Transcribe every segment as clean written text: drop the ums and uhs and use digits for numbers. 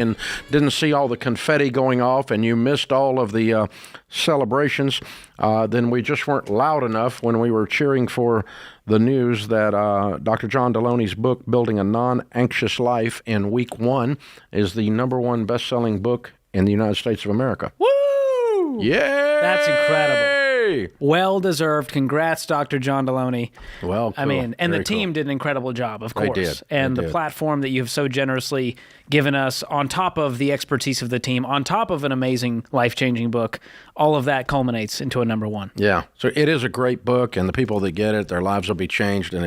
and didn't see all the confetti going off and you missed all of the celebrations, then we just weren't loud enough when we were cheering for the news that Dr. John Deloney's book, Building a Non-Anxious Life, in week 1 is the #1 best-selling book in the United States of America. Woo! Yeah! That's incredible. Well-deserved. Congrats, Dr. John Deloney. Well, cool. I mean, and Very the team cool. did an incredible job, of course. They did. And They the did. platform that you have so generously given us, on top of the expertise of the team, on top of an amazing, life-changing book, all of that culminates into a #1. Yeah, so it is a great book, and the people that get it, their lives will be changed, and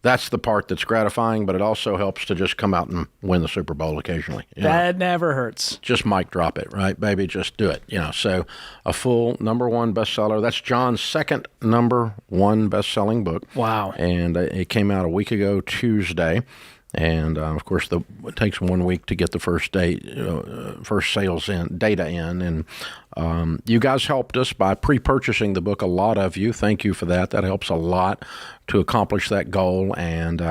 that's the part that's gratifying, but it also helps to just come out and win the Super Bowl occasionally. That never hurts. Just mic drop it, right, baby? Just do it. So a full #1 bestseller. That's John's second #1 best-selling book. Wow. And it came out a week ago Tuesday. And of course, it takes 1 week to get the first sales data in. And you guys helped us by pre-purchasing the book. A lot of you, thank you for that. That helps a lot to accomplish that goal. And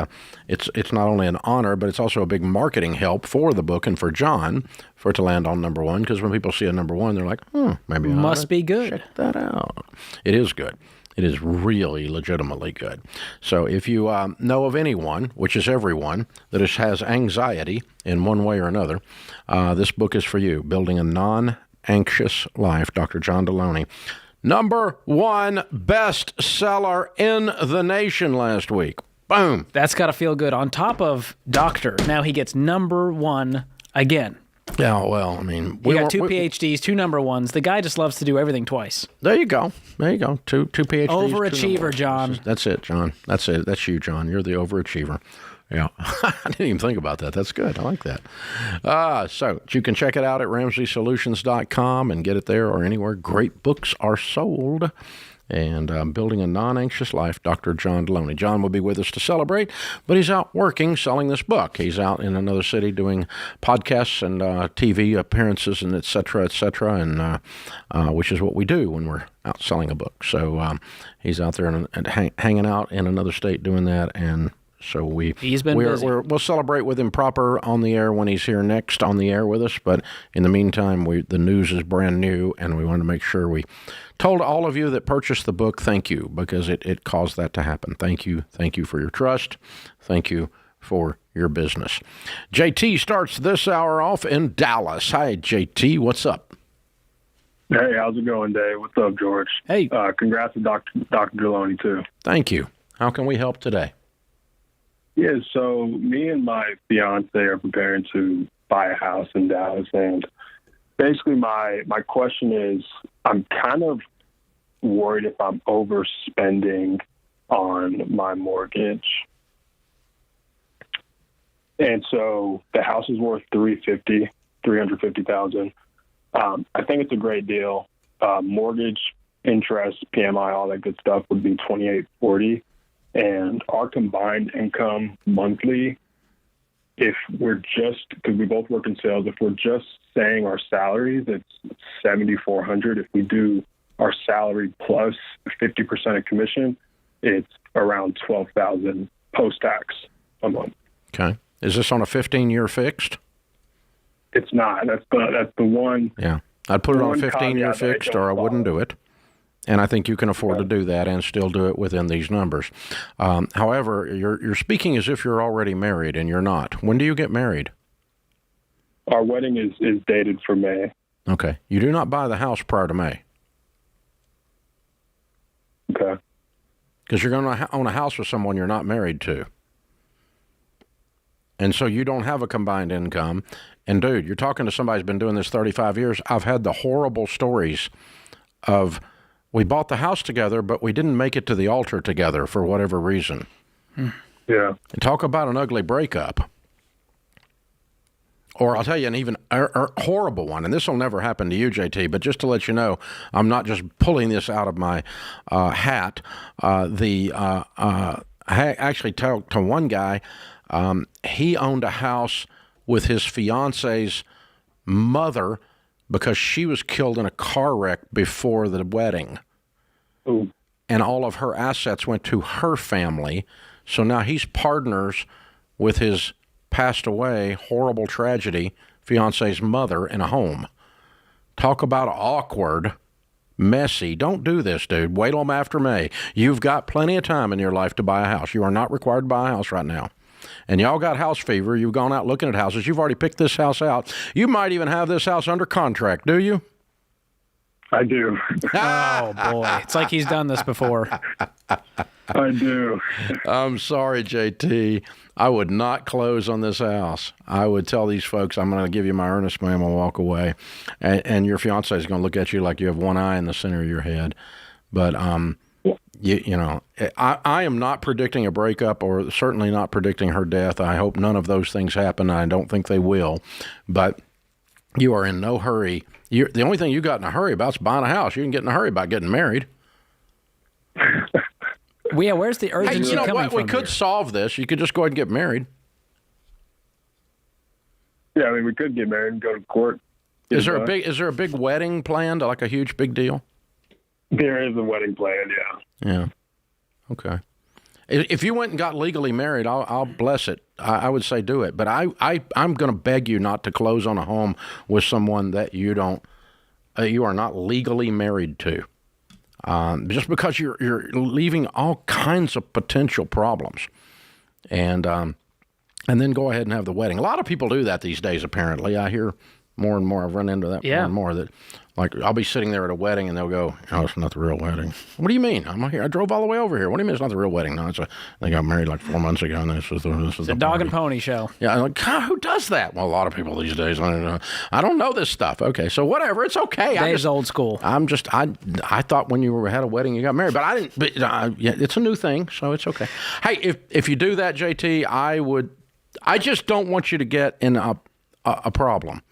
it's not only an honor, but it's also a big marketing help for the book and for John for it to land on #1. Because when people see a #1, they're like, maybe I Must be good. Check that out. It is good. It is really legitimately good. So if you know of anyone, which is everyone, that has anxiety in one way or another, this book is for you. Building a Non-Anxious Life, Dr. John Deloney. #1 bestseller in the nation last week. Boom. That's got to feel good. On top of Doctor, now he gets #1 again. Yeah, well, I mean... We got 2 PhDs, 2 #1s. The guy just loves to do everything twice. There you go. There you go. Two PhDs. Overachiever, John. That's it, John. That's it. That's you, John. You're the overachiever. Yeah. I didn't even think about that. That's good. I like that. So you can check it out at RamseySolutions.com and get it there or anywhere great books are sold. And Building a Non-Anxious Life, Dr. John Deloney. John will be with us to celebrate, but he's out working, selling this book. He's out in another city doing podcasts and TV appearances and et cetera, and which is what we do when we're out selling a book. So he's out there and hanging out in another state doing that, and so he's been busy. We'll celebrate with him proper on the air when he's here next on the air with us. But in the meantime, the news is brand new, and we want to make sure we told all of you that purchased the book, thank you, because it caused that to happen. Thank you for your trust. Thank you for your business. JT starts this hour off in Dallas. Hi, JT. What's up? Hey, how's it going, Dave? What's up, George? Hey. Congrats to Dr. Deloney, too. Thank you. How can we help today? Yeah, so me and my fiance are preparing to buy a house in Dallas, and basically my question is, I'm kind of worried if I'm overspending on my mortgage. And so the house is worth $350,000. I think it's a great deal. Mortgage, interest, PMI, all that good stuff would be $2,840. And our combined income monthly, if we're just, because we both work in sales, if we're just saying our salaries, it's $7,400. If we do our salary plus 50% of commission, it's around $12,000 post-tax a month. Okay. Is this on a 15-year fixed? It's not. That's the one. Yeah. I'd put it on a 15-year fixed, or I wouldn't do it. And I think you can afford to do that and still do it within these numbers. However, you're speaking as if you're already married, and you're not. When do you get married? Our wedding is dated for May. Okay. You do not buy the house prior to May. Okay. Because you're going to own a house with someone you're not married to. And so you don't have a combined income. And, dude, you're talking to somebody who's been doing this 35 years. I've had the horrible stories of... We bought the house together, but we didn't make it to the altar together for whatever reason. Yeah. And talk about an ugly breakup. Or I'll tell you an even horrible one, and this will never happen to you, JT, but just to let you know, I'm not just pulling this out of my hat. I actually talked to one guy. He owned a house with his fiance's mother because she was killed in a car wreck before the wedding. Ooh. And all of her assets went to her family. So now he's partners with his passed away, horrible tragedy, fiance's mother in a home. Talk about awkward, messy. Don't do this, dude. Wait till after May. You've got plenty of time in your life to buy a house. You are not required to buy a house right now. And y'all got house fever. You've gone out looking at houses. You've already picked this house out. You might even have this house under contract, do you? I do. Oh, boy. It's like he's done this before. I do. I'm sorry, JT. I would not close on this house. I would tell these folks, I'm going to give you my earnest, ma'am, and walk away. And your fiance is going to look at you like you have one eye in the center of your head. But, you know, I am not predicting a breakup or certainly not predicting her death. I hope none of those things happen. I don't think they will. But you are in no hurry. The only thing you got in a hurry about is buying a house. You can get in a hurry about getting married. Well, yeah, where's the urgency Hey, you know coming what? from We could here? solve this. You could just go ahead and get married. Yeah, I mean, we could get married and go to court. Is there a big wedding planned, like a huge big deal? There is a wedding planned, yeah. Yeah. Okay. If you went and got legally married, I'll bless it. I would say do it. But I'm going to beg you not to close on a home with someone that you are not legally married to. Just because you're leaving all kinds of potential problems. And then go ahead and have the wedding. A lot of people do that these days, apparently. I hear more and more. I've run into that more and more. That, like, I'll be sitting there at a wedding, and they'll go, "Oh, it's not the real wedding." What do you mean? I'm here. I drove all the way over here. What do you mean it's not the real wedding? No, they got married like 4 months ago, and this is the Dog and pony show. Yeah, I'm like, God, who does that? Well, a lot of people these days. I don't know this stuff. Okay, so whatever. It's okay. Dave's old school. I thought when you had a wedding, you got married, but I didn't. But yeah, it's a new thing, so it's okay. Hey, if you do that, JT, I just don't want you to get in a problem.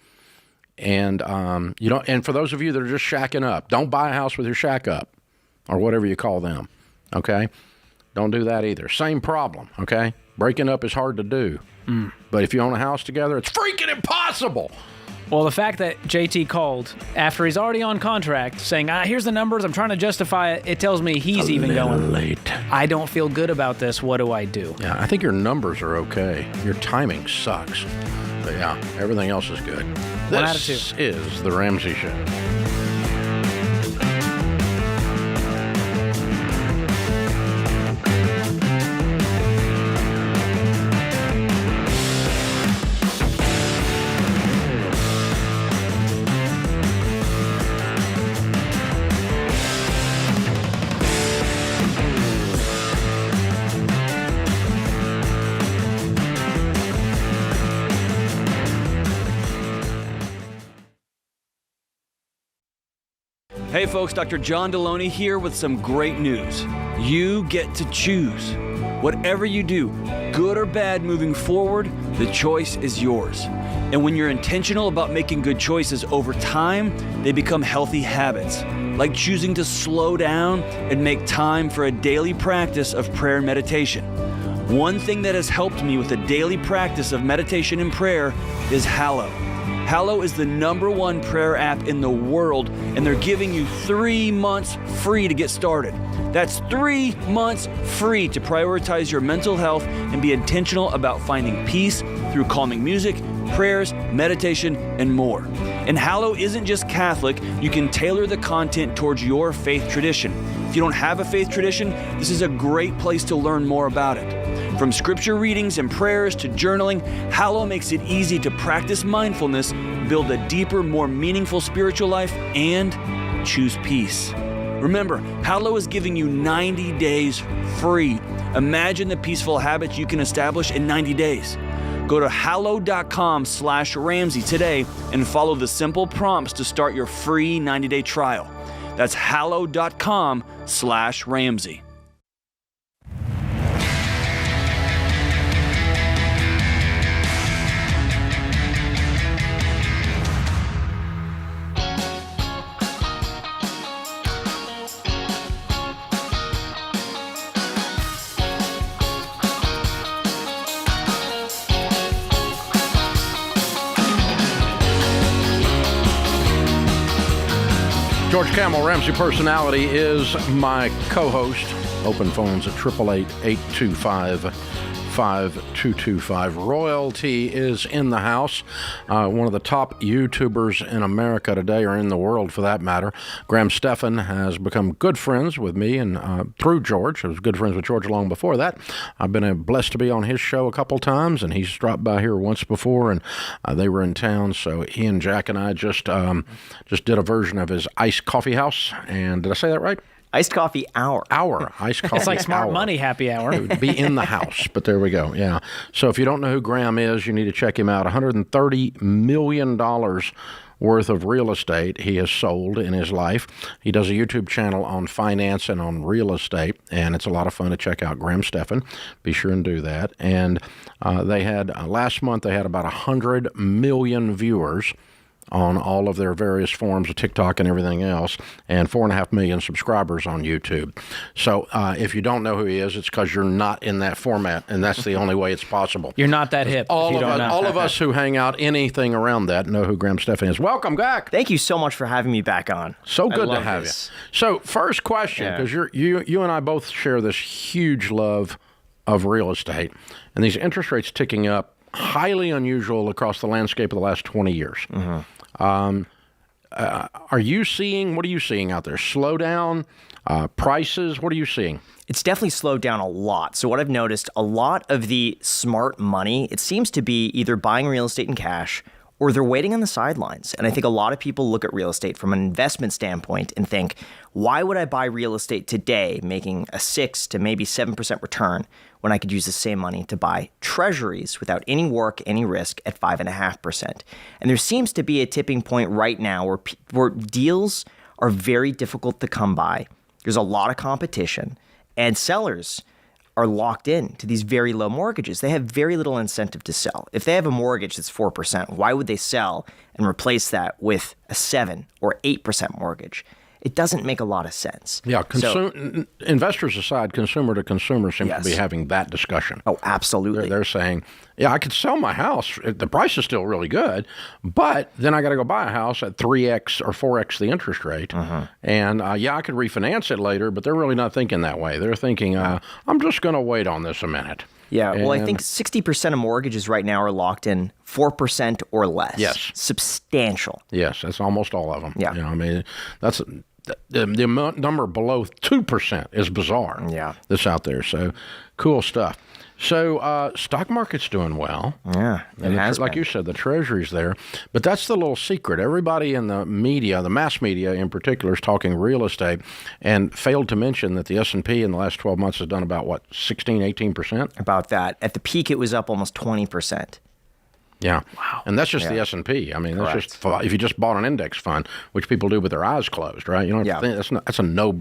And and for those of you that are just shacking up, don't buy a house with your shack up or whatever you call them. Okay? Don't do that either. Same problem, okay? Breaking up is hard to do. But if you own a house together, it's freaking impossible. Well, the fact that JT called after he's already on contract saying, here's the numbers, I'm trying to justify it, it tells me he's even going, late. I don't feel good about this. What do I do? Yeah, I think your numbers are okay. Your timing sucks. But yeah, everything else is good. 1 out of 2. This is The Ramsey Show. Hey folks, Dr. John Deloney here with some great news. You get to choose. Whatever you do, good or bad moving forward, the choice is yours. And when you're intentional about making good choices over time, they become healthy habits, like choosing to slow down and make time for a daily practice of prayer and meditation. One thing that has helped me with the daily practice of meditation and prayer is Hallow. Hallow is the #1 prayer app in the world, and they're giving you 3 months free to get started. That's 3 months free to prioritize your mental health and be intentional about finding peace through calming music, prayers, meditation, and more. And Hallow isn't just Catholic. You can tailor the content towards your faith tradition. If you don't have a faith tradition, this is a great place to learn more about it. From scripture readings and prayers to journaling, Hallow makes it easy to practice mindfulness, build a deeper, more meaningful spiritual life, and choose peace. Remember, Hallow is giving you 90 days free. Imagine the peaceful habits you can establish in 90 days. Go to hallow.com/Ramsey today and follow the simple prompts to start your free 90-day trial. That's hallow.com/Ramsey. George Camel, Ramsey Personality, is my co-host. Open phones at 888-825-5400. 5225. Royalty is in the house. One of the top YouTubers in America today, or in the world for that matter. Graham Stephan has become good friends with me and through George. I was good friends with George long before that. I've been blessed to be on his show a couple times, and he's dropped by here once before, and they were in town. So he and Jack and I just did a version of his iced coffee house. And did I say that right? Iced coffee hour. Iced coffee It's like smart hour. money happy hour. It would be in the house, but there we go. Yeah. So if you don't know who Graham is, you need to check him out. $130 million worth of real estate he has sold in his life. He does a YouTube channel on finance and on real estate, and it's a lot of fun to check out. Graham Stephan. Be sure and do that. And they had, last month, they had about 100 million viewers on all of their various forms of TikTok and everything else, and 4.5 million subscribers on YouTube. So if you don't know who he is, it's because you're not in that format, and that's the only way it's possible. You're not that hip. All if you of don't us, know. all of us who hang out anything around that know who Graham Stephan is. Welcome back. Thank you so much for having me back on. So good to love have this. you. So first question, Yeah. because you and I both share this huge love of real estate, and these interest rates ticking up, highly unusual across the landscape of the last 20 years. Are you seeing, what are you seeing out there? Slowdown, prices, what are you seeing? It's definitely slowed down a lot. So what I've noticed, a lot of the smart money, it seems to be either buying real estate in cash or they're waiting on the sidelines. And I think a lot of people look at real estate from an investment standpoint and think, why would I buy real estate today making a 6 to maybe 7% return when I could use the same money to buy treasuries without any work, any risk at 5.5%? And there seems to be a tipping point right now where deals are very difficult to come by. There's a lot of competition, and sellers are locked in to these very low mortgages. They have very little incentive to sell. If they have a mortgage that's 4%, why would they sell and replace that with a 7 or 8% mortgage? It doesn't make a lot of sense. Yeah, investors aside, consumer to consumer seem to be having that discussion. Oh, absolutely. They're saying, yeah, I could sell my house. The price is still really good, but then I got to go buy a house at 3x or 4x the interest rate. And I could refinance it later, but they're really not thinking that way. They're thinking, I'm just going to wait on this a minute. Yeah, well, I think 60% of mortgages right now are locked in 4% or less. Yes. Substantial. Yes, that's almost all of them. Yeah. You know, I mean, that's the number below 2% is bizarre. Yeah. That's out there. So cool stuff. So stock market's doing well. Yeah, it has like been. you said, the treasury's there. But that's the little secret. Everybody in the media, the mass media in particular, is talking real estate and failed to mention that the S&P in the last 12 months has done about, what, 16, 18%? About that. At the peak, it was up almost 20%. Yeah. Wow. And that's just the S&P. I mean, that's Correct. just if you just bought an index fund, which people do with their eyes closed, right? You don't have to think, that's a no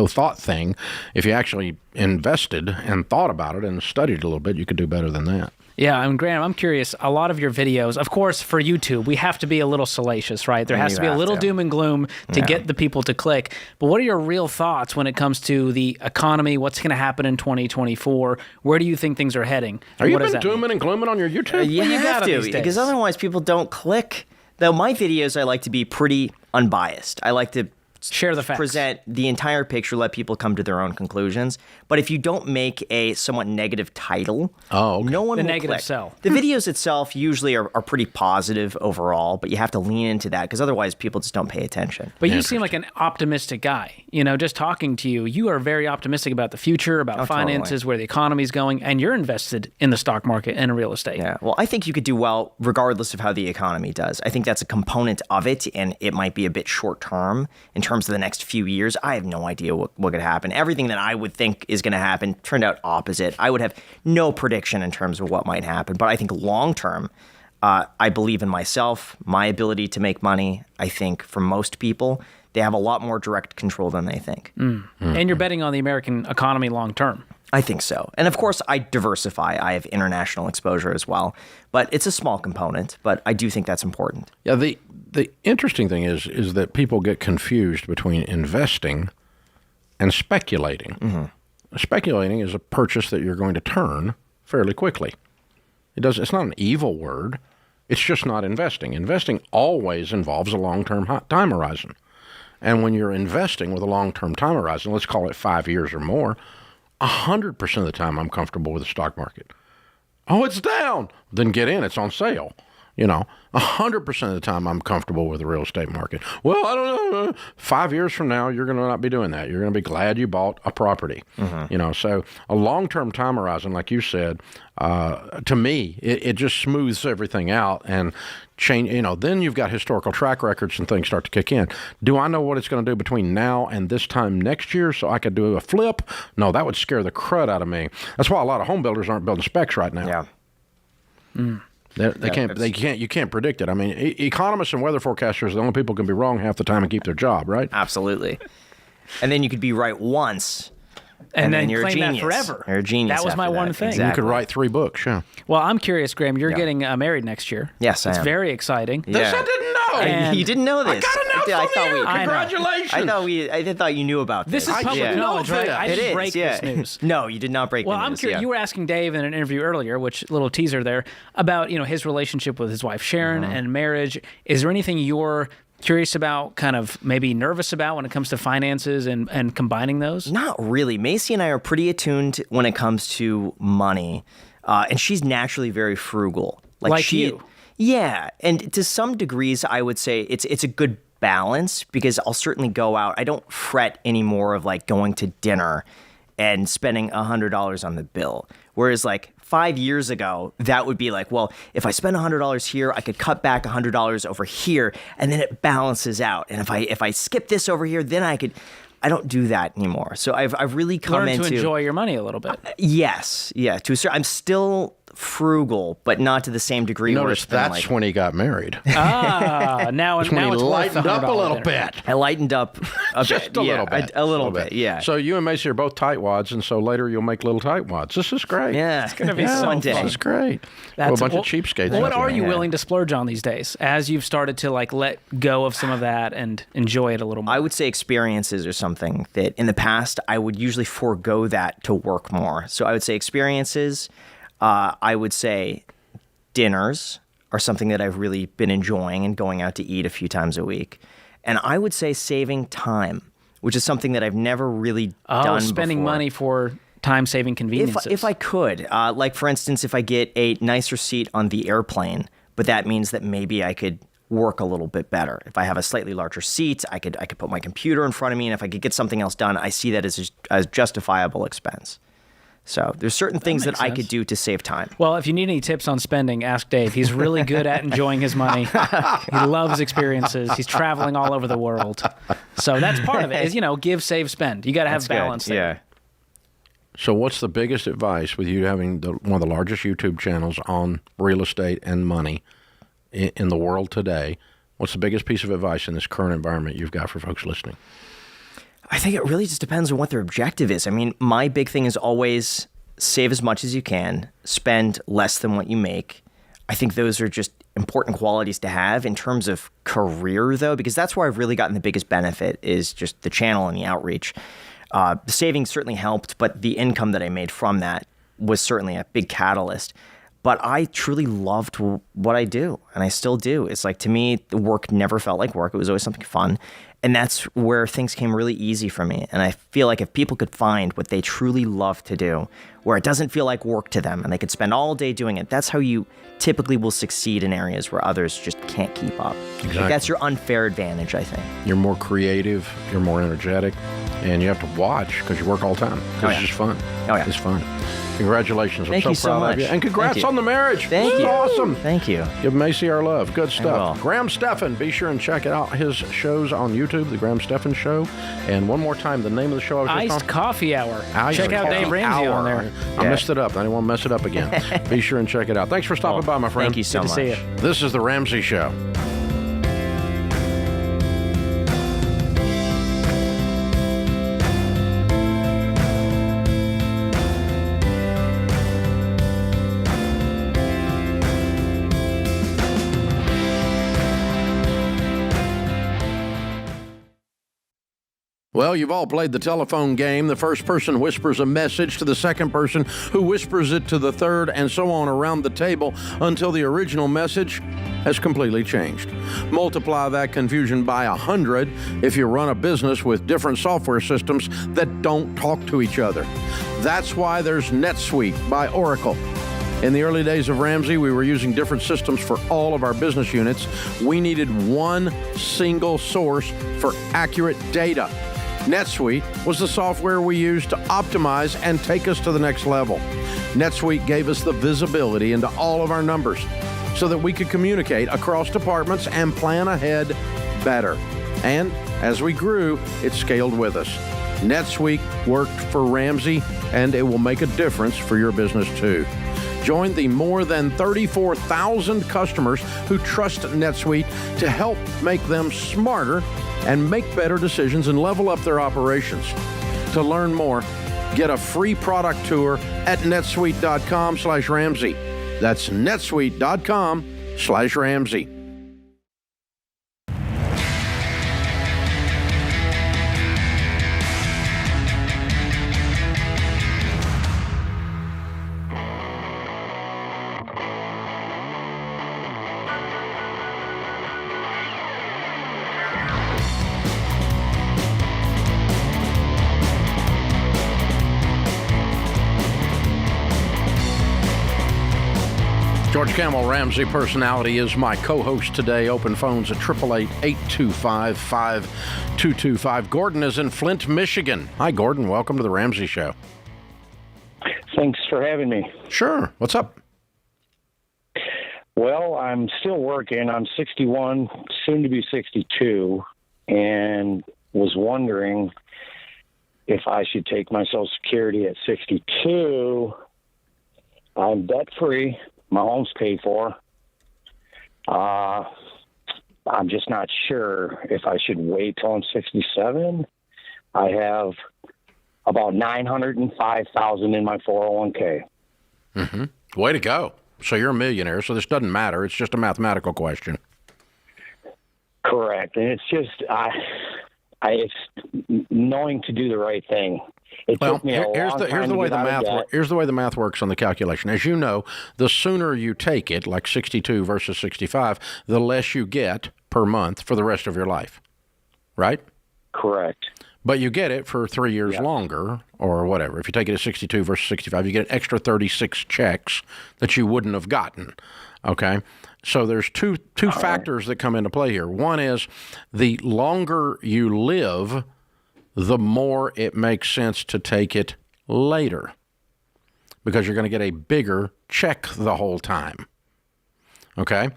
thought thing. If you actually invested and thought about it and studied a little bit, you could do better than that. Yeah, and Graham, I'm curious, a lot of your videos, of course, for YouTube, we have to be a little salacious, right? There has to be a little doom and gloom to get the people to click. But what are your real thoughts when it comes to the economy? What's going to happen in 2024? Where do you think things are heading? Are you What does been that mean? dooming and glooming on your YouTube? You you have gotta to, these days. because otherwise people don't click. Though my videos, I like to be pretty unbiased. I like to Share the facts. present the entire picture, let people come to their own conclusions. But if you don't make a somewhat negative title, no one The will negative click. sell. The videos itself usually are pretty positive overall, but you have to lean into that because otherwise people just don't pay attention. But you seem like an optimistic guy. You know, just talking to you, you are very optimistic about the future, about finances, where the economy's going, and you're invested in the stock market and in real estate. Yeah, well, I think you could do well regardless of how the economy does. I think that's a component of it, and it might be a bit short term in terms of the next few years. I have no idea what could happen. Everything that I would think is going to happen turned out opposite. I would have no prediction in terms of what might happen, but I think long term, I believe in myself, my ability to make money. I think for most people, they have a lot more direct control than they think. And you're betting on the American economy long term. I think so. And of course, I diversify. I have international exposure as well. But it's a small component, but I do think that's important. Yeah, the interesting thing is that people get confused between investing and speculating. Speculating is a purchase that you're going to turn fairly quickly. It's not an evil word. It's just not investing. Investing always involves a long-term time horizon. And when you're investing with a long-term time horizon, let's call it 5 years or more, 100% of the time I'm comfortable with the stock market. Oh, it's down. Then get in. It's on sale. 100% of the time I'm comfortable with the real estate market. Well, I don't know. 5 years from now, you're going to not be doing that. You're going to be glad you bought a property. So a long-term time horizon, like you said, to me, it just smooths everything out and change. Then you've got historical track records and things start to kick in. Do I know what it's going to do between now and this time next year so I could do a flip? No, that would scare the crud out of me. That's why a lot of home builders aren't building specs right now. Yeah. They can't. You can't predict it. I mean, economists and weather forecasters are the only people who can be wrong half the time and keep their job, right? Absolutely. And then you could be right once, and then you're a claim genius. that forever. You're a genius. That was my one thing. Exactly. You could write 3 books. Yeah. Well, I'm curious, Graham. You're getting married next year. Yes, I am. It's very exciting. This I didn't know. And you didn't know this. I got announced on the air. Congratulations. I thought you knew about this. This is public knowledge, right? I didn't break this news. No, you did not break the news. Well, I'm curious. You were asking Dave in an interview earlier, which little teaser there, about his relationship with his wife Sharon and marriage. Is there anything you're curious about, kind of maybe nervous about when it comes to finances and combining those? Not really. Macy and I are pretty attuned when it comes to money, and she's naturally very frugal. Like you. Yeah, and to some degrees, I would say it's a good balance because I'll certainly go out. I don't fret anymore of like going to dinner and spending $100 on the bill. Whereas like 5 years ago, that would be like, well, if I spend $100 here, I could cut back $100 over here, and then it balances out. And if I skip this over here, then I don't do that anymore. So I've really come Learn into to enjoy your money a little bit. Yes, yeah. I'm still frugal, but not to the same degree. Notice that's when he got married. Now it's when he lightened up a little bit. I lightened up Just a little bit. A little bit, yeah. So you and Macy are both tightwads, and so later you'll make little tightwads. This is great. Yeah, it's gonna be so fun. This is great. A bunch of cheapskates. What are you willing to splurge on these days as you've started to like let go of some of that and enjoy it a little more? I would say experiences are something that in the past I would usually forego that to work more. So I would say experiences. I would say dinners are something that I've really been enjoying and going out to eat a few times a week. And I would say saving time, which is something that I've never really done spending before. money for time-saving conveniences. If I could. Like, for instance, if I get a nicer seat on the airplane, but that means that maybe I could work a little bit better. If I have a slightly larger seat, I could put my computer in front of me, and if I could get something else done, I see that as a justifiable expense. So there's certain things that I could do to save time. Well, if you need any tips on spending, ask Dave. He's really good at enjoying his money. He loves experiences. He's traveling all over the world. So that's part of it is, give, save, spend. You got to have balance there. Yeah. So what's the biggest advice with you having one of the largest YouTube channels on real estate and money in the world today? What's the biggest piece of advice in this current environment you've got for folks listening? I think it really just depends on what their objective is. I mean, my big thing is always save as much as you can, spend less than what you make. I think those are just important qualities to have in terms of career, though, because that's where I've really gotten the biggest benefit is just the channel and the outreach. The savings certainly helped, but the income that I made from that was certainly a big catalyst. But I truly loved what I do, and I still do. It's like, to me, the work never felt like work. It was always something fun. And that's where things came really easy for me. And I feel like if people could find what they truly love to do, where it doesn't feel like work to them, and they could spend all day doing it, that's how you typically will succeed in areas where others just can't keep up. Exactly. Like, that's your unfair advantage, I think. You're more creative, you're more energetic, and you have to watch because you work all the time. It's just fun. Oh, yeah. It's fun. Congratulations. Thank I'm you so so proud much. of you. And congrats on the marriage. Thank you. Awesome. Thank you. Give Macy our love. Good stuff. will. Graham Stephan. Be sure and check out his shows on YouTube, The Graham Stephan Show. And one more time, the name of the show I was just Iced on. Coffee Hour. Iced Check out Coffee Dave Ramsey Hour. on there. I messed it up. I didn't want to mess it up again. Be sure and check it out. Thanks for stopping by, my friend. Thank you so Good much. to see you. This is The Ramsey Show. Well, you've all played the telephone game. The first person whispers a message to the second person, who whispers it to the third, and so on around the table until the original message has completely changed. Multiply that confusion by 100 if you run a business with different software systems that don't talk to each other. That's why there's NetSuite by Oracle. In the early days of Ramsey, we were using different systems for all of our business units. We needed one single source for accurate data. NetSuite was the software we used to optimize and take us to the next level. NetSuite gave us the visibility into all of our numbers so that we could communicate across departments and plan ahead better. And as we grew, it scaled with us. NetSuite worked for Ramsey, and it will make a difference for your business too. Join the more than 34,000 customers who trust NetSuite to help make them smarter and make better decisions and level up their operations. To learn more, get a free product tour at netsuite.com/Ramsey. That's netsuite.com/Ramsey. George Camel, Ramsey Personality, is my co-host today. Open phones at 888-825-5225. Gordon is in Flint, Michigan. Hi, Gordon. Welcome to the Ramsey Show. Thanks for having me. Sure. What's up? Well, I'm still working. I'm 61, soon to be 62, and was wondering if I should take my Social Security at 62. I'm debt-free. My home's paid for. I'm just not sure if I should wait till I'm 67. I have about $905,000 in my 401k. Mm-hmm. Way to go. So you're a millionaire, so this doesn't matter. It's just a mathematical question. Correct. And it's just, it's knowing to do the right thing. It took me a long time to get out of debt. Here's the way the math works on the calculation. As you know, the sooner you take it, like 62 versus 65, the less you get per month for the rest of your life, right? Correct. But you get it for 3 years longer or whatever. If you take it at 62 versus 65, you get an extra 36 checks that you wouldn't have gotten, okay? So there's two factors that come into play here. One is the longer you live, the more it makes sense to take it later because you're going to get a bigger check the whole time. Okay?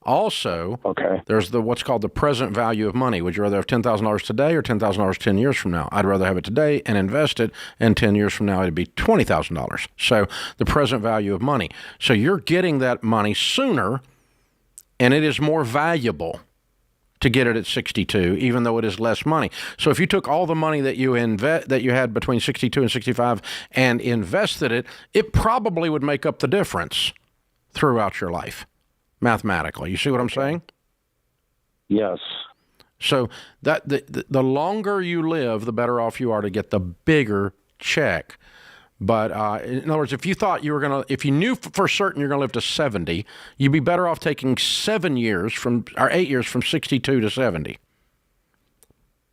Also, there's what's called the present value of money. Would you rather have $10,000 today or $10,000 10 years from now? I'd rather have it today and invest it, and 10 years from now it'd be $20,000. So the present value of money. So you're getting that money sooner, and it is more valuable to get it at 62, even though it is less money. So if you took all the money that you had between 62 and 65 and invested it, it probably would make up the difference throughout your life, mathematically. You see what I'm saying? Yes. So that the longer you live, the better off you are to get the bigger check. But in other words, if you thought if you knew for certain you're going to live to 70, you'd be better off taking 8 years from 62 to 70.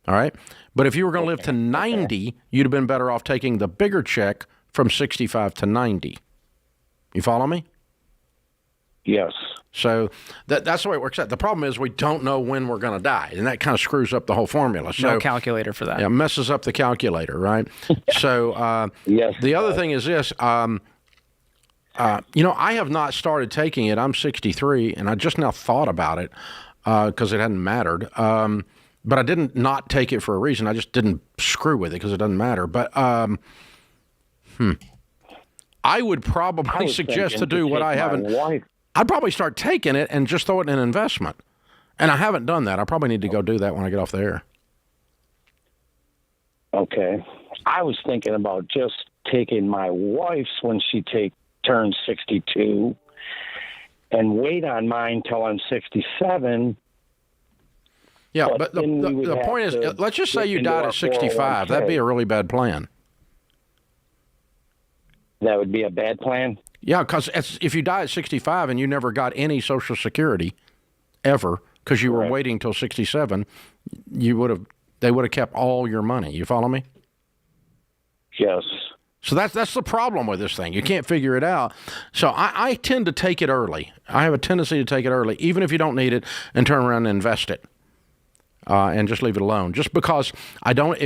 All right? But if you were going to live to 90, you'd have been better off taking the bigger check from 65 to 90. You follow me? Yes. So that's the way it works out. The problem is we don't know when we're going to die, and that kind of screws up the whole formula. So, no calculator for that. Yeah, messes up the calculator, right? So yes, the other thing is this. I have not started taking it. I'm 63, and I just now thought about it because it hadn't mattered. But I didn't not take it for a reason. I just didn't screw with it because it doesn't matter. But I would probably suggest to do what I haven't. I'd probably start taking it and just throw it in an investment. And I haven't done that. I probably need to go do that when I get off the air. Okay. I was thinking about just taking my wife's when she turns 62 and wait on mine till I'm 67. Yeah, but the point is, let's just say you died at 65. That'd be a really bad plan. That would be a bad plan? Yeah, because if you die at 65 and you never got any Social Security ever because you were waiting till 67, they would have kept all your money. You follow me? Yes. So that's the problem with this thing. You can't figure it out. So I tend to take it early. I have a tendency to take it early, even if you don't need it, and turn around and invest it, and just leave it alone. Just because I don't,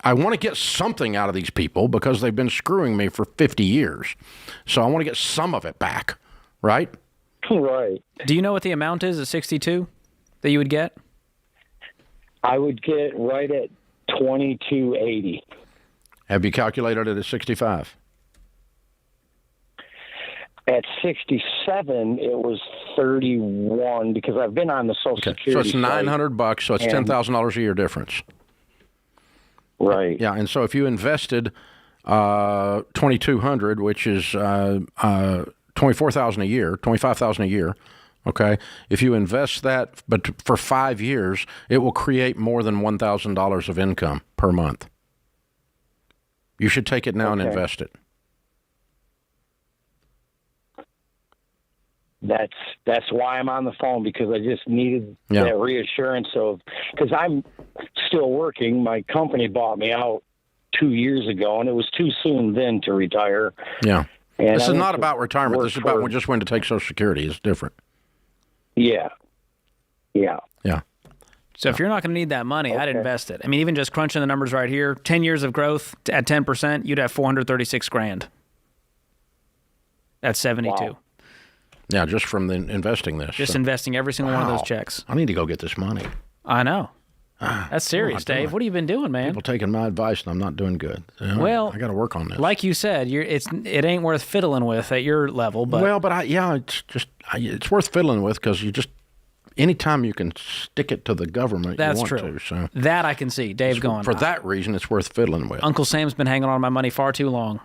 I want to get something out of these people because they've been screwing me for 50 years. So I want to get some of it back, right? Right. Do you know what the amount is at 62 that you would get? I would get right at 2280. Have you calculated it at 65? At 67, it was 31 because I've been on the Social Security. So it's site, $900. So it's $10,000 a year difference. Right. Yeah, and so if you invested $2,200, which is $24,000 a year, $25,000 a year. Okay, if you invest that, but for 5 years, it will create more than $1,000 of income per month. You should take it now and invest it. That's why I'm on the phone, because I just needed that reassurance of, because I'm still working. My company bought me out 2 years ago, and it was too soon then to retire. Yeah. And this is not about retirement. This is about just when to take Social Security. It's different. Yeah. Yeah. Yeah. So if you're not going to need that money, I'd invest it. I mean, even just crunching the numbers right here, 10 years of growth at 10%, you'd have $436,000. That's 72. Wow. Yeah, just from the investing this. Just investing every single one of those checks. I need to go get this money. I know. That's serious, Dave. What have you been doing, man? People taking my advice, and I'm not doing good. Well, I got to work on this. Like you said, it ain't worth fiddling with at your level. But it's worth fiddling with because anytime you can stick it to the government, that's you want true. to. So that I can see, Dave going. For that reason, it's worth fiddling with. Uncle Sam's been hanging on my money far too long.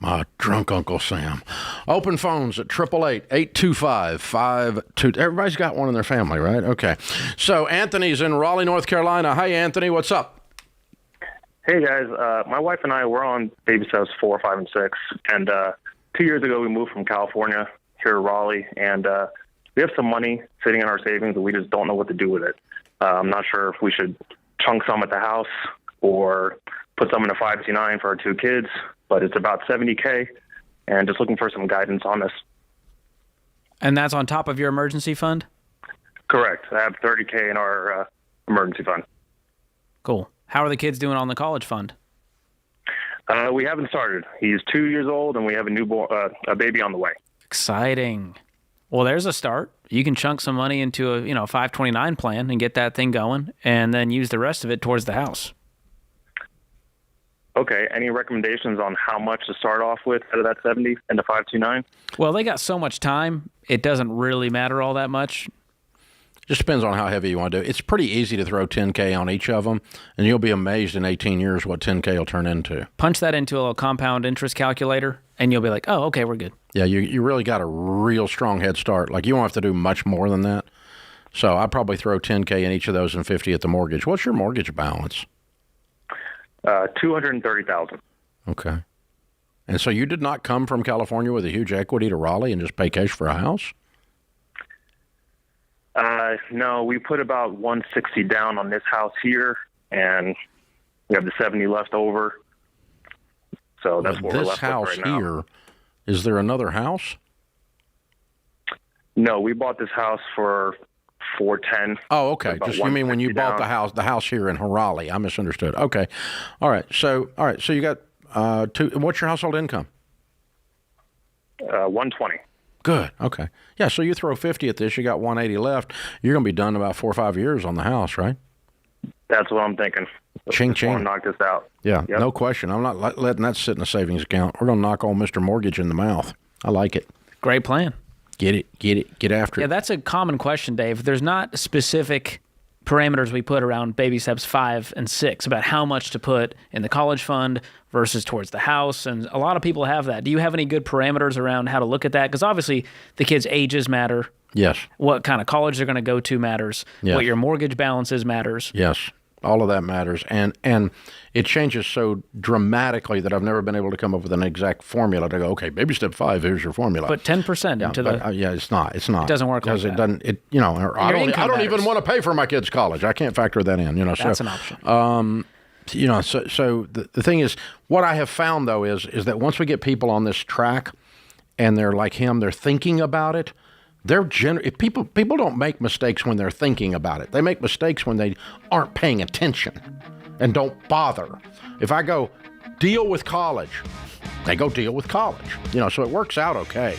My drunk Uncle Sam. Open phones at 888-825-52. Everybody's got one in their family, right? Okay. So Anthony's in Raleigh, North Carolina. Hey, Anthony, what's up? Hey, guys. My wife and I were on baby steps 4, 5, and 6. And 2 years ago, we moved from California here to Raleigh. And we have some money sitting in our savings, and we just don't know what to do with it. I'm not sure if we should chunk some at the house or put some in a 529 for our 2 kids. But it's about $70K, and just looking for some guidance on this. And that's on top of your emergency fund? Correct. I have $30K in our emergency fund. Cool. How are the kids doing on the college fund? We haven't started. He's 2 years old, and we have a baby on the way. Exciting. Well, there's a start. You can chunk some money into a 529 plan and get that thing going, and then use the rest of it towards the house. Okay. Any recommendations on how much to start off with out of that 70 and the 529? Well, they got so much time, it doesn't really matter all that much. Just depends on how heavy you want to do it. It's pretty easy to throw $10K on each of them, and you'll be amazed in 18 years what $10K will turn into. Punch that into a little compound interest calculator, and you'll be like, oh, okay, we're good. Yeah, you really got a real strong head start. Like, you won't have to do much more than that. So I'd probably throw $10K in each of those and $50 at the mortgage. What's your mortgage balance? $230,000. Okay. And so you did not come from California with a huge equity to Raleigh and just pay cash for a house? No, we put about $160 down on this house here, and we have the $70 left over. So that's what we're left with right now. This house here, is there another house? No, we bought this house for $410. Oh, okay. Just you mean when you bought the house here in Raleigh? I misunderstood. Okay. All right. So you got what's your household income? 120. Good. Okay. Yeah. So you throw 50 at this, you got 180 left. You're going to be done in about 4 or 5 years on the house, right? That's what I'm thinking. Ching, ching. Want to knock this out. Yeah. Yep. No question. I'm not letting that sit in a savings account. We're going to knock old Mr. Mortgage in the mouth. I like it. Great plan. Get after it. Yeah, that's a common question, Dave. There's not specific parameters we put around baby steps 5 and 6 about how much to put in the college fund versus towards the house, and a lot of people have that. Do you have any good parameters around how to look at that? Because obviously the kids' ages matter. Yes. What kind of college they're going to go to matters. Yes. What your mortgage balance is matters. Yes. All of that matters. And it changes so dramatically that I've never been able to come up with an exact formula to go, okay, baby step 5, here's your formula. But 10% into the... yeah, it's not. It's not. It doesn't work like that. Because it doesn't, I don't even want to pay for my kids' college. I can't factor that in, That's an option. So the thing is, what I have found though is that once we get people on this track, and they're like him, they're thinking about it. If people don't make mistakes when they're thinking about it. They make mistakes when they aren't paying attention and don't bother. If I go deal with college, they go deal with college. So it works out okay.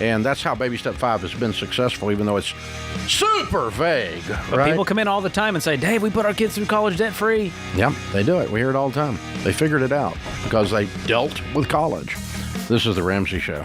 And that's how Baby Step 5 has been successful, even though it's super vague, right? People come in all the time and say, Dave, we put our kids through college debt-free. Yep, they do it. We hear it all the time. They figured it out because they dealt with college. This is The Ramsey Show.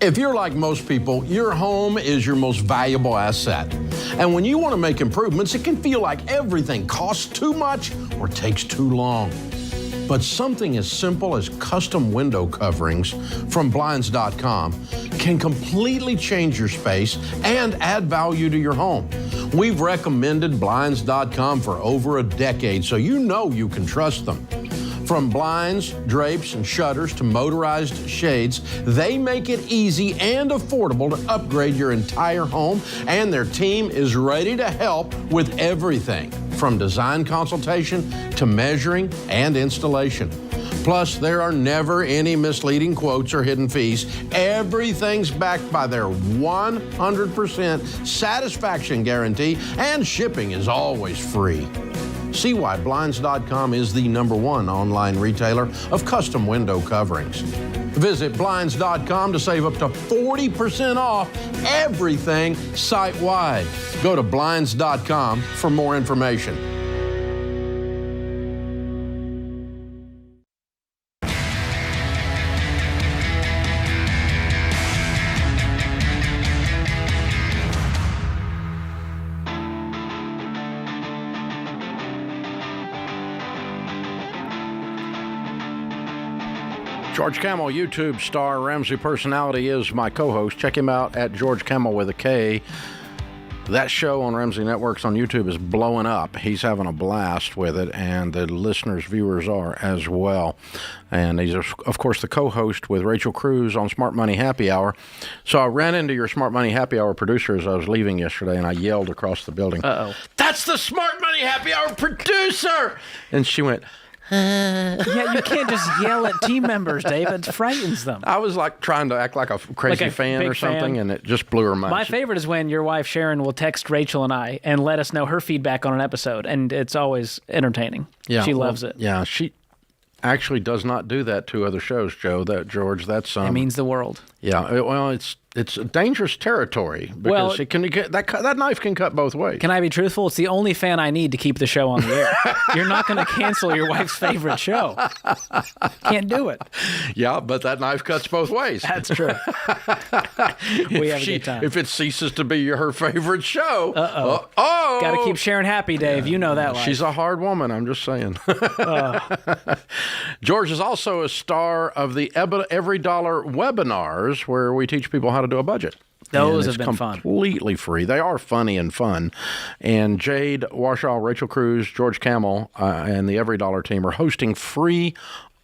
If you're like most people, your home is your most valuable asset. And when you want to make improvements, it can feel like everything costs too much or takes too long. But something as simple as custom window coverings from Blinds.com can completely change your space and add value to your home. We've recommended Blinds.com for over a decade, so you know you can trust them. From blinds, drapes, and shutters to motorized shades, they make it easy and affordable to upgrade your entire home, and their team is ready to help with everything from design consultation to measuring and installation. Plus, there are never any misleading quotes or hidden fees. Everything's backed by their 100% satisfaction guarantee, and shipping is always free. See why Blinds.com is the #1 online retailer of custom window coverings. Visit Blinds.com to save up to 40% off everything site-wide. Go to Blinds.com for more information. George Camel, YouTube star, Ramsey personality, is my co-host. Check him out at George Camel with a K. That show on Ramsey Networks on YouTube is blowing up. He's having a blast with it, and the listeners, viewers are as well. And he's, of course, the co-host with Rachel Cruz on Smart Money Happy Hour. So I ran into your Smart Money Happy Hour producer as I was leaving yesterday, and I yelled across the building, "Uh-oh. That's the Smart Money Happy Hour producer!" And she went, Yeah, you can't just yell at team members, Dave. It frightens them. I was like trying to act like a crazy fan or something, and it just blew her mind. My favorite is when your wife Sharon will text Rachel and I and let us know her feedback on an episode, and it's always entertaining. Yeah, she loves it. Yeah, she actually does not do that to other shows, George. That's it means the world. Yeah, well, it's a dangerous territory because that knife can cut both ways. Can I be truthful? It's the only fan I need to keep the show on the air. You're not going to cancel your wife's favorite show. Can't do it. Yeah, but that knife cuts both ways. That's true. We have a good time. If it ceases to be her favorite show, got to keep Sharon happy, Dave. You know that life. She's a hard woman, I'm just saying. George is also a star of the Every Dollar webinars, where we teach people how to do a budget. Those have been fun. Completely free. They are funny and fun. And Jade Warshaw, Rachel Cruz, George Camel, and the Every Dollar team are hosting free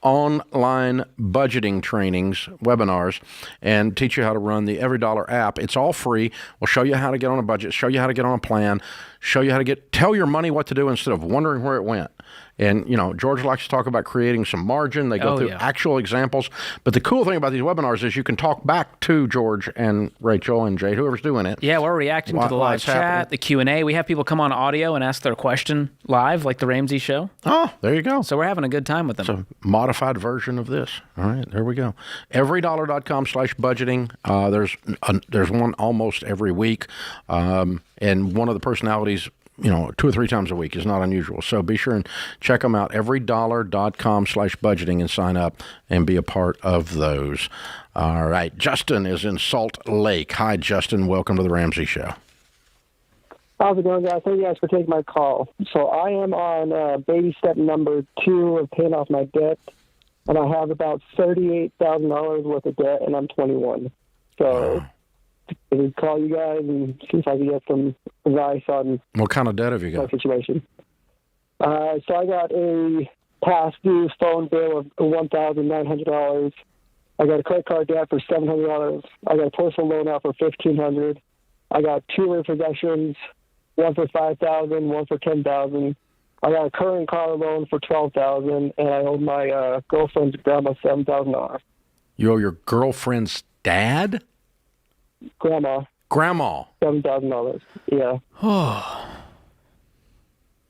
online budgeting trainings, webinars, and teach you how to run the Every Dollar app. It's all free. We'll show you how to get on a budget, show you how to get on a plan, show you how to tell your money what to do instead of wondering where it went. And, George likes to talk about creating some margin. They go through actual examples. But the cool thing about these webinars is you can talk back to George and Rachel and Jade, whoever's doing it. Yeah, we're reacting to the live chat, the Q&A. We have people come on audio and ask their question live, like the Ramsey Show. Oh, there you go. So we're having a good time with them. It's a modified version of this. All right, there we go. Everydollar.com/budgeting. There's one almost every week. And one of the personalities, 2 or 3 times a week is not unusual. So be sure and check them out, everydollar.com/budgeting, and sign up and be a part of those. All right. Justin is in Salt Lake. Hi, Justin. Welcome to the Ramsey Show. How's it going, guys? Thank you guys for taking my call. So I am on baby step number 2 of paying off my debt, and I have about $38,000 worth of debt, and I'm 21. So I would call you guys and see if I can get some advice on What kind of debt have you my got? situation. So I got a past due phone bill of $1,900. I got a credit card debt for $700. I got a personal loan out for $1,500. I got 2 repossessions, one for $5,000, one for $10,000. I got a current car loan for $12,000, and I owe my girlfriend's grandma $7,000. You owe your girlfriend's dad? Grandma, $7,000. Yeah.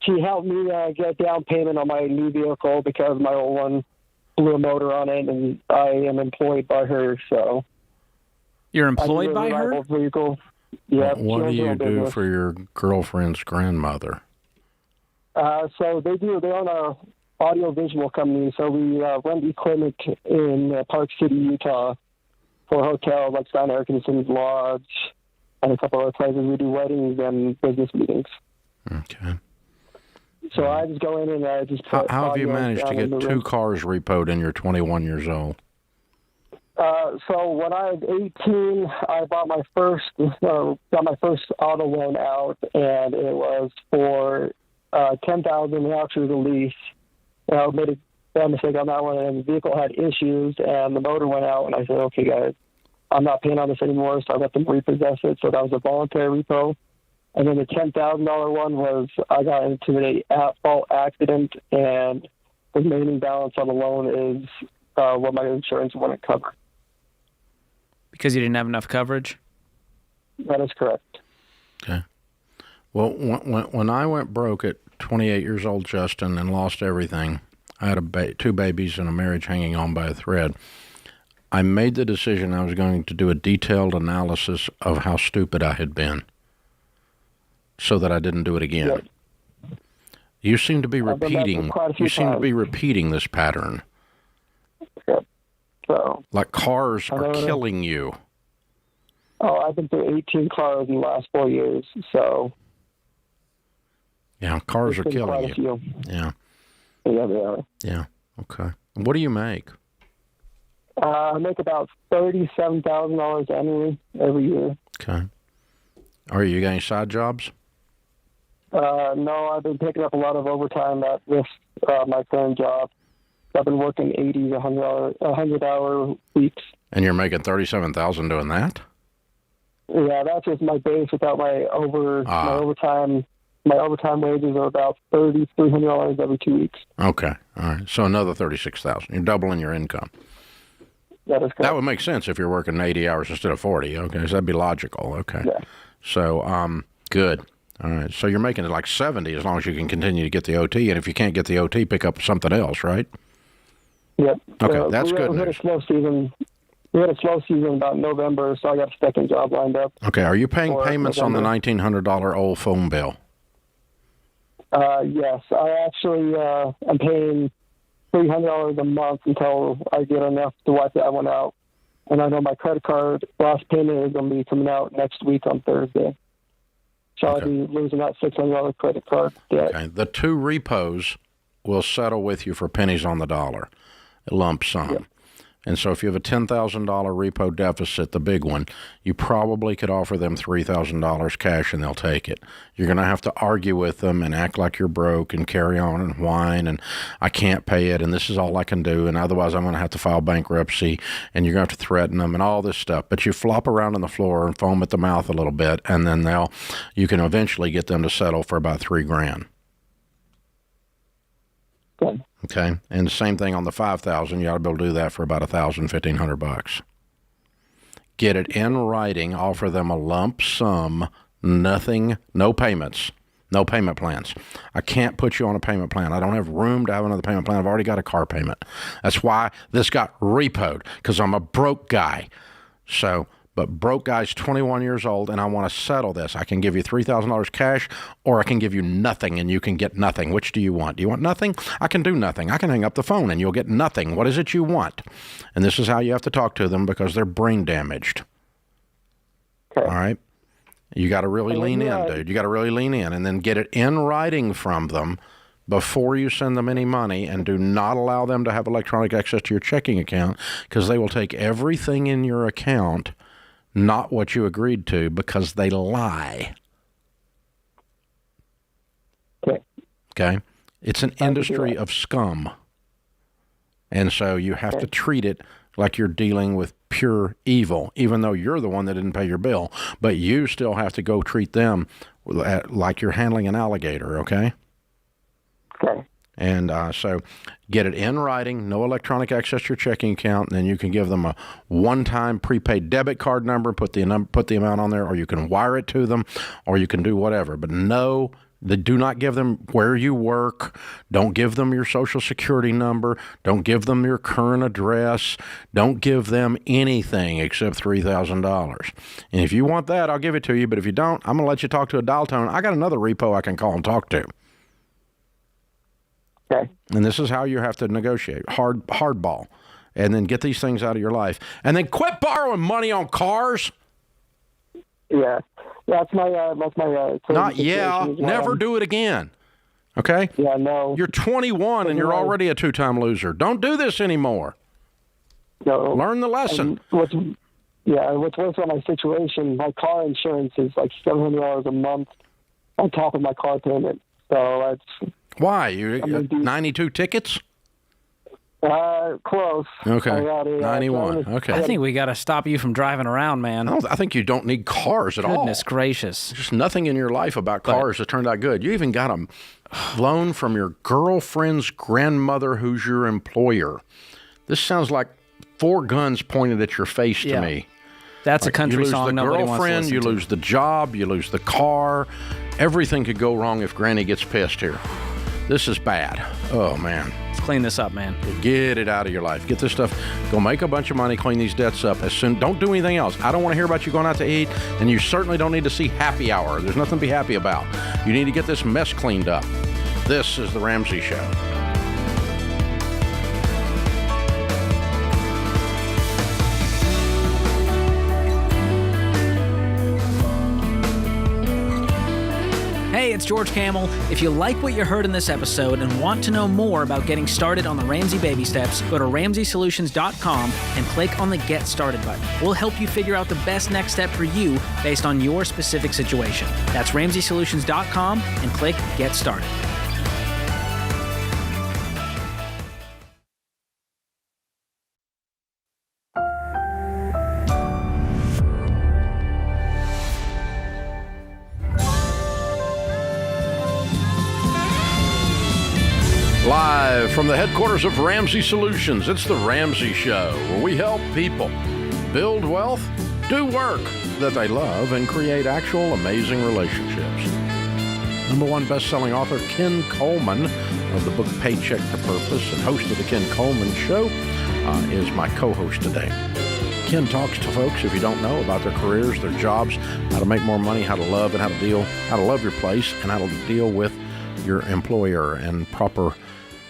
She helped me get a down payment on my new vehicle because my old one blew a motor on it, and I am employed by her. So You're employed by her? Vehicle. Yeah. What do you do for your girlfriend's grandmother? So they own a audio-visual company. So we rent equipment in Park City, Utah, for hotels like Stein Erkinson's Lodge and a couple other places. We do weddings and business meetings. Okay. So I just go in and I just put How have you audio managed to down in get the 2 room. cars repoed and you're 21 years old? So when I was 18, I bought my first got my first auto loan out, and it was for $10,000. Actually, the lease. And I made a bad mistake on that one, and the vehicle had issues, and the motor went out. And I said, "Okay, guys, I'm not paying on this anymore." So I let them repossess it. So that was a voluntary repo. And then the $10,000 one was I got into an at-fault accident, and the remaining balance on the loan is what my insurance wouldn't cover. Because you didn't have enough coverage? That is correct. Okay. Well, when I went broke at 28 years old, Justin, and lost everything, I had 2 babies and a marriage hanging on by a thread. I made the decision I was going to do a detailed analysis of how stupid I had been so that I didn't do it again. Yep. You seem to be I've done that repeating. quite a few You seem to times. be repeating this pattern. Yep. So, Like cars I are know that. killing you. I've been through 18 cars in the last 4 years, so Yeah, cars are there's been killing quite a you. few. Yeah, Yeah, they are. yeah. Okay. What do you make? I make about $37,000 annually every year. Okay. Are you getting side jobs? No, I've been picking up a lot of overtime at this my current job. I've been working 80 to 100-hour weeks. And you're making $37,000 doing that? Yeah, that's just my base without my overtime. My overtime wages are about $300 every 2 weeks. Okay. All right. So another $36,000. You're doubling your income. That is correct. That would make sense if you're working 80 hours instead of 40. Okay. So that'd be logical. Okay. Yeah. So, good. All right. So you're making it like 70 as long as you can continue to get the OT. And if you can't get the OT, pick up something else, right? Yep. Okay, that's good We had a news. slow season. We had a slow season about November, so I got a second job lined up. Okay. Are you paying Or payments on the $1,900 old phone bill? Yes, I actually am paying $300 a month until I get enough to wipe that one out. And I know my credit card last payment is going to be coming out next week on Thursday. So I'll be losing that $600 credit card debt. Okay. The 2 repos will settle with you for pennies on the dollar, a lump sum. Yep. And so if you have a $10,000 repo deficit, the big one, you probably could offer them $3,000 cash and they'll take it. You're going to have to argue with them and act like you're broke and carry on and whine and I can't pay it and this is all I can do and otherwise I'm going to have to file bankruptcy and you're going to have to threaten them and all this stuff. But you flop around on the floor and foam at the mouth a little bit and then you can eventually get them to settle for about $3,000. Good. Okay, and the same thing on the $5,000. You ought to be able to do that for about $1,500. Get it in writing. Offer them a lump sum. Nothing. No payments. No payment plans. I can't put you on a payment plan. I don't have room to have another payment plan. I've already got a car payment. That's why this got repoed because I'm a broke guy. But broke guy's 21 years old, and I want to settle this. I can give you $3,000 cash, or I can give you nothing, and you can get nothing. Which do you want? Do you want nothing? I can do nothing. I can hang up the phone, and you'll get nothing. What is it you want? And this is how you have to talk to them because they're brain damaged. Okay. All right? You got to really lean in, dude. You got to really lean in, and then get it in writing from them before you send them any money, and do not allow them to have electronic access to your checking account, because they will take everything in your account, not what you agreed to, because they lie. Okay? It's an industry of scum. And so you have to treat it like you're dealing with pure evil, even though you're the one that didn't pay your bill. But you still have to go treat them like you're handling an alligator, okay? Okay. And so get it in writing, no electronic access to your checking account, and then you can give them a one-time prepaid debit card number, put the amount on there, or you can wire it to them, or you can do whatever. But do not give them where you work. Don't give them your Social Security number. Don't give them your current address. Don't give them anything except $3,000. And if you want that, I'll give it to you. But if you don't, I'm going to let you talk to a dial tone. I got another repo I can call and talk to. Okay. And this is how you have to negotiate. Hardball. And then get these things out of your life. And then quit borrowing money on cars. Yeah. That's my never do it again. Okay? Yeah, no. You're 21 and you're already a two-time loser. Don't do this anymore. No. Learn the lesson. What's worse about my situation, my car insurance is like $700 a month on top of my car payment. So that's... Why? You 92 tickets? Close. Okay. 91. Okay. I think we got to stop you from driving around, man. I think you don't need cars at all. Goodness gracious. There's nothing in your life about cars that turned out good. You even got a loan from your girlfriend's grandmother who's your employer. This sounds like 4 guns pointed at your face to me. That's a country song nobody wants to listen to. You lose the job, you lose the car. Everything could go wrong if Granny gets pissed here. This is bad. Oh, man. Let's clean this up, man. Get it out of your life. Get this stuff. Go make a bunch of money, clean these debts up. Don't do anything else. I don't want to hear about you going out to eat, and you certainly don't need to see happy hour. There's nothing to be happy about. You need to get this mess cleaned up. This is The Ramsey Show. Hey, it's George Camel. If you like what you heard in this episode and want to know more about getting started on the Ramsey baby steps, go to RamseySolutions.com and click on the Get Started button. We'll help you figure out the best next step for you based on your specific situation. That's RamseySolutions.com and click Get Started. Live from the headquarters of Ramsey Solutions, it's The Ramsey Show, where we help people build wealth, do work that they love, and create actual amazing relationships. #1 best-selling author Ken Coleman of the book Paycheck to Purpose and host of the Ken Coleman Show is my co-host today. Ken talks to folks, if you don't know, about their careers, their jobs, how to make more money, how to love and how to love your place, and how to deal with your employer and proper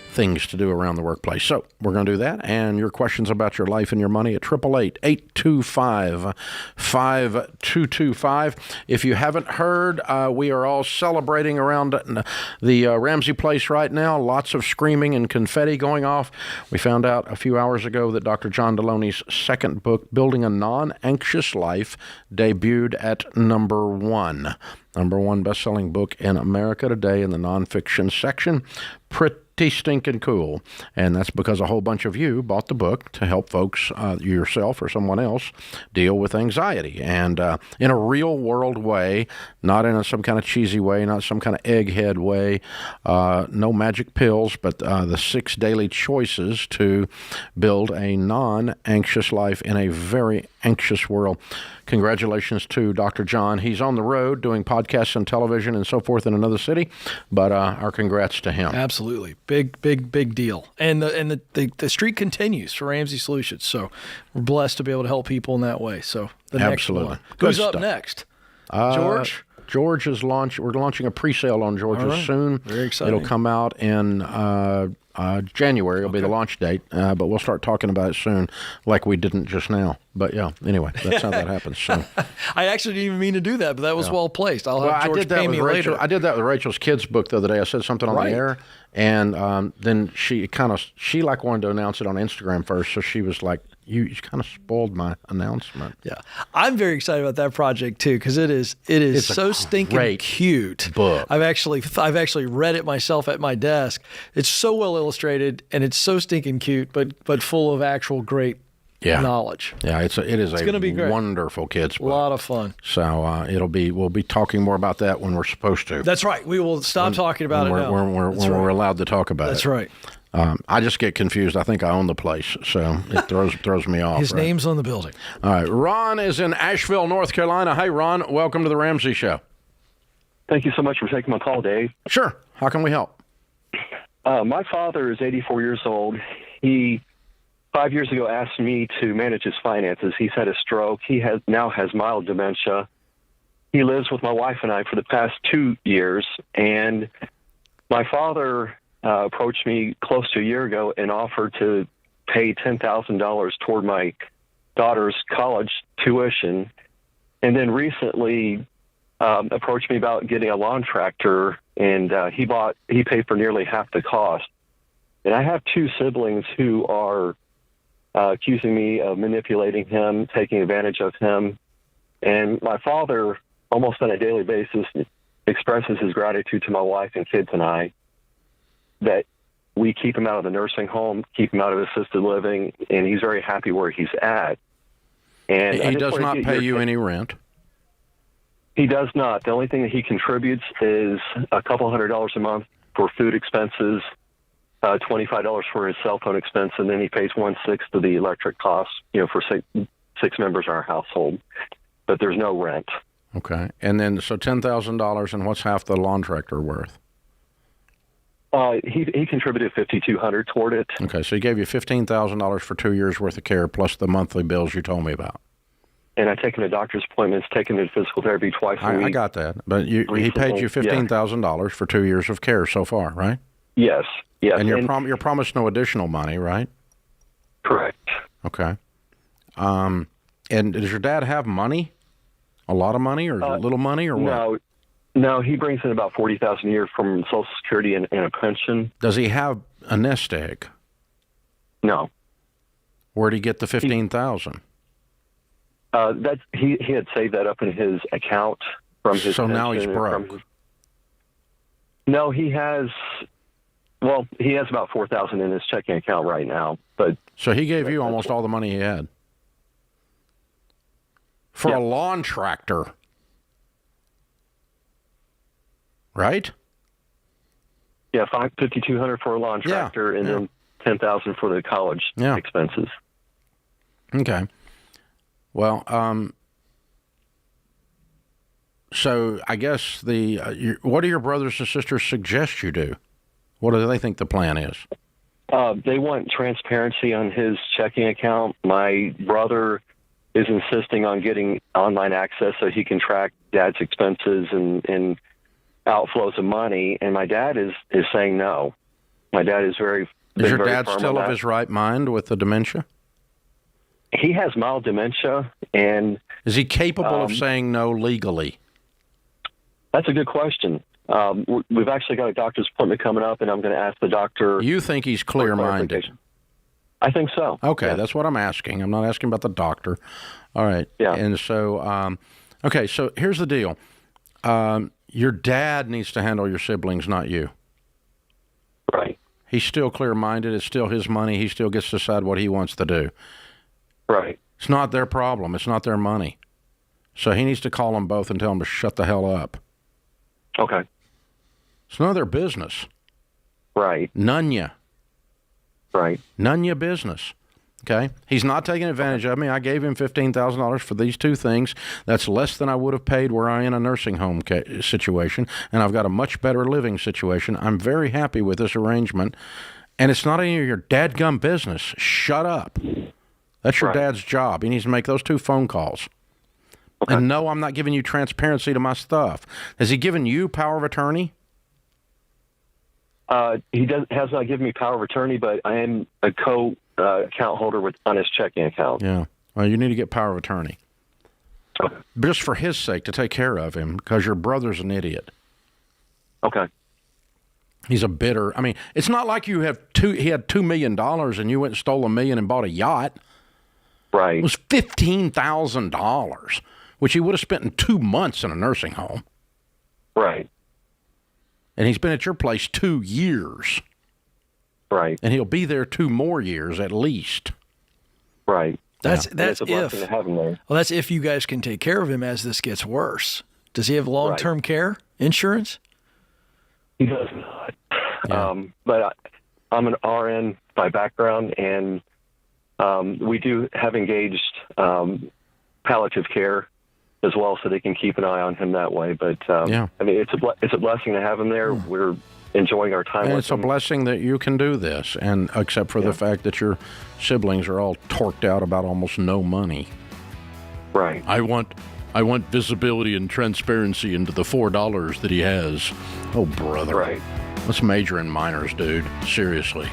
things to do around the workplace. So we're going to do that, and your questions about your life and your money at 888-825-5225. If you haven't heard, we are all celebrating around the Ramsey place right now. Lots of screaming and confetti going off. We found out a few hours ago that Dr. John Deloney's second book, Building a Non-Anxious Life, debuted at #1. #1 best-selling book in America today in the nonfiction section. Pretty stinking cool. And that's because a whole bunch of you bought the book to help folks, yourself or someone else, deal with anxiety. And in a real world way, not in some kind of cheesy way, not some kind of egghead way, no magic pills, but the 6 daily choices to build a non-anxious life in a very anxious world. Congratulations to Dr. John. He's on the road doing podcasts and television and so forth in another city, but our congrats to him. Absolutely. Big deal. And the streak continues for Ramsey Solutions. So we're blessed to be able to help people in that way. So the Absolutely. next one. Good Who's up stuff. next? George? George is we're launching a pre-sale on George's soon. Very exciting. It'll come out in January. It'll be the launch date, but we'll start talking about it soon like we didn't just now. But yeah, anyway, that's how that happens. So I actually didn't even mean to do that, but that was well placed. I'll have George pay me later. I did that with Rachel's kids book the other day. I said something on the air, and then she wanted to announce it on Instagram first. So she was like, "You kind of spoiled my announcement." Yeah, I'm very excited about that project too because it is so stinking cute. Book. I've actually read it myself at my desk. It's so well illustrated and it's so stinking cute, but full of actual great knowledge. Yeah, it is gonna be great. Wonderful kids book. A lot of fun. So we'll be talking more about that when we're supposed to. That's right. We will stop talking about it now. When we're allowed to talk about it. That's right. I just get confused. I think I own the place, so it throws me off. His name's on the building. All right. Ron is in Asheville, North Carolina. Hey, Ron, welcome to the Ramsey Show. Thank you so much for taking my call, Dave. Sure. How can we help? My father is 84 years old. He 5 years ago asked me to manage his finances. He's had a stroke. He now has mild dementia. He lives with my wife and I for the past 2 years, and my father approached me close to a year ago and offered to pay $10,000 toward my daughter's college tuition, and then recently approached me about getting a lawn tractor, and he paid for nearly half the cost. And I have two siblings who are accusing me of manipulating him, taking advantage of him, and my father, almost on a daily basis, expresses his gratitude to my wife and kids and I that we keep him out of the nursing home, keep him out of assisted living, and he's very happy where he's at. And he does not pay you any rent. He does not. The only thing that he contributes is a couple $100 a month for food expenses, $25 for his cell phone expense, and then he pays 1/6 of the electric costs, for six members in our household. But there's no rent. Okay. And then, so $10,000, and what's half the lawn tractor worth? He contributed $5,200 toward it. Okay, so he gave you $15,000 for 2 years worth of care plus the monthly bills you told me about. And I take him to doctor's appointments, take him to physical therapy twice a week. I got that, but he paid you $15,000 for 2 years of care so far, right? Yes. And you're promised no additional money, right? Correct. Okay. And does your dad have money? A lot of money, or a little money, or what? No, he brings in about $40,000 a year from Social Security and a pension. Does he have a nest egg? No. Where'd he get the $15,000? He had saved that up in his account from his. So now he's broke. No, he has. Well, he has about $4,000 in his checking account right now. But so he gave you almost all the money he had for a lawn tractor. Right? Yeah, $5,200 for a lawn tractor, and then $10,000 for the college expenses. Okay. Well, so I guess what do your brothers and sisters suggest you do? What do they think the plan is? They want transparency on his checking account. My brother is insisting on getting online access so he can track Dad's expenses and outflows of money, and my dad is saying no. My dad is very. Is your dad still of his right mind with the dementia? He has mild dementia, and is he capable of saying no legally? That's a good question. We've actually got a doctor's appointment coming up, and I'm going to ask the doctor. You think he's clear-minded? I think so. Okay, that's what I'm asking. I'm not asking about the doctor. All right. Yeah. And so, okay, so here's the deal. Your dad needs to handle your siblings, not you. Right. He's still clear-minded. It's still his money. He still gets to decide what he wants to do. Right. It's not their problem. It's not their money. So he needs to call them both and tell them to shut the hell up. Okay. It's none of their business. Right. None ya. Right. None ya business. Okay? He's not taking advantage of me. I gave him $15,000 for these two things. That's less than I would have paid were I in a nursing home situation, and I've got a much better living situation. I'm very happy with this arrangement, and it's not any of your dadgum business. Shut up. That's your dad's job. He needs to make those two phone calls. Okay. And no, I'm not giving you transparency to my stuff. Has he given you power of attorney? He has not given me power of attorney, but I am a account holder on his checking account. Yeah. Well, you need to get power of attorney. Just for his sake, to take care of him, because your brother's an idiot. Okay. He's a bitter. I mean, it's not like he had $2 million and you went and stole $1 million and bought a yacht. Right. It was $15,000, which he would have spent in 2 months in a nursing home. Right. And he's been at your place 2 years. Right. And he'll be there 2 more years at least. Right. That's it's a blessing to have him there. Well, that's if you guys can take care of him as this gets worse. Does he have long-term care insurance? He does not. Yeah. But I'm an RN by background, and we do have engaged palliative care as well, so they can keep an eye on him that way. But I mean, it's a blessing to have him there. We're enjoying our time. And with it's him. a blessing that you can do this, and except for the fact that your siblings are all torqued out about almost no money. Right. I want visibility and transparency into the $4 that he has. Oh, brother. Right. Let's major in minors, dude. Seriously.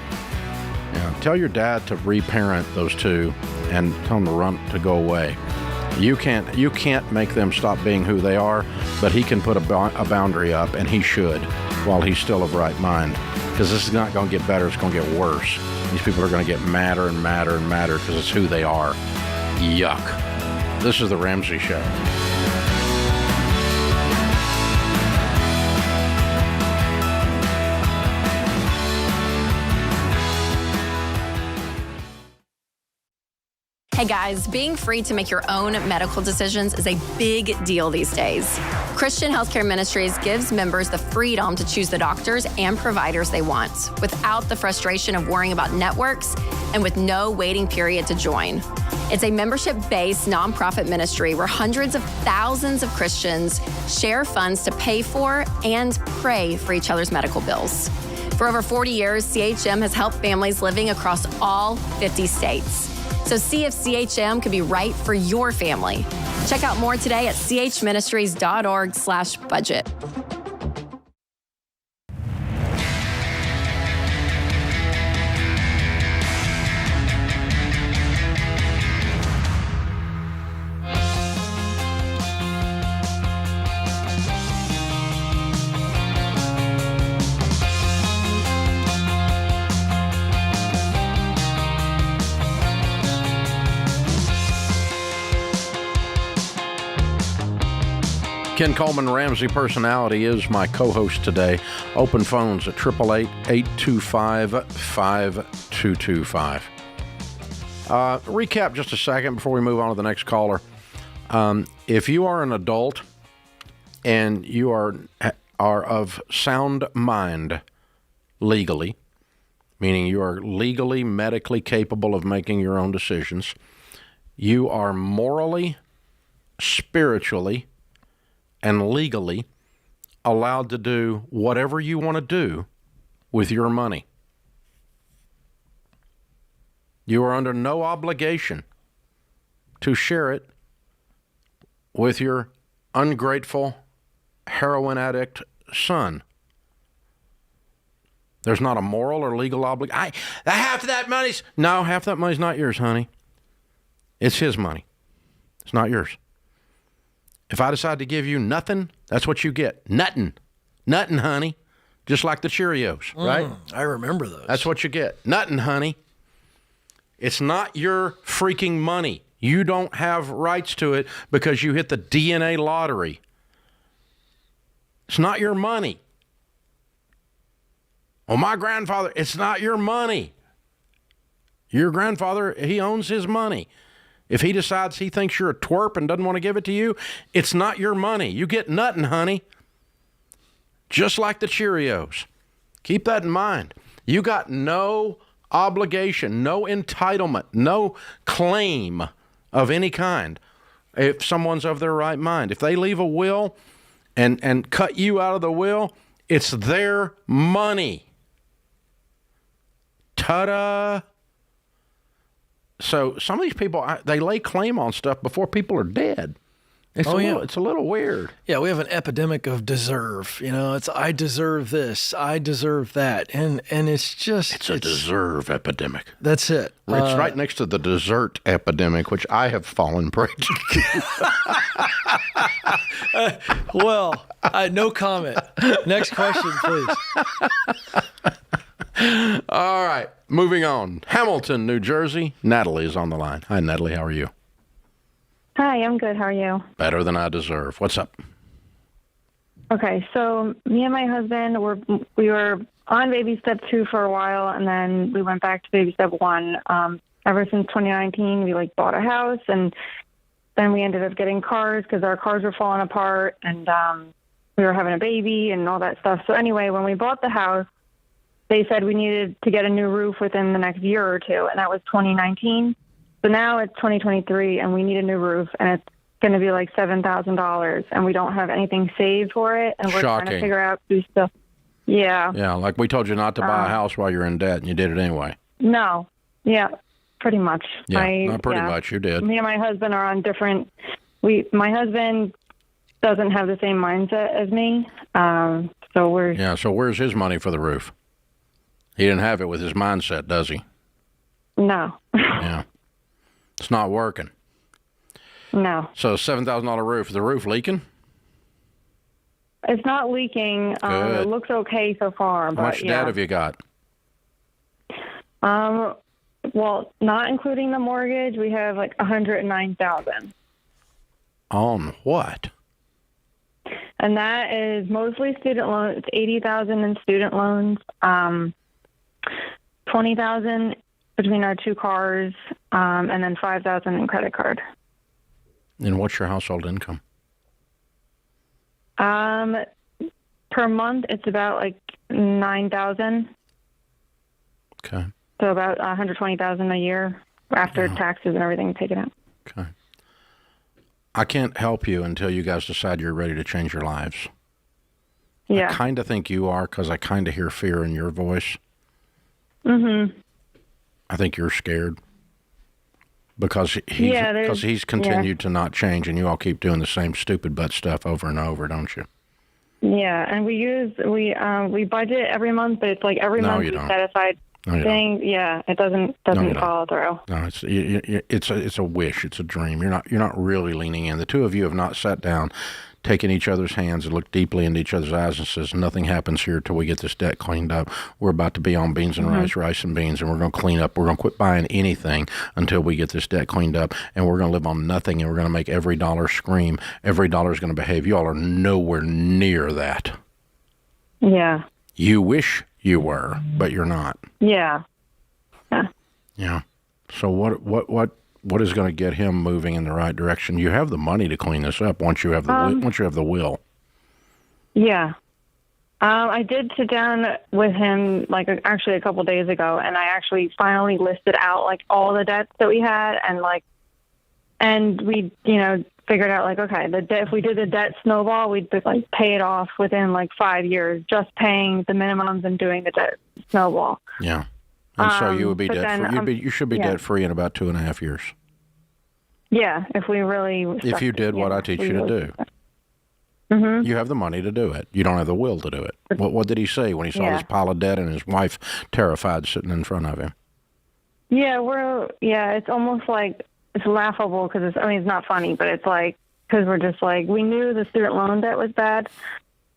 Yeah. Tell your dad to reparent those two and tell them to go away. You can't make them stop being who they are, but he can put a boundary up, and he should, while he's still of right mind. Because this is not going to get better, it's going to get worse. These people are going to get madder and madder and madder because it's who they are. Yuck. This is The Ramsey Show. Hey guys, being free to make your own medical decisions is a big deal these days. Christian Healthcare Ministries gives members the freedom to choose the doctors and providers they want without the frustration of worrying about networks and with no waiting period to join. It's a membership-based nonprofit ministry where hundreds of thousands of Christians share funds to pay for and pray for each other's medical bills. For over 40 years, CHM has helped families living across all 50 states. So see if CHM could be right for your family. Check out more today at chministries.org/budget. Ken Coleman, Ramsey Personality, is my co-host today. Open phones at 888-825-5225. Recap just a second before we move on to the next caller. If you are an adult and you are of sound mind legally, meaning you are legally, medically capable of making your own decisions, you are morally, spiritually, and legally allowed to do whatever you want to do with your money. You are under no obligation to share it with your ungrateful heroin addict son. There's not a moral or legal obligation. Half of that money's... No, half that money's not yours, honey. It's his money. It's not yours. If I decide to give you nothing, that's what you get. Nothing. Nothing, honey. Just like the Cheerios, right? I remember those. That's what you get. Nothing, honey. It's not your freaking money. You don't have rights to it because you hit the DNA lottery. It's not your money. Well, my grandfather, it's not your money. Your grandfather, he owns his money. If he decides he thinks you're a twerp and doesn't want to give it to you, it's not your money. You get nothing, honey. Just like the Cheerios. Keep that in mind. You got no obligation, no entitlement, no claim of any kind if someone's of their right mind. If they leave a will and cut you out of the will, it's their money. Ta-da! So some of these people, they lay claim on stuff before people are dead. It's a little weird. Yeah, we have an epidemic of deserve. It's I deserve this, I deserve that, and it's a deserve epidemic. That's it. It's right next to the dessert epidemic, which I have fallen prey to. Well, no comment. Next question, please. All right, moving on. Hamilton, New Jersey. Natalie is on the line. Hi, Natalie. How are you? Hi, I'm good. How are you? Better than I deserve. What's up? Okay, so me and my husband we were on baby step 2 for a while, and then we went back to baby step 1. Ever since 2019, we bought a house, and then we ended up getting cars because our cars were falling apart, and we were having a baby and all that stuff. So anyway, when we bought the house, they said we needed to get a new roof within the next year or two, and that was 2019. So now it's 2023, and we need a new roof, and it's going to be like $7,000, and we don't have anything saved for it, and we're trying to figure out who's still. Yeah. Yeah, like we told you not to buy a house while you're in debt, and you did it anyway. No. Yeah, pretty much. Yeah, not pretty much. You did. Me and my husband are on different. My husband doesn't have the same mindset as me, so we're. Yeah. So where's his money for the roof? He didn't have it with his mindset, does he? No. Yeah. It's not working. No. So $7,000 roof. Is the roof leaking? It's not leaking. It looks okay so far. How much debt have you got? Well, not including the mortgage, we have $109,000. On what? And that is mostly student loans. It's $80,000 in student loans. $20,000 between our 2 cars, and then $5,000 in credit card. And what's your household income? Per month, it's about $9,000. Okay. So about $120,000 a year after taxes and everything taken out. Okay. I can't help you until you guys decide you're ready to change your lives. Yeah. I kind of think you are, because I kind of hear fear in your voice. Mm-hmm. I think you're scared because he's continued to not change, and you all keep doing the same stupid butt stuff over and over, don't you? Yeah, and we budget every month, but it's every month we set aside things. Yeah, it doesn't follow through. No, it's a wish, it's a dream. You're not really leaning in. The two of you have not sat down, taken each other's hands and looked deeply into each other's eyes and says, nothing happens here till we get this debt cleaned up. We're about to be on beans and rice and beans, and we're going to clean up. We're going to quit buying anything until we get this debt cleaned up, and we're going to live on nothing, and we're going to make every dollar scream. Every dollar is going to behave. You all are nowhere near that. Yeah. You wish you were, but you're not. Yeah. Yeah. Yeah. So what is going to get him moving in the right direction? You have the money to clean this up once you have the will. Yeah. I did sit down with him actually a couple of days ago, and I actually finally listed out all the debts that we had, and we figured out okay, if we did the debt snowball, we'd pay it off within 5 years, just paying the minimums and doing the debt snowball. Yeah. And so you would be debt free. You should be debt free in about 2.5 years. Yeah, if we really. If you did what I teach you to do. Mm-hmm. You have the money to do it. You don't have the will to do it. What did he say when he saw this pile of debt and his wife terrified sitting in front of him? Yeah, it's almost it's laughable because it's not funny, but it's because we're just we knew the student loan debt was bad.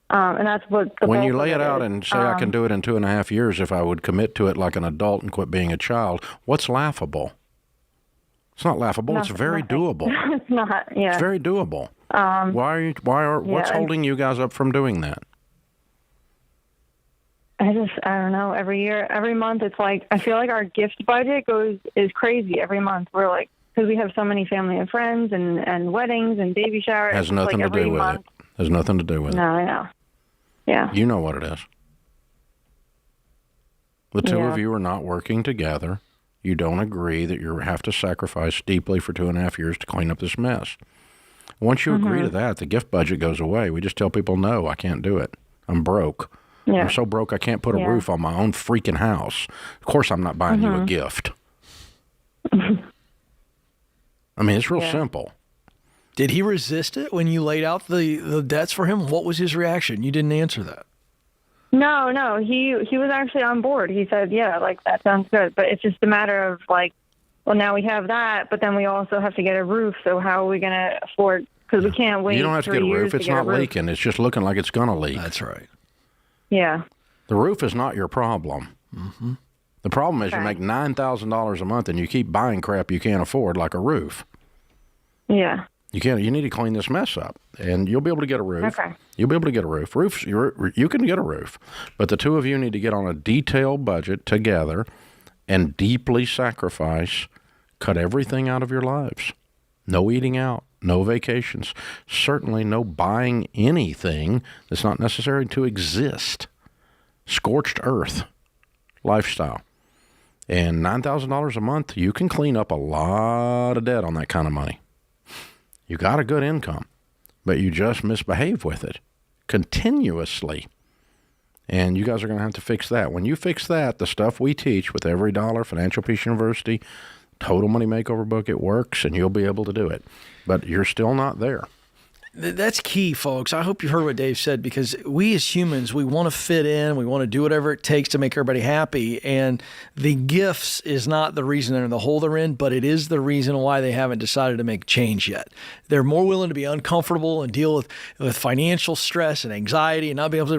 And that's what when you lay it out and say I can do it in 2.5 years if I would commit to it like an adult and quit being a child, what's laughable? It's not laughable. It's very doable. It's not. Yeah. It's very doable. What's holding you guys up from doing that? I don't know. Every month, it's I feel our gift budget is crazy every month. We're because we have so many family and friends and weddings and baby showers. Has nothing to do with it. Has nothing to do with it. No, I know. Yeah. You know what it is. The two of you are not working together. You don't agree that you have to sacrifice deeply for 2.5 years to clean up this mess. Once you agree to that, the gift budget goes away. We just tell people, no, I can't do it. I'm broke. Yeah. I'm so broke I can't put a roof on my own freaking house. Of course I'm not buying you a gift. I mean, it's real simple. Did he resist it when you laid out the debts for him? What was his reaction? You didn't answer that. No, he was actually on board. He said, yeah, like, that sounds good. But it's just a matter of, like, well, now we have that, but then we also have to get a roof. So how are we going to afford? Because we can't wait. You don't have to get a roof. It's not leaking. It's just looking like it's going to leak. That's right. Yeah. The roof is not your problem. Mm-hmm. The problem is you make $9,000 a month and you keep buying crap you can't afford, like a roof. Yeah. You need to clean this mess up, and you'll be able to get a roof. Okay. You'll be able to get a roof. You can get a roof, but the two of you need to get on a detailed budget together and deeply sacrifice, cut everything out of your lives. No eating out, no vacations, certainly no buying anything that's not necessary to exist. Scorched earth lifestyle. And $9,000 a month, you can clean up a lot of debt on that kind of money. You got a good income, but you just misbehave with it continuously. And you guys are going to have to fix that. When you fix that, the stuff we teach with Every Dollar, Financial Peace University, Total Money Makeover book, it works, and you'll be able to do it. But you're still not there. That's key, folks. I hope you heard what Dave said, because we as humans, we want to fit in. We want to do whatever it takes to make everybody happy. And the gifts is not the reason they're in the hole they're in, but it is the reason why they haven't decided to make change yet. They're more willing to be uncomfortable and deal with financial stress and anxiety and not be able to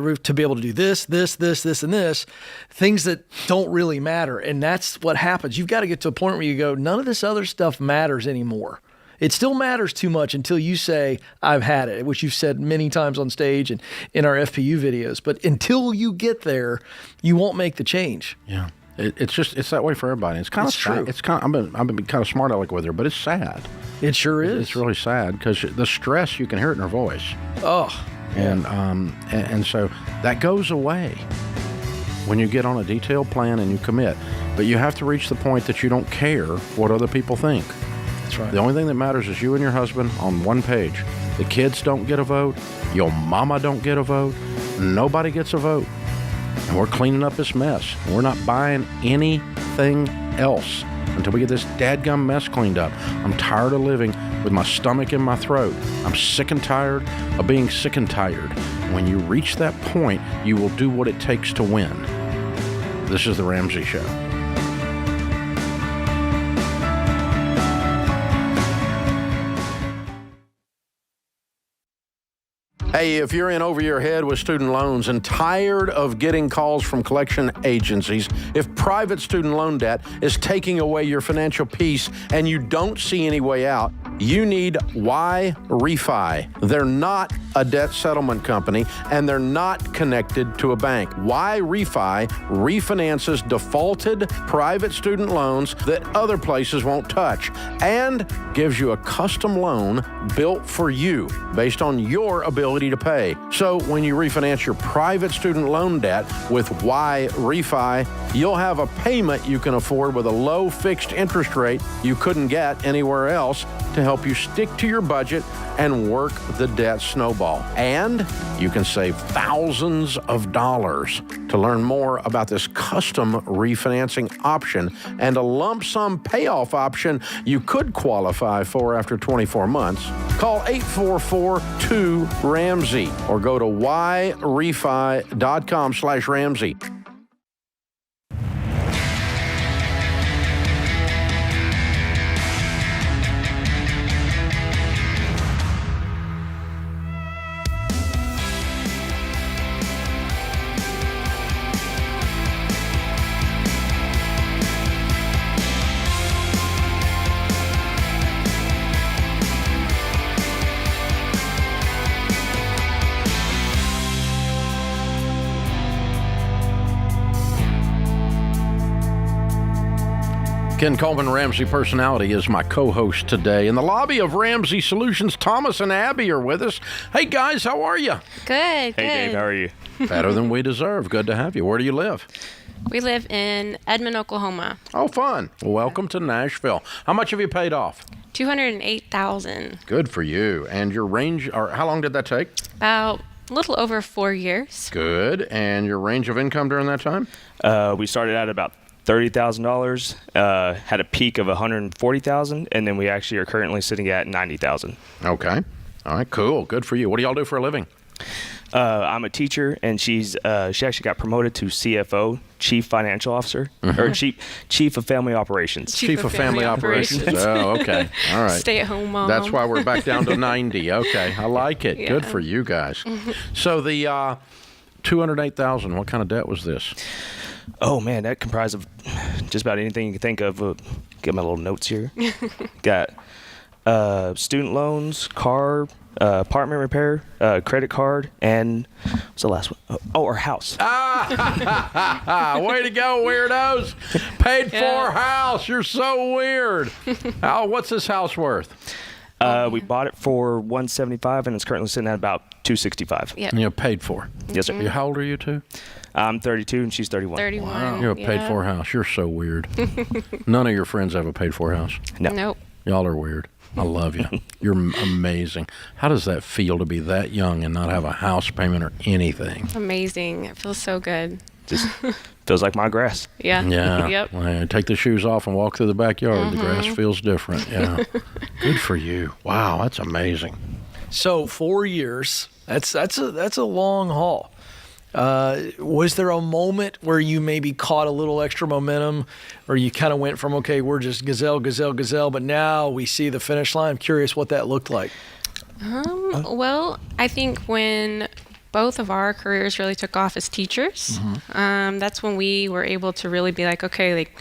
do this, and this, things that don't really matter. And that's what happens. You've got to get to a point where you go, none of this other stuff matters anymore. It still matters too much until you say, I've had it, which you've said many times on stage and in our FPU videos. But until you get there, you won't make the change. Yeah. It's that way for everybody. It's kind of true. It's kind of, I've been kind of smart aleck with her, but it's sad. It sure is. It's really sad because the stress, you can hear it in her voice. Oh. And so that goes away when you get on a detailed plan and you commit. But you have to reach the point that you don't care what other people think. That's right. The only thing that matters is you and your husband on one page. The kids don't get a vote. Your mama don't get a vote. Nobody gets a vote. And we're cleaning up this mess. And we're not buying anything else until we get this dadgum mess cleaned up. I'm tired of living with my stomach in my throat. I'm sick and tired of being sick and tired. When you reach that point, you will do what it takes to win. This is The Ramsey Show. Hey, if you're in over your head with student loans and tired of getting calls from collection agencies, if private student loan debt is taking away your financial peace and you don't see any way out, you need Y Refi. They're not a debt settlement company, and they're not connected to a bank. Y Refi refinances defaulted private student loans that other places won't touch and gives you a custom loan built for you based on your ability to pay. So when you refinance your private student loan debt with Y Refi, you'll have a payment you can afford with a low fixed interest rate you couldn't get anywhere else to help you stick to your budget and work the debt snowball. And you can save thousands of dollars. To learn more about this custom refinancing option and a lump sum payoff option you could qualify for after 24 months, call 844-2-RAMSEY or go to yrefi.com/Ramsey. Ken Coleman, Ramsey Personality, is my co-host today. In the lobby of Ramsey Solutions, Thomas and Abby are with us. Hey, guys, how are you? Good, good. Hey, Dave, how are you? Better than we deserve. Good to have you. Where do you live? We live in Edmond, Oklahoma. Oh, fun. Well, welcome to Nashville. How much have you paid off? $208,000. Good for you. And your range, or how long did that take? About a little over 4 years. Good. And your range of income during that time? We started at about $30,000, had a peak of $140,000, and then we actually are currently sitting at $90,000. Okay. All right, cool. Good for you. What do y'all do for a living? I'm a teacher, and she actually got promoted to CFO, Chief Financial Officer, or Chief of Family Operations. Chief of Family Operations. Oh, okay. All right. Stay-at-home mom. That's why we're back down to 90. Okay, I like it. Yeah. Good for you guys. So the $208,000. What kind of debt was this? Oh man, that comprised of just about anything you can think of. Get my little notes here. Got student loans, car, apartment repair, credit card, and what's the last one? Oh, our house. Way to go, weirdos! Paid for house. You're so weird. What's this house worth? We bought it for $175, and it's currently sitting at about $265. Yep. And you paid for. Yes, sir. How old are you two? I'm 32, and she's 31. 31. Wow. You have a paid for house. You're so weird. None of your friends have a paid for house. No. Nope. Y'all are weird. I love you. You're amazing. How does that feel to be that young and not have a house payment or anything? Amazing. It feels so good. Just feels like my grass. Yeah. Yeah. Yep. Well, take the shoes off and walk through the backyard. The grass feels different. Yeah. Good for you. Wow, that's amazing. So 4 years. That's a long haul. Was there a moment where you maybe caught a little extra momentum, or you kind of went from, okay, we're just gazelle, but now we see the finish line? I'm curious what that looked like. Well, I think when both of our careers really took off as teachers, that's when we were able to really be like, okay, like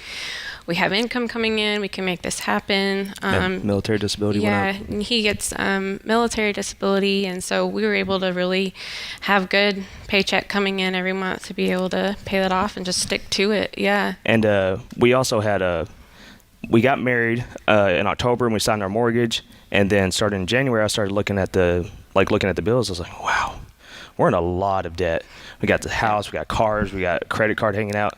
we have income coming in, we can make this happen. Military disability went up. Yeah, and he gets military disability, and so we were able to really have good paycheck coming in every month to be able to pay that off and just stick to it. Yeah. And we also had we got married in October, and we signed our mortgage, and then starting in January, I started looking at the bills. I was like, wow, we're in a lot of debt. We got the house, we got cars, we got a credit card hanging out.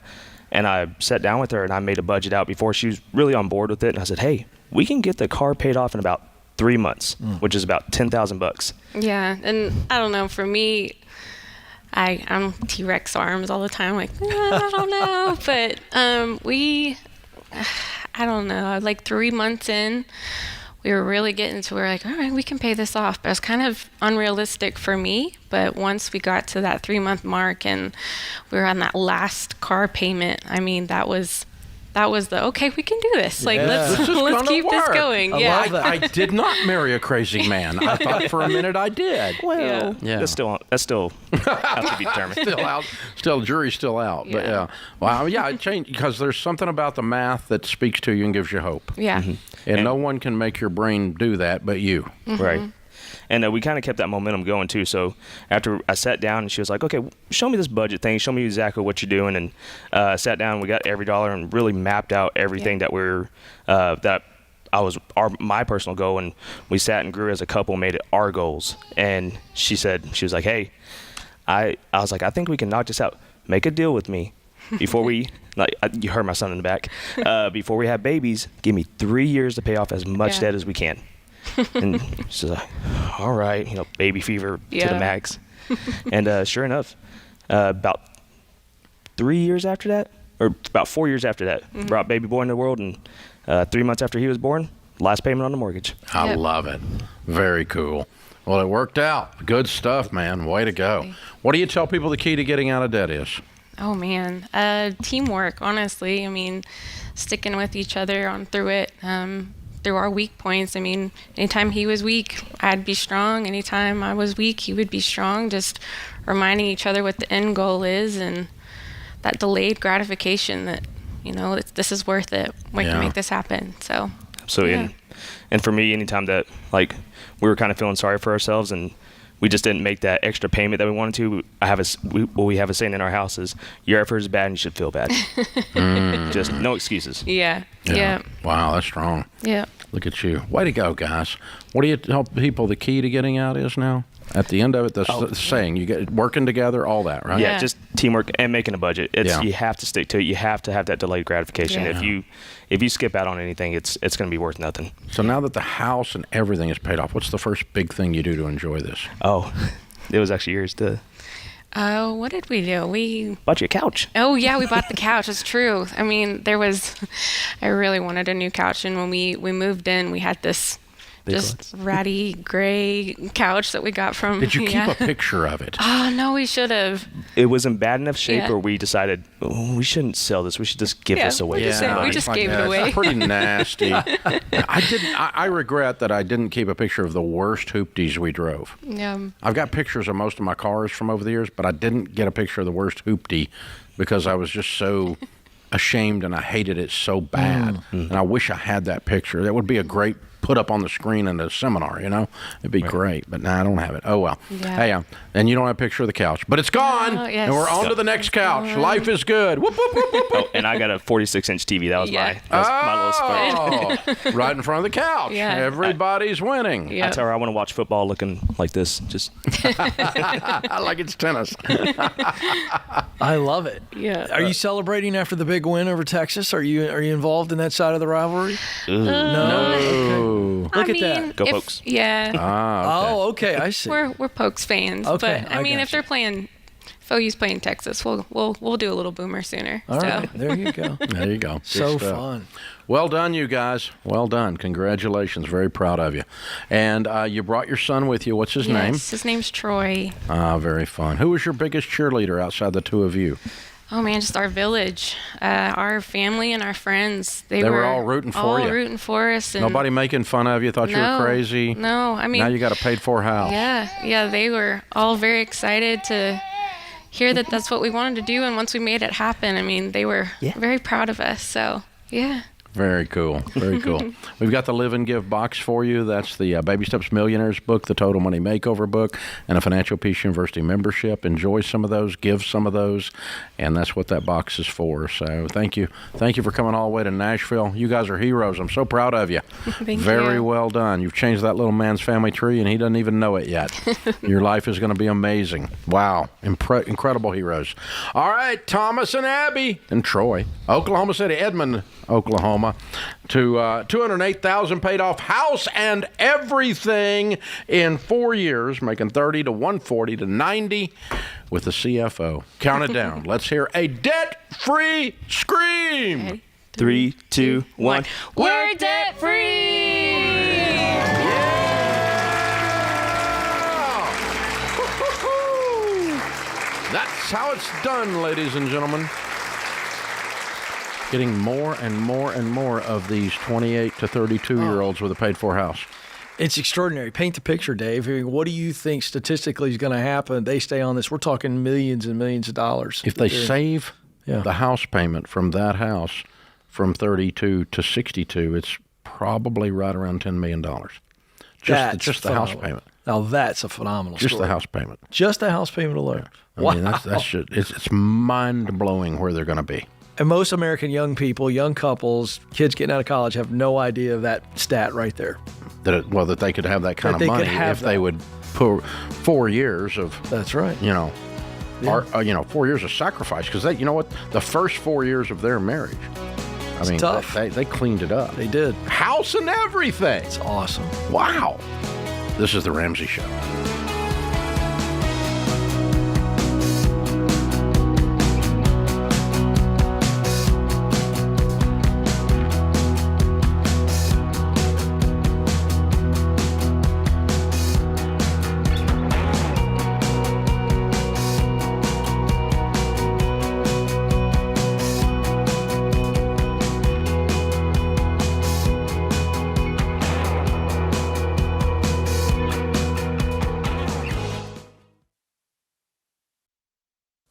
And I sat down with her, and I made a budget out before she was really on board with it. And I said, hey, we can get the car paid off in about 3 months, which is about $10,000. Yeah, and I don't know, for me, I'm T-Rex arms all the time, like, I don't know. But I don't know, like 3 months in, we were really getting to where like, all right, we can pay this off. But it was kind of unrealistic for me. But once we got to that 3 month mark and we were on that last car payment, I mean, that was the, okay, we can do this. Like, let's keep this going. I did not marry a crazy man. I thought for a minute I did. Well, that's still has to be determined. Jury's still out. But yeah, wow, yeah, it changed because there's something about the math that speaks to you and gives you hope. Yeah, and no one can make your brain do that but you. Right. And we kind of kept that momentum going, too. So after I sat down, and she was like, okay, show me this budget thing. Show me exactly what you're doing. And I sat down, we got every dollar and really mapped out everything that my personal goal. And we sat and grew as a couple, made it our goals. And she was like, hey, I was like, I think we can knock this out. Make a deal with me before we, like, you heard my son in the back, before we have babies, give me 3 years to pay off as much debt as we can. And she's like, all right, baby fever to the max. And sure enough, about 3 years after that, or about 4 years after that, brought baby boy into the world, and 3 months after he was born, last payment on the mortgage. I love it. Very cool. Well, it worked out. Good stuff, man. Way to go. What do you tell people the key to getting out of debt is? Oh, man. Teamwork, honestly. I mean, sticking with each other through it. Through our weak points. I mean, anytime he was weak, I'd be strong. Anytime I was weak, he would be strong. Just reminding each other what the end goal is, and that delayed gratification that, this is worth it. We can make this happen. So, absolutely. And for me, anytime that, like, we were kind of feeling sorry for ourselves and we just didn't make that extra payment that we wanted to, we have a saying in our house is, your effort is bad and you should feel bad. Just no excuses. Yeah. Wow, that's strong. Yeah. Look at you. Way to go, guys. What do you tell people the key to getting out is now? At the end of it, the saying, you get working together, all that, right? Yeah, just teamwork and making a budget. You have to stick to it. You have to have that delayed gratification. Yeah. If you skip out on anything, it's going to be worth nothing. So now that the house and everything is paid off, what's the first big thing you do to enjoy this? Oh, it was actually yours to. Oh, what did we do? We bought you a couch. Oh, yeah, we bought the couch. It's true. I mean, I really wanted a new couch. And when we moved in, we had this just ratty gray couch that we got from. Did you keep a picture of it? Oh, no, we should have. It was in bad enough shape Yeah. where we decided, we shouldn't sell this. We should just give this away to somebody. We just gave it away. It's pretty nasty. I regret that I didn't keep a picture of the worst hoopties we drove. Yeah. I've got pictures of most of my cars from over the years, but I didn't get a picture of the worst hoopty because I was just so ashamed and I hated it so bad. And I wish I had that picture. That would be a great put up on the screen in a seminar, It'd be great. But I don't have it. Oh, well. Yeah. Hey, and you don't have a picture of the couch. But it's gone, Oh, yes. and we're on to the next couch. Life is good. Whoop, whoop, whoop, whoop. Oh, and I got a 46-inch TV. That was my little spot. Right in front of the couch. Yeah. Everybody's winning. Yeah. I tell her I want to watch football looking like this. Just like it's tennis. I love it. Yeah. Are you celebrating after the big win over Texas? Are you involved in that side of the rivalry? No. Okay. Look at that. Go Pokes. Yeah. Oh, okay. I see. We're Pokes fans. Okay, But I mean, if they're playing, if OU's playing Texas, we'll do a little Boomer sooner. All so. right. There you go. There you go. So Good stuff. fun. Well done, you guys. Well done. Congratulations. Very proud of you. And you brought your son with you. What's his name? His name's Troy. Very fun. Who was your biggest cheerleader outside the two of you? Oh man, just our village, our family and our friends. They were all rooting for you. All rooting for us. And Nobody making fun of you, thought you were crazy? No, I mean. Now you got a paid-for house. Yeah, they were all very excited to hear that that's what we wanted to do. And once we made it happen, I mean, they were very proud of us. So, yeah. Very cool. Very cool. We've got the Live and Give box for you. That's the Baby Steps Millionaires book, the Total Money Makeover book, and a Financial Peace University membership. Enjoy some of those. Give some of those. And that's what that box is for. So thank you. Thank you for coming all the way to Nashville. You guys are heroes. I'm so proud of you. Thank Very you. well done. You've changed that little man's family tree, and he doesn't even know it yet. Your life is going to be amazing. Wow. Incredible heroes. All right, Thomas and Abby and Troy, Oklahoma City, Edmond, Oklahoma, to $208,000 paid off house and everything in 4 years, making 30 to 140 to 90 with the CFO. Count it down. Let's hear a debt-free scream. Okay. 3, 2, 1. We're debt free. That's how it's done, ladies and gentlemen. Getting more and more and more of these 28 to 32-year-olds with a paid-for house. It's extraordinary. Paint the picture, Dave. I mean, what do you think statistically is going to happen? They stay on this. We're talking millions and millions of dollars. If they save the house payment from that house from 32 to 62, it's probably right around $10 million. Just the house payment. Now that's a phenomenal story. Just the house payment. Just the house payment alone. I mean, that's just, it's mind-blowing where they're going to be. And most American young people, young couples, kids getting out of college have no idea of that stat right there. That they could have that kind of money if they would put 4 years of. That's right. 4 years of sacrifice, because you know what, the first 4 years of their marriage, I mean, tough. They cleaned it up. They did. House and everything. It's awesome. Wow. This is the Ramsey Show.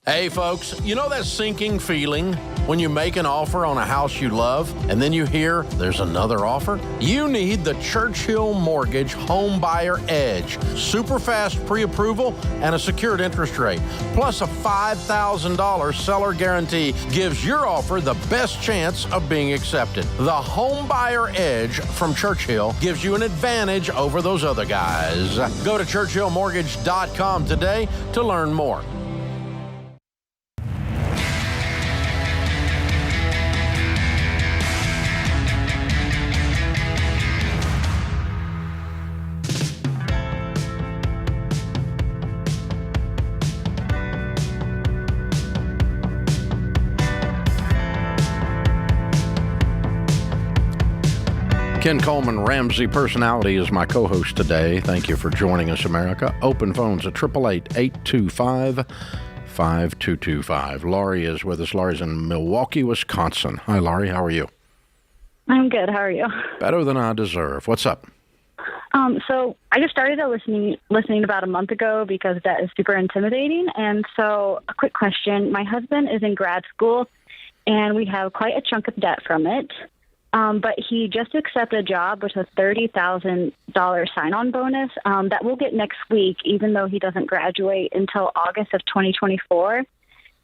Hey, folks, you know that sinking feeling when you make an offer on a house you love and then you hear there's another offer? You need the Churchill Mortgage Home Buyer Edge. Super fast pre-approval and a secured interest rate, plus a $5,000 seller guarantee gives your offer the best chance of being accepted. The Home Buyer Edge from Churchill gives you an advantage over those other guys. Go to churchillmortgage.com today to learn more. Ken Coleman, Ramsey Personality, is my co-host today. Thank you for joining us, America. Open phones at 888-825-5225. Laurie is with us. Laurie's in Milwaukee, Wisconsin. Hi, Laurie. How are you? I'm good. How are you? Better than I deserve. What's up? So I just started listening about a month ago because that is super intimidating. And so a quick question. My husband is in grad school, and we have quite a chunk of debt from it. But he just accepted a job with a $30,000 sign-on bonus that we'll get next week, even though he doesn't graduate until August of 2024.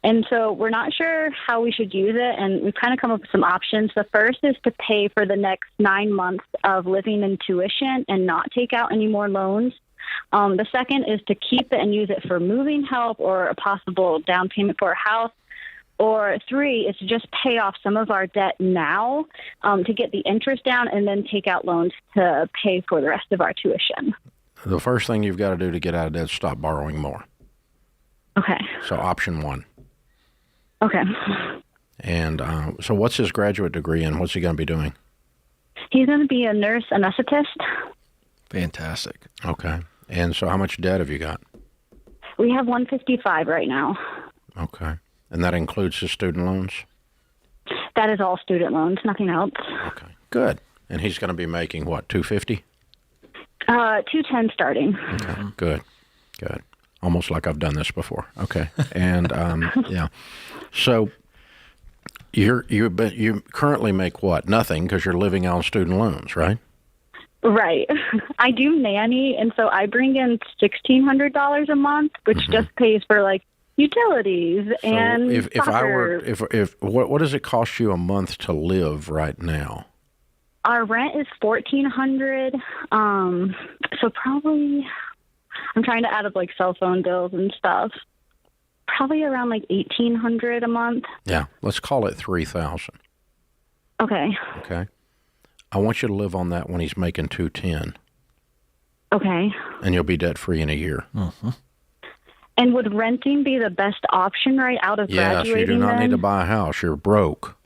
And so we're not sure how we should use it, and we've kind of come up with some options. The first is to pay for the next 9 months of living in tuition and not take out any more loans. The second is to keep it and use it for moving help or a possible down payment for a house. Or 3 is to just pay off some of our debt now to get the interest down and then take out loans to pay for the rest of our tuition. The first thing you've got to do to get out of debt is stop borrowing more. Okay. So option 1. Okay. And so what's his graduate degree in? What's he going to be doing? He's going to be a nurse anesthetist. Fantastic. Okay. And so how much debt have you got? We have $155 right now. Okay. And that includes his student loans? That is all student loans, nothing else. Okay. Good. And he's going to be making what, $250? $210 starting. Okay. Good. Good. Almost like I've done this before. Okay. And yeah. So you currently make what? Nothing, because you're living on student loans, right? Right. I do nanny, and so I bring in $1,600 a month, which just pays for like utilities and if what does it cost you a month to live right now? Our rent is $1,400. So probably, I'm trying to add up like cell phone bills and stuff. Probably around like $1,800 a month. Yeah, let's call it $3,000. Okay. Okay. I want you to live on that when he's making $210. Okay. And you'll be debt free in a year. Mm-hmm. And would renting be the best option right out of graduating? Yes, you do not then? need to buy a house. You're broke.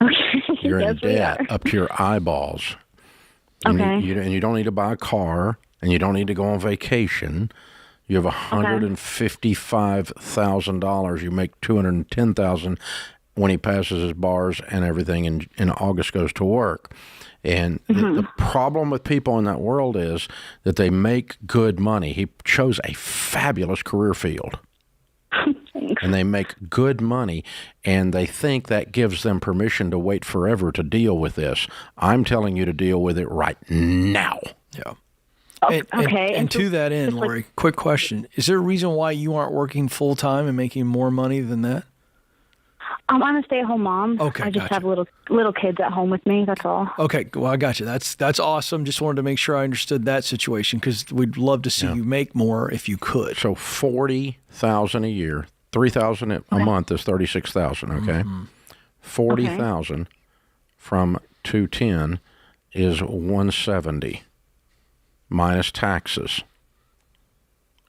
Okay. You're in Yes, we debt are. up to your eyeballs. And Okay. and you don't need to buy a car, and you don't need to go on vacation. You have $155,000. You make $210,000 when he passes his bars and everything, and in August goes to work. And the problem with people in that world is that they make good money. He chose a fabulous career field. And they make good money, and they think that gives them permission to wait forever to deal with this. I'm telling you to deal with it right now. Yeah. Okay. And to that end, Lori, quick question. Is there a reason why you aren't working full-time and making more money than that? I'm a stay-at-home mom. Okay, I just gotcha. have little kids at home with me. That's all. Okay, well, I got you. That's awesome. Just wanted to make sure I understood that situation because we'd love to see you make more if you could. So $40,000 a year, $3,000 a month is $36,000. Okay, $40,000 from $210 is $170 minus taxes.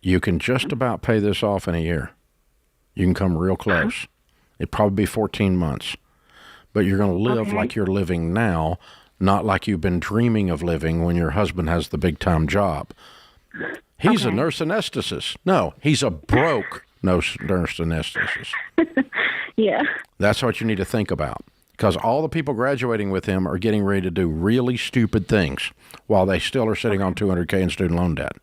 You can just about pay this off in a year. You can come real close. It'd probably be 14 months. But you're going to live like you're living now, not like you've been dreaming of living when your husband has the big-time job. He's a nurse anesthetist. No, he's a broke nurse anesthetist. Yeah. That's what you need to think about. Because all the people graduating with him are getting ready to do really stupid things while they still are sitting on $200K in student loan debt.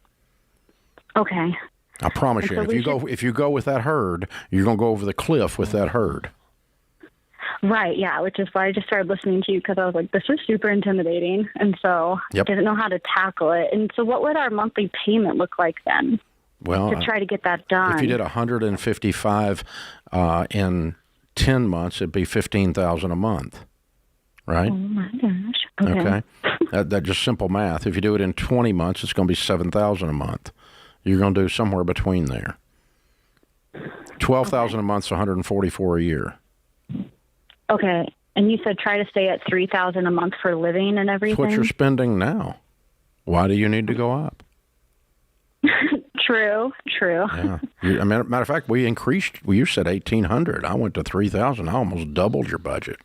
Okay. I promise you, if you go with that herd, you're going to go over the cliff with that herd. Right, yeah, which is why I just started listening to you because I was like, this is super intimidating. And so I didn't know how to tackle it. And so what would our monthly payment look like then Well, to try to get that done? If you did 155 in 10 months, it'd be $15,000 a month, right? Oh, my gosh. Okay. That just simple math. If you do it in 20 months, it's going to be $7,000 a month. You're going to do somewhere between there. $12,000 a month is $144 a year. Okay. And you said try to stay at $3,000 a month for living and everything? That's what you're spending now. Why do you need to go up? True. Yeah. Matter of fact, we increased. You said $1,800. I went to $3,000. I almost doubled your budget.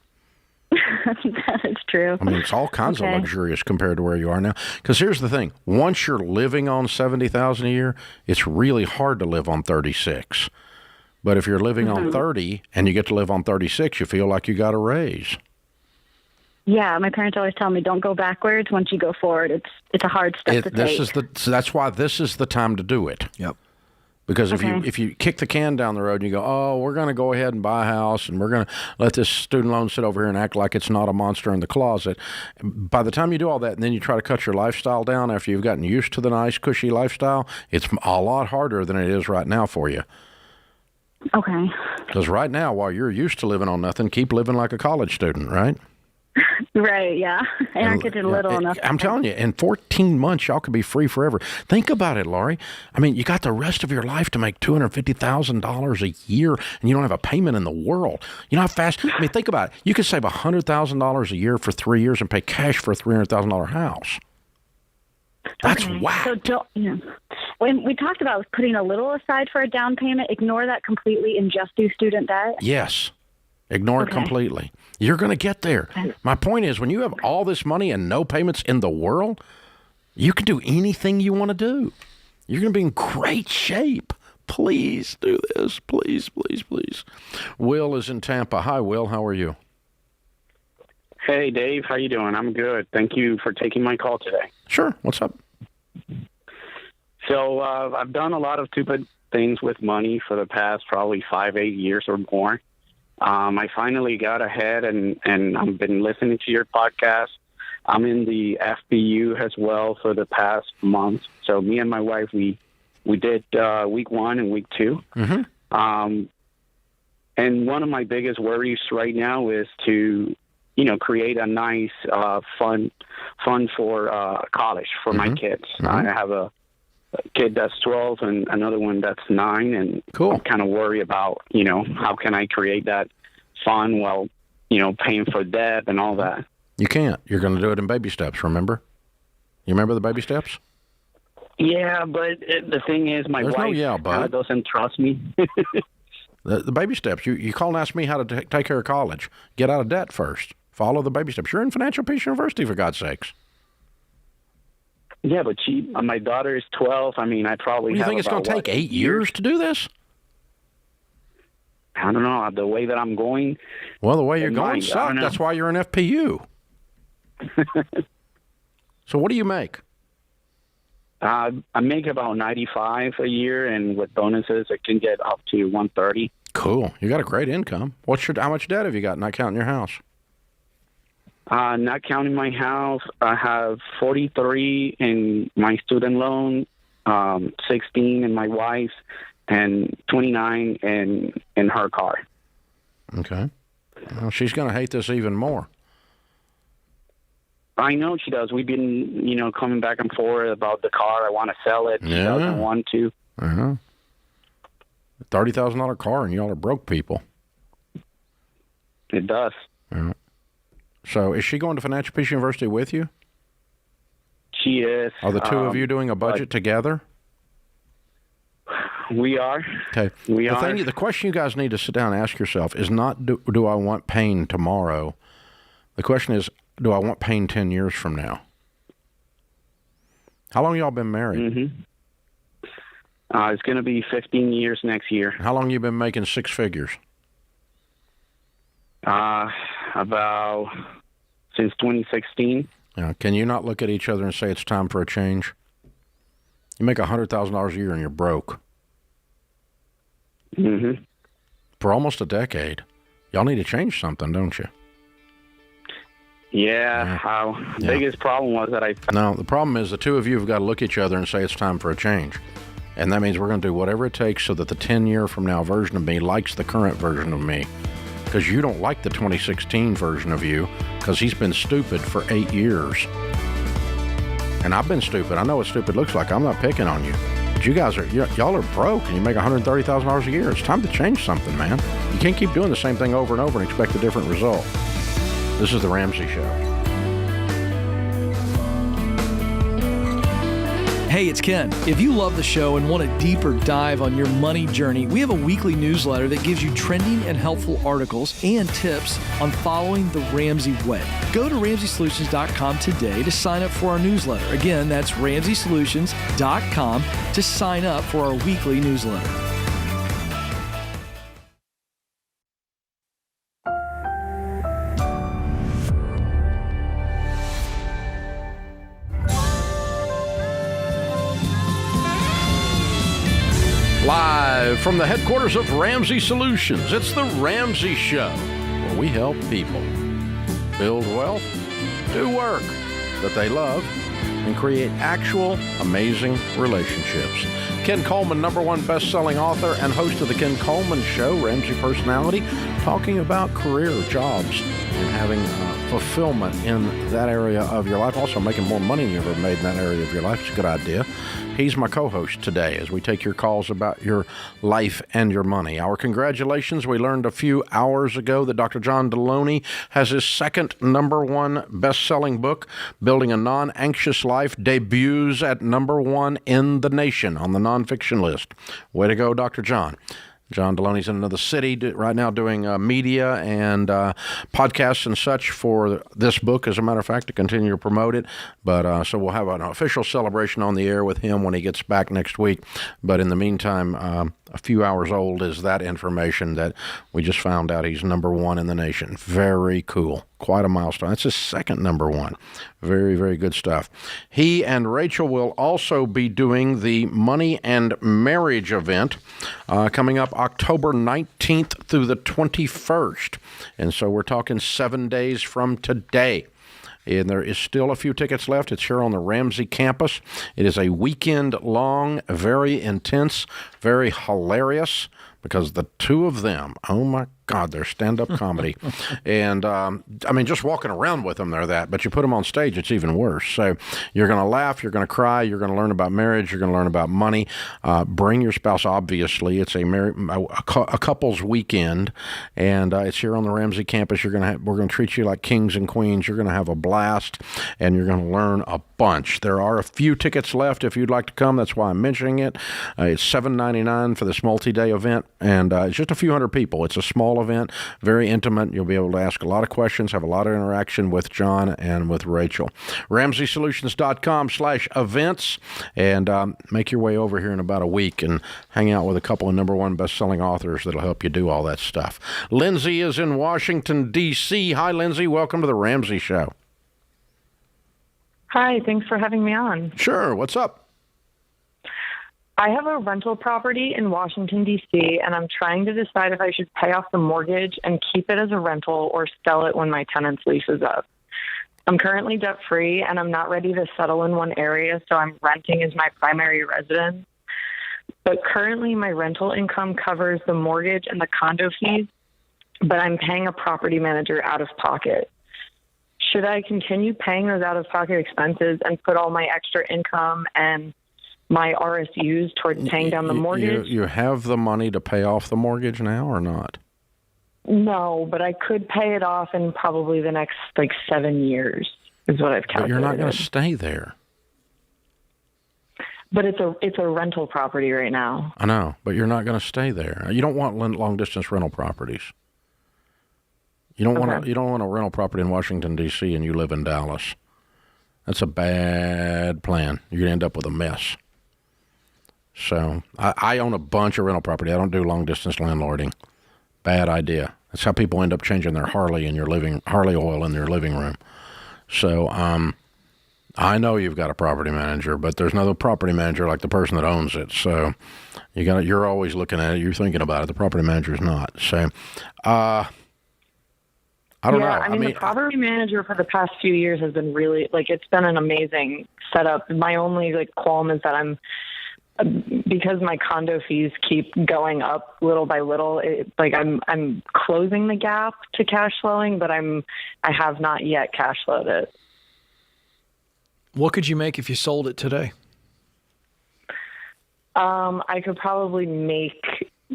that is true. I mean, it's all kinds of luxurious compared to where you are now. Because here's the thing. Once you're living on $70,000 a year, it's really hard to live on 36. But if you're living on 30 and you get to live on 36, you feel like you got a raise. Yeah, my parents always tell me, don't go backwards. Once you go forward, it's a hard step to take. So that's why this is the time to do it. Yep. Because if you kick the can down the road and you go, oh, we're going to go ahead and buy a house and we're going to let this student loan sit over here and act like it's not a monster in the closet, by the time you do all that and then you try to cut your lifestyle down after you've gotten used to the nice, cushy lifestyle, it's a lot harder than it is right now for you. Okay. Because right now, while you're used to living on nothing, keep living like a college student, right? Right, yeah. And our kids are little enough. I'm telling you, in 14 months, y'all could be free forever. Think about it, Laurie. I mean, you got the rest of your life to make $250,000 a year, and you don't have a payment in the world. You know how fast? I mean, think about it. You could save $100,000 a year for 3 years and pay cash for a $300,000 house. That's whack. So when we talked about putting a little aside for a down payment, ignore that completely and just do student debt? Yes. Ignore it completely. You're going to get there. My point is, when you have all this money and no payments in the world, you can do anything you want to do. You're going to be in great shape. Please do this. Please, please, please. Will is in Tampa. Hi, Will. How are you? Hey, Dave. How you doing? I'm good. Thank you for taking my call today. Sure. What's up? So I've done a lot of stupid things with money for the past probably 5-8 years or more. I finally got ahead and I've been listening to your podcast. I'm in the FBU as well for the past month. So me and my wife, we did week 1 and week 2. Mm-hmm. And one of my biggest worries right now is to, create a nice fund for college for my kids. Mm-hmm. I have a kid that's 12 and another one that's 9, and I'm kind of worried about, how can I create that fund while, paying for debt and all that. You can't. You're going to do it in baby steps, remember? You remember the baby steps? Yeah, but the thing is, my wife doesn't trust me. The baby steps. You call and ask me how to take care of college. Get out of debt first. Follow the baby steps. You're in Financial Peace University, for God's sakes. Yeah, but my daughter is 12. I mean, I probably You think it's going to take 8 years to do this? I don't know. The way that I'm going. Well, the way you're going sucks. That's why you're an FPU. So what do you make? I make about $95 a year, and with bonuses, it can get up to $130. Cool. You got a great income. How much debt have you got, not counting your house? Not counting my house, I have 43 in my student loan, 16 in my wife's, and 29 in her car. Okay. Well, she's going to hate this even more. I know she does. We've been, coming back and forth about the car. I want to sell it. She doesn't want to. Uh-huh. $30,000 car, and y'all are broke people. It does. Yeah. So is she going to Financial Peace University with you? She is. Are the two of you doing a budget together? We are. Okay. The question you guys need to sit down and ask yourself is not, do I want pain tomorrow? The question is, do I want pain 10 years from now? How long y'all been married? Mm-hmm. It's going to be 15 years next year. How long you been making 6 figures? About since 2016. Can you not look at each other and say it's time for a change? You make $100,000 a year and you're broke. Mm-hmm. For almost a decade. Y'all need to change something, don't you? Yeah. The biggest problem was that No, the problem is the two of you have got to look at each other and say it's time for a change. And that means we're going to do whatever it takes so that the 10-year from now version of me likes the current version of me. Because you don't like the 2016 version of you because he's been stupid for 8 years. And I've been stupid. I know what stupid looks like. I'm not picking on you. But y'all are broke and you make $130,000 a year. It's time to change something, man. You can't keep doing the same thing over and over and expect a different result. This is The Ramsey Show. Hey, it's Ken. If you love the show and want a deeper dive on your money journey, we have a weekly newsletter that gives you trending and helpful articles and tips on following the Ramsey way. Go to RamseySolutions.com today to sign up for our newsletter. Again, that's RamseySolutions.com to sign up for our weekly newsletter. Live from the headquarters of Ramsey Solutions, it's the Ramsey Show, where we help people build wealth, do work that they love, and create actual amazing relationships. Ken Coleman, #1 best-selling author and host of the Ken Coleman Show, Ramsey personality, talking about career, jobs, and having fulfillment in that area of your life. Also making more money than you ever made in that area of your life. It's a good idea. He's my co-host today as we take your calls about your life and your money. Our congratulations. We learned a few hours ago that Dr. John Deloney has his second #1 best-selling book, Building a Non-Anxious Life, debuts at #1 in the nation on the nonfiction list. Way to go, Dr. John. John Deloney's in another city right now doing media and podcasts and such for this book, as a matter of fact, to continue to promote it. But so we'll have an official celebration on the air with him when he gets back next week. But in the meantime, a few hours old is that information that we just found out he's #1 in the nation. Very cool. Quite a milestone. That's his second #1. Very, very good stuff. He and Rachel will also be doing the Money and Marriage event coming up October 19th through the 21st. And so we're talking 7 days from today. And there is still a few tickets left. It's here on the Ramsey campus. It is a weekend long, very intense, very hilarious, because the two of them, oh my God, they're stand-up comedy. And, I mean, just walking around with them, they're that. But you put them on stage, it's even worse. So you're going to laugh, you're going to cry, you're going to learn about marriage, you're going to learn about money. Bring your spouse, obviously. It's a couple's weekend, and it's here on the Ramsey campus. We're going to treat you like kings and queens. You're going to have a blast, and you're going to learn a bunch. There are a few tickets left if you'd like to come. That's why I'm mentioning it. It's $7.99 for this multi-day event, and it's just a few hundred people. It's a small event, very intimate. You'll be able to ask a lot of questions, have a lot of interaction with John and with Rachel. RamseySolutions.com/events, and make your way over here in about a week and hang out with a couple of #1 best-selling authors that'll help you do all that stuff. Lindsay is in Washington, D.C. Hi, Lindsay. Welcome to the Ramsey Show. Hi, thanks for having me on. Sure. What's up? I have a rental property in Washington, D.C., and I'm trying to decide if I should pay off the mortgage and keep it as a rental or sell it when my tenant's lease is up. I'm currently debt-free, and I'm not ready to settle in one area, so I'm renting as my primary residence. But currently, my rental income covers the mortgage and the condo fees, but I'm paying a property manager out of pocket. Should I continue paying those out-of-pocket expenses and put all my extra income and my RSUs towards paying down the mortgage? You have the money to pay off the mortgage now or not? No, but I could pay it off in probably the next 7 years is what I've calculated. But you're not going to stay there. But it's a rental property right now. I know, but you're not going to stay there. You don't want long distance rental properties. You don't want a rental property in Washington D.C. and you live in Dallas. That's a bad plan. You're going to end up with a mess. So I own a bunch of rental property. I don't do long distance landlording. Bad idea. That's how people end up changing their Harley oil in their living room. So I know you've got a property manager, but there's no property manager like the person that owns it. So you're always looking at it. You're thinking about it. The property manager's not. So I don't know. I mean, the property manager for the past few years has been really it's been an amazing setup. My only qualm is that because my condo fees keep going up little by little, I'm closing the gap to cash flowing, but I have not yet cash flowed it. What could you make if you sold it today? I could probably make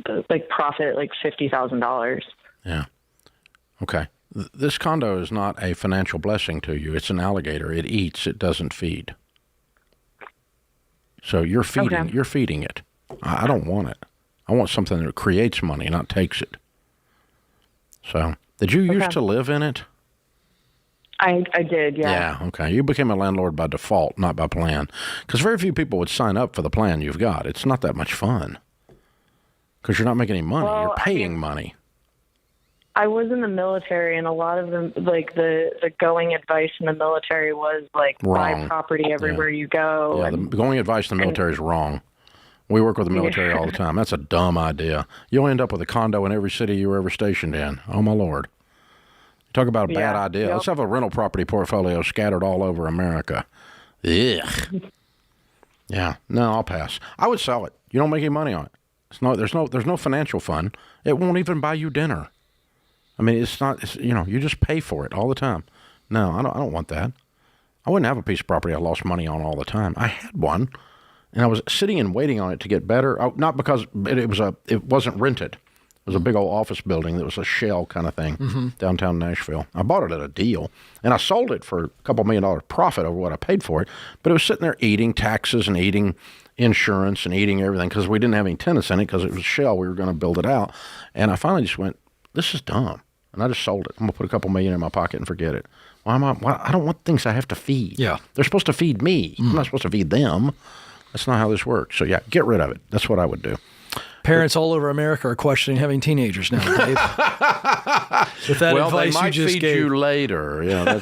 profit $50,000. Yeah. Okay. This condo is not a financial blessing to you. It's an alligator. It eats. It doesn't feed. So you're feeding it. I don't want it. I want something that creates money, not takes it. So, did you used to live in it? I did, yeah. Yeah, okay. You became a landlord by default, not by plan. Because very few people would sign up for the plan you've got. It's not that much fun. Because you're not making any money. Well, you're paying money. I was in the military, and a lot of them, like the going advice in the military was like Wrong. buy property everywhere you go. Yeah, the going advice in the military is wrong. We work with the military all the time. That's a dumb idea. You'll end up with a condo in every city you were ever stationed in. Oh, my Lord. Talk about a bad idea. Yep. Let's have a rental property portfolio scattered all over America. Ugh. Yeah. No, I'll pass. I would sell it. You don't make any money on it. There's no financial fun. It won't even buy you dinner. I mean, you just pay for it all the time. No, I don't want that. I wouldn't have a piece of property I lost money on all the time. I had one, and I was sitting and waiting on it to get better. Not because it wasn't rented. It was a big old office building that was a shell kind of thing, downtown Nashville. I bought it at a deal, and I sold it for a couple $1 million profit over what I paid for it. But it was sitting there eating taxes and eating insurance and eating everything because we didn't have any tenants in it because it was a shell. We were going to build it out. And I finally just went, this is dumb. And I just sold it. I'm going to put a couple $1 million in my pocket and forget it. I don't want things I have to feed. Yeah. They're supposed to feed me. I'm not supposed to feed them. That's not how this works. So, yeah, get rid of it. That's what I would do. Parents all over America are questioning having teenagers now, Dave. With that advice they might you just feed gave. you later. Yeah,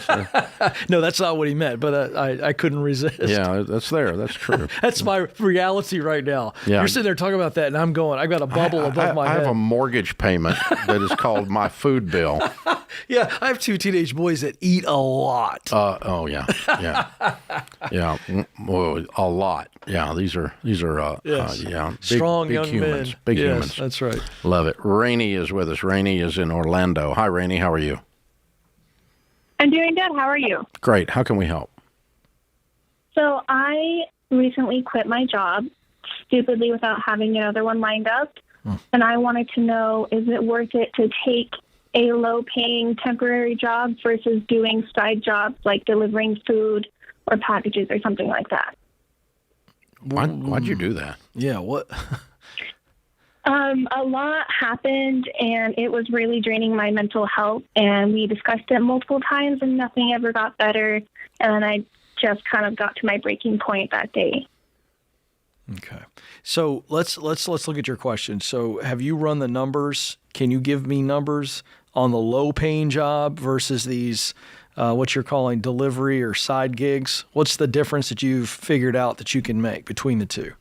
no, that's not what he meant, but I couldn't resist. Yeah, that's there. That's true. That's my reality right now. Yeah. You're sitting there talking about that, and I'm going, I've got a bubble above my head. I have a mortgage payment that is called my food bill. Yeah, I have 2 teenage boys that eat a lot. Yeah. Well, a lot. Yeah, these are big, strong big young humans. men. Big yes, humans. That's right. Love it. Rainey is with us. Rainey is in Orlando. Hi, Rainey. How are you? I'm doing good. How are you? Great. How can we help? So I recently quit my job stupidly without having another one lined up. And I wanted to know, is it worth it to take a low-paying temporary job versus doing side jobs like delivering food or packages or something like that? Why'd you do that? Yeah, what? A lot happened, and it was really draining my mental health, and we discussed it multiple times, and nothing ever got better, and then I just kind of got to my breaking point that day. Okay. So let's look at your question. So have you run the numbers? Can you give me numbers on the low-paying job versus these what you're calling delivery or side gigs? What's the difference that you've figured out that you can make between the two?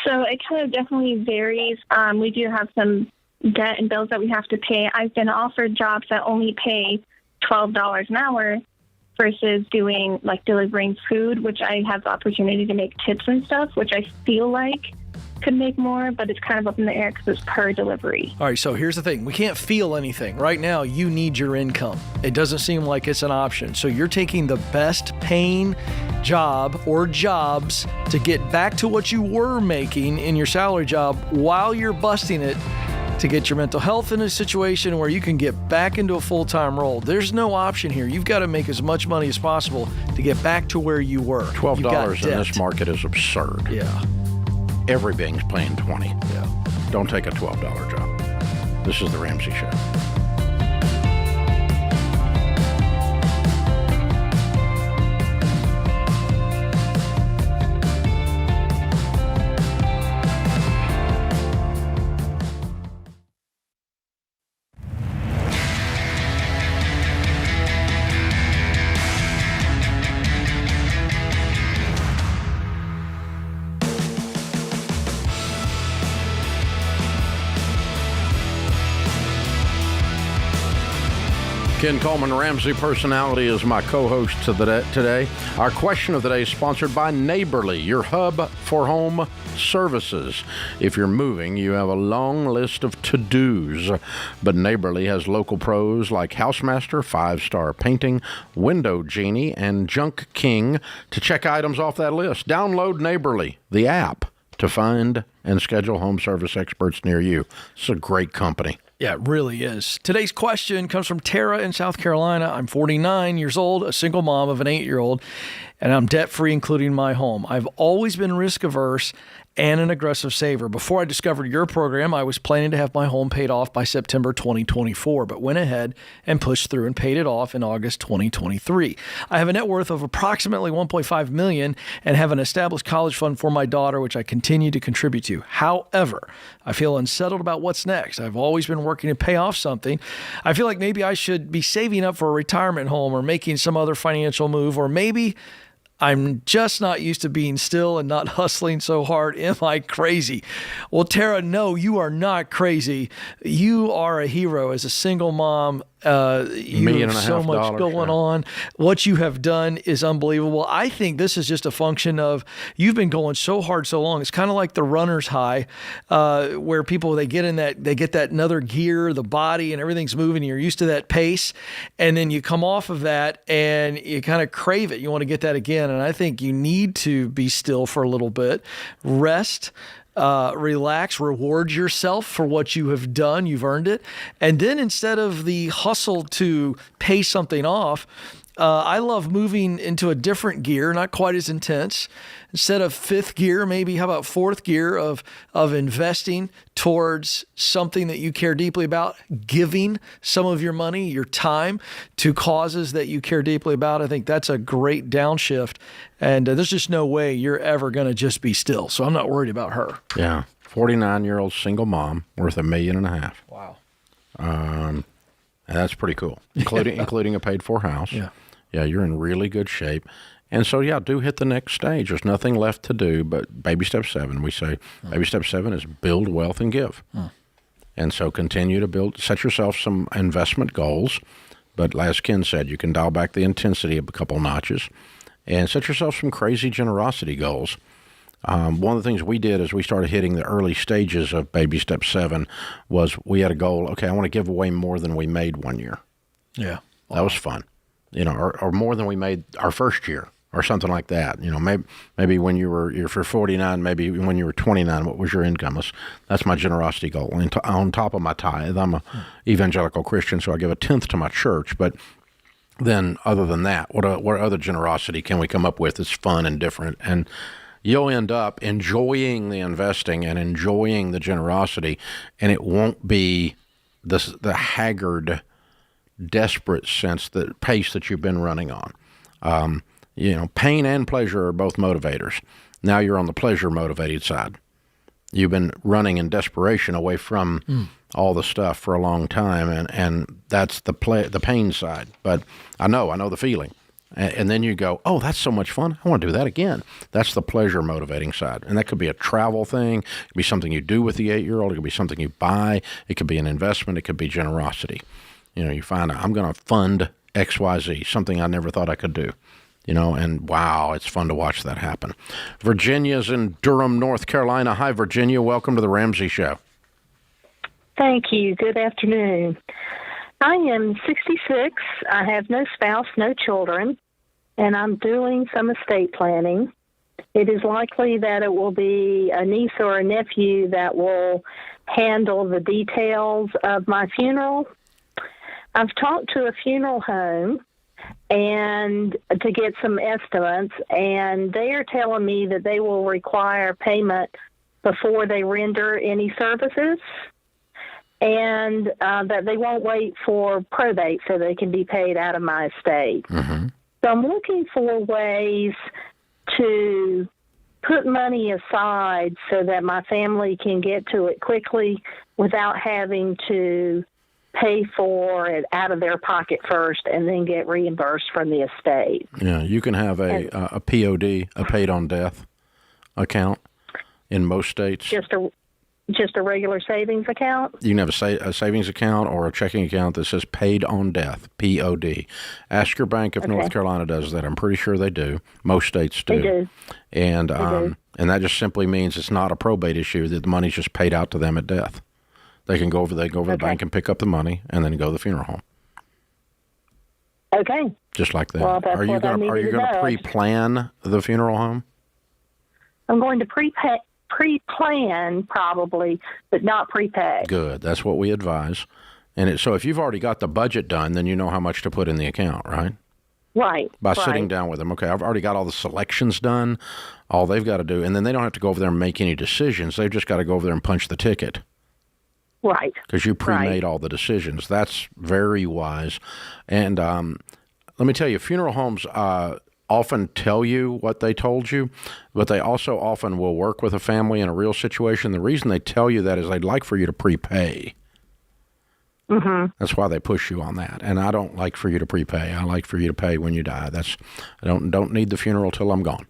So it kind of definitely varies. We do have some debt and bills that we have to pay. I've been offered jobs that only pay $12 an hour versus doing like delivering food, which I have the opportunity to make tips and stuff, which I feel like could make more, but it's kind of up in the air because it's per delivery. All right, so here's the thing. We can't feel anything. Right now, you need your income. It doesn't seem like it's an option. So you're taking the best paying job or jobs to get back to what you were making in your salary job while you're busting it to get your mental health in a situation where you can get back into a full-time role. There's no option here. You've got to make as much money as possible to get back to where you were. $12 in this market is absurd. Yeah. Every bank's paying $20. Yeah. Don't take a $12 job. This is the Ramsey Show. Ken Coleman, Ramsey Personality, is my co-host today. Our question of the day is sponsored by Neighborly, your hub for home services. If you're moving, you have a long list of to-dos, but Neighborly has local pros like Housemaster, 5-Star Painting, Window Genie, and Junk King to check items off that list. Download Neighborly, the app, to find and schedule home service experts near you. It's a great company. Yeah, it really is. Today's question comes from Tara in South Carolina. I'm 49 years old, a single mom of an 8-year-old, and I'm debt-free, including my home. I've always been risk-averse and an aggressive saver. Before I discovered your program, I was planning to have my home paid off by September 2024, but went ahead and pushed through and paid it off in August 2023. I have a net worth of approximately $1.5 million and have an established college fund for my daughter, which I continue to contribute to. However, I feel unsettled about what's next. I've always been working to pay off something. I feel like maybe I should be saving up for a retirement home or making some other financial move, or maybe I'm just not used to being still and not hustling so hard. Am I crazy? Well, Tara, no, you are not crazy. You are a hero as a single mom. You have so much going on. What you have done is unbelievable. I think this is just a function of you've been going so hard so long. It's kind of like the runner's high, where people they get that another gear, the body and everything's moving. You're used to that pace, and then you come off of that and you kind of crave it. You want to get that again, and I think you need to be still for a little bit, rest. Relax, reward yourself for what you have done. You've earned it. And then instead of the hustle to pay something off, I love moving into a different gear, not quite as intense. Instead of fifth gear, maybe how about fourth gear of investing towards something that you care deeply about, giving some of your money, your time to causes that you care deeply about. I think that's a great downshift. And there's just no way you're ever going to just be still. So I'm not worried about her. Yeah. 49-year-old single mom worth $1.5 million. Wow. And that's pretty cool, including a paid-for house. Yeah. Yeah, you're in really good shape. And so, yeah, do hit the next stage. There's nothing left to do but baby step 7. We say baby step 7 is build wealth and give. And so continue to set yourself some investment goals. But as Ken said, you can dial back the intensity a couple notches and set yourself some crazy generosity goals. One of the things we did as we started hitting the early stages of baby step 7 was we had a goal, okay, I want to give away more than we made one year. Yeah. That was fun. Or more than we made our first year or something like that. Maybe when you're 49, maybe when you were 29, what was your income? That's my generosity goal. And on top of my tithe, I'm a evangelical Christian, so I give 1/10 to my church. But then other than that, what other generosity can we come up with that's fun and different? And you'll end up enjoying the investing and enjoying the generosity, and it won't be the haggard, desperate sense, the pace that you've been running on. Pain and pleasure are both motivators. Now you're on the pleasure motivated side. You've been running in desperation away from all the stuff for a long time, and that's the pain side. But I know the feeling. And then you go, oh, that's so much fun. I want to do that again. That's the pleasure motivating side. And that could be a travel thing. It could be something you do with the 8-year-old. It could be something you buy. It could be an investment. It could be generosity. You find out, I'm going to fund XYZ, something I never thought I could do. And wow, it's fun to watch that happen. Virginia's in Durham, North Carolina. Hi, Virginia. Welcome to the Ramsey Show. Thank you. Good afternoon. I am 66. I have no spouse, no children, and I'm doing some estate planning. It is likely that it will be a niece or a nephew that will handle the details of my funeral. I've talked to a funeral home and to get some estimates, and they are telling me that they will require payment before they render any services, and that they won't wait for probate so they can be paid out of my estate. Mm-hmm. So I'm looking for ways to put money aside so that my family can get to it quickly without having to pay for it out of their pocket first and then get reimbursed from the estate. Yeah, you can have a POD, a paid on death account in most states. Just a regular savings account? You can have a savings account or a checking account that says paid on death, POD. Ask your bank if North Carolina does that. I'm pretty sure they do. Most states do. They do. And They do. And that just simply means it's not a probate issue, that the money's just paid out to them at death. They can go over the bank and pick up the money and then go to the funeral home. Okay. Just like that. Well, that's what I needed to know. Pre-plan the funeral home? I'm going to pre-plan probably, but not prepay. Good. That's what we advise. And so if you've already got the budget done, then you know how much to put in the account, right? Right. By sitting down with them. Okay, I've already got all the selections done. All they've got to do, and then they don't have to go over there and make any decisions. They've just got to go over there and punch the ticket. Right. Because you pre-made all the decisions. That's very wise. And let me tell you, funeral homes often tell you what they told you, but they also often will work with a family in a real situation. The reason they tell you that is they'd like for you to prepay. Mm-hmm. That's why they push you on that. And I don't like for you to prepay. I like for you to pay when you die. I don't need the funeral till I'm gone.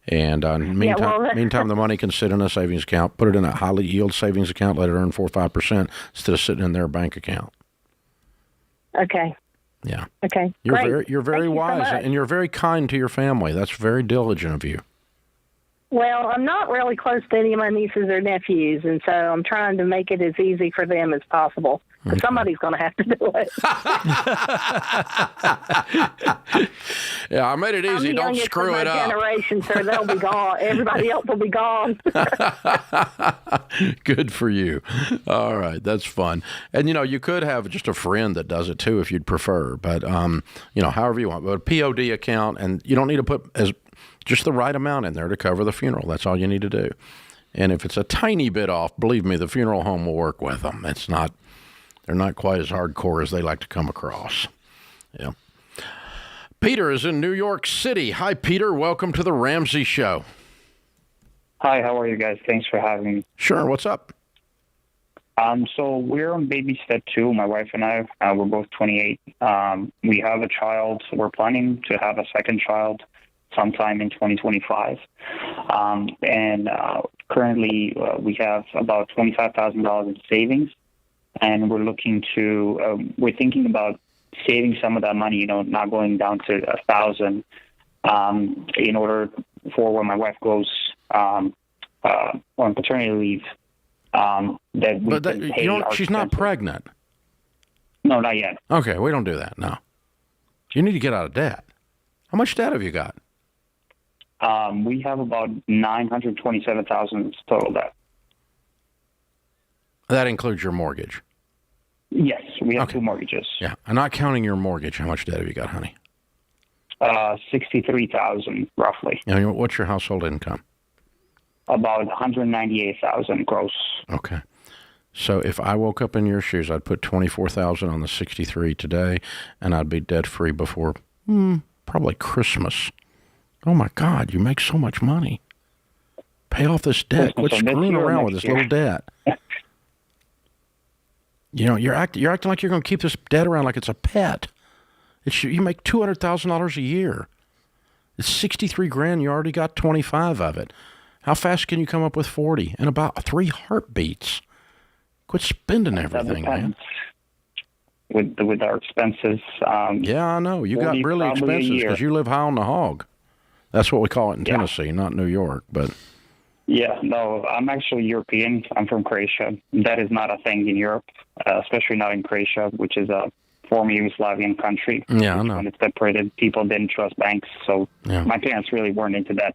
And meantime, the money can sit in a savings account. Put it in a highly yield savings account. Let it earn 4 or 5% instead of sitting in their bank account. Okay. Yeah. Okay. You're very wise, and you're very kind to your family. That's very diligent of you. Well, I'm not really close to any of my nieces or nephews, and so I'm trying to make it as easy for them as possible. But somebody's going to have to do it. Yeah, I made it easy. I'm the Don't screw it up. Generation, so they'll be gone. Everybody else will be gone. Good for you. All right, that's fun. And you could have just a friend that does it too, if you'd prefer. But however you want. But a POD account, and you don't need to put just the right amount in there to cover the funeral. That's all you need to do. And if it's a tiny bit off, believe me, the funeral home will work with them. They're not quite as hardcore as they like to come across. Yeah. Peter is in New York City. Hi, Peter. Welcome to the Ramsey Show. Hi, how are you guys? Thanks for having me. Sure. What's up? So we're on baby step 2, my wife and I. We're both 28. We have a child. We're planning to have a second child sometime in 2025. Currently we have about $25,000 in savings. And we're we're thinking about saving some of that money, not going down to $1,000, in order for when my wife goes on paternity leave. She's not pregnant. No, not yet. Okay, we don't do that. No, you need to get out of debt. How much debt have you got? We have about $927,000 total debt. That includes your mortgage? Yes, we have 2 mortgages. Yeah, I'm not counting your mortgage. How much debt have you got, honey? $63,000 roughly. And what's your household income? About $198,000 gross. Okay. So if I woke up in your shoes, I'd put $24,000 on the 63 today, and I'd be debt free before probably Christmas. Oh my God, you make so much money. Pay off this debt. Quit screwing around with this little debt. You're acting like you're going to keep this debt around like it's a pet. You make $200,000 a year. It's $63,000. You already got 25 of it. How fast can you come up with 40? In about 3 heartbeats. Quit spending everything, man. With our expenses. Yeah, I know. You got really expenses because you live high on the hog. That's what we call it in Tennessee, not New York, but. Yeah, no, I'm actually European. I'm from Croatia. That is not a thing in Europe, especially not in Croatia, which is a former Yugoslavian country. Yeah, I know. When it separated, people didn't trust banks, so my parents really weren't into that.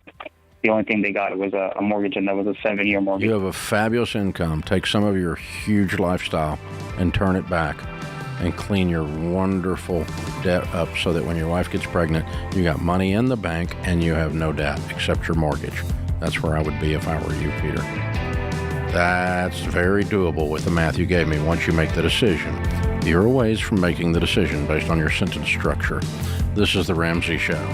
The only thing they got was a mortgage, and that was a 7-year mortgage. You have a fabulous income. Take some of your huge lifestyle and turn it back and clean your wonderful debt up so that when your wife gets pregnant, you got money in the bank and you have no debt except your mortgage. That's where I would be if I were you, Peter. That's very doable with the math you gave me once you make the decision. Here are ways from making the decision based on your sentence structure. This is The Ramsey Show.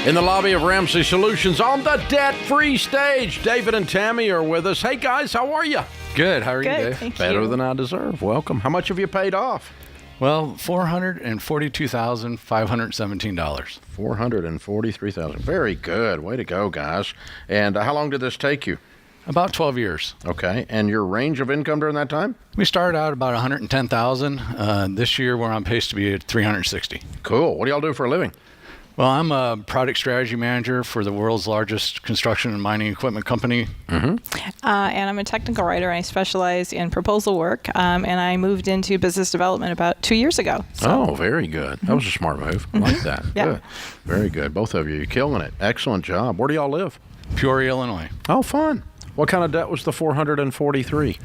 In the lobby of Ramsey Solutions on the debt-free stage, David and Tammy are with us. Hey, guys, how are you? Good. How are Good, you, Dave? thank Better you. than I deserve. Welcome. How much have you paid off? Well, $442,517. $443,000. Very good. Way to go, guys. And how long did this take you? About 12 years. Okay. And your range of income during that time? We started out about $110,000. This year, we're on pace to be at $360,000. Cool. What do y'all do for a living? Well, I'm a product strategy manager for the world's largest construction and mining equipment company. And I'm a technical writer. I specialize in proposal work, and I moved into business development about 2 years ago. Oh, very good. That was a smart move. I like that. Yeah. Good. Very good. Both of you. You're killing it. Excellent job. Where do y'all live? Peoria, Illinois. Oh, fun. What kind of debt was the 443?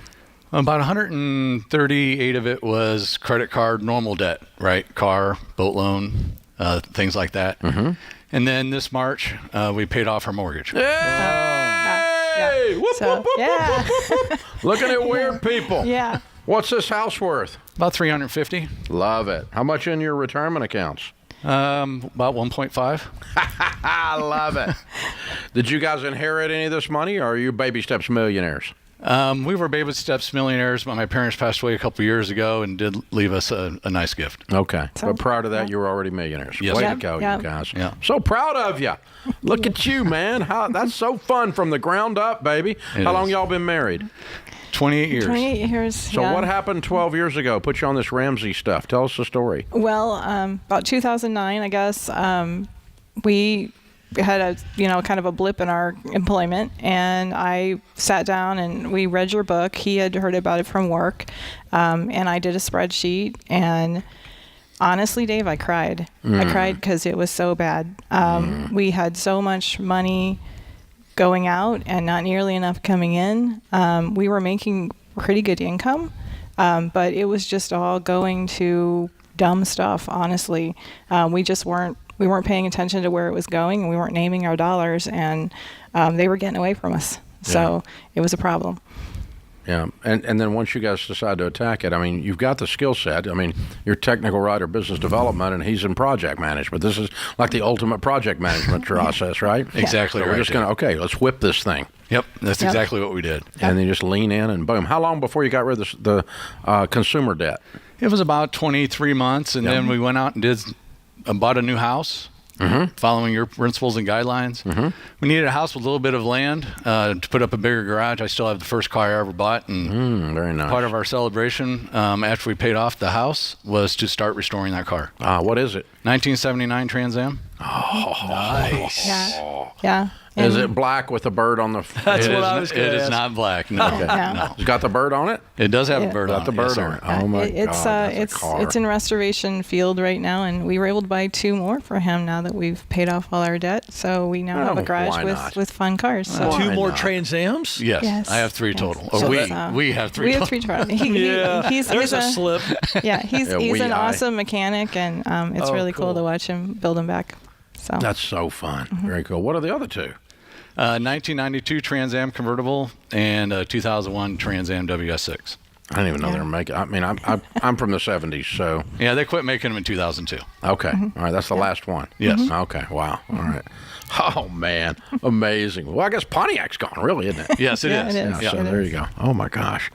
About 138 of it was credit card, normal debt, right? Car, boat loan, things like that. And then this March, we paid off our mortgage. Hey! Whoop, whoop, whoop, whoop, whoop. Looking at weird people. Yeah. What's this house worth? About $350,000. Love it. How much in your retirement accounts? About 1.5. I love it. Did you guys inherit any of this money, or are you baby steps millionaires? We were baby steps millionaires, but my parents passed away a couple of years ago and did leave us a nice gift. Okay. But prior to that, you were already millionaires. Yes. Way Yep, to go, yep. you guys. Yeah. So proud of you. Look at you, man. That's so fun from the ground up, baby. How long y'all been married? 28 years. 28 years. So yeah. what happened 12 years ago? Put you on this Ramsey stuff. Tell us the story. Well, about 2009, I guess, we had a kind of a blip in our employment, and I sat down and we read your book. He had heard about it from work, and I did a spreadsheet, and honestly, Dave, I cried. I cried because it was so bad. We had so much money going out and not nearly enough coming in. We were making pretty good income, but it was just all going to dumb stuff, honestly. We weren't paying attention to where it was going, and we weren't naming our dollars, and they were getting away from us. So it was a problem. Yeah, and then once you guys decide to attack it, I mean, you've got the skill set. I mean, you're technical writer, business development, and he's in project management. This is like the ultimate project management process, right? Exactly. So we're just going to, okay, let's whip this thing. Yep, that's exactly what we did. And then just lean in and boom. How long before you got rid of the consumer debt? It was about 23 months, and then we went out and bought a new house. Following your principles and guidelines. We needed a house with a little bit of land to put up a bigger garage. I still have the first car I ever bought. And very nice. Part of our celebration after we paid off the house was to start restoring that car. What is it? 1979 Trans Am. Oh, nice. Yeah. Is it black with a bird on the? That's what I was going to ask. It is not black. No. No. It's got the bird on it. It does have a bird on it. Got the bird on it. Oh my God! It's in restoration field right now, and we were able to buy 2 more for him now that we've paid off all our debt. So we now have a garage with fun cars. So. 2 more Trans Ams? Yes. I have 3 total. So we have 3. We have 3 total. He's a slip. Yeah, he's an awesome mechanic, and it's really cool to watch him build them back. So that's so fun. Very cool. What are the other 2? 1992 Trans Am convertible and 2001 Trans Am WS6. I didn't even know they were making. I mean, I'm from the 70s, so yeah, they quit making them in 2002. Okay, all right, that's the last one. Yes. Okay. Wow. All right. Oh man, amazing. Well, I guess Pontiac's gone, really, isn't it? Yes, it is. It is. So there you go. Oh my gosh,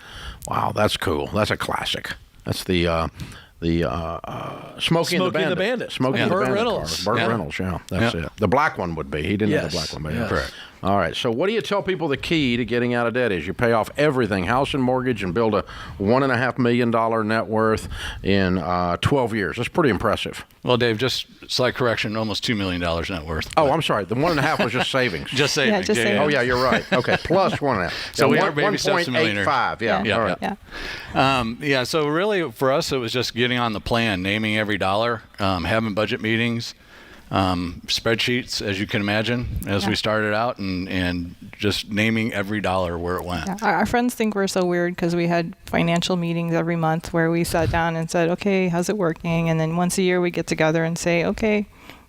wow, that's cool. That's a classic. That's the Smokey and the Bandit. Smokey and the Bandit Reynolds. car. Burt Reynolds, yeah. That's it. The black one would be. He didn't have the black one. But yeah. Correct. All right. So what do you tell people the key to getting out of debt is? You pay off everything, house and mortgage, and build a $1.5 million net worth in 12 years. That's pretty impressive. Well, Dave, just slight correction, almost $2 million net worth. Oh, I'm sorry. The 1.5 was just savings. Just savings. Savings. Oh, yeah, you're right. Okay, plus 1.5. So we are baby steps to millionaires. 1.85. Yeah. Yeah. Yeah, so really for us, it was just getting on the plan, naming every dollar, having budget meetings, spreadsheets, as you can imagine, as we started out, and just naming every dollar where it went. Yeah. Our friends think we're so weird because we had financial meetings every month where we sat down and said, okay, how's it working? And then once a year we get together and say, okay,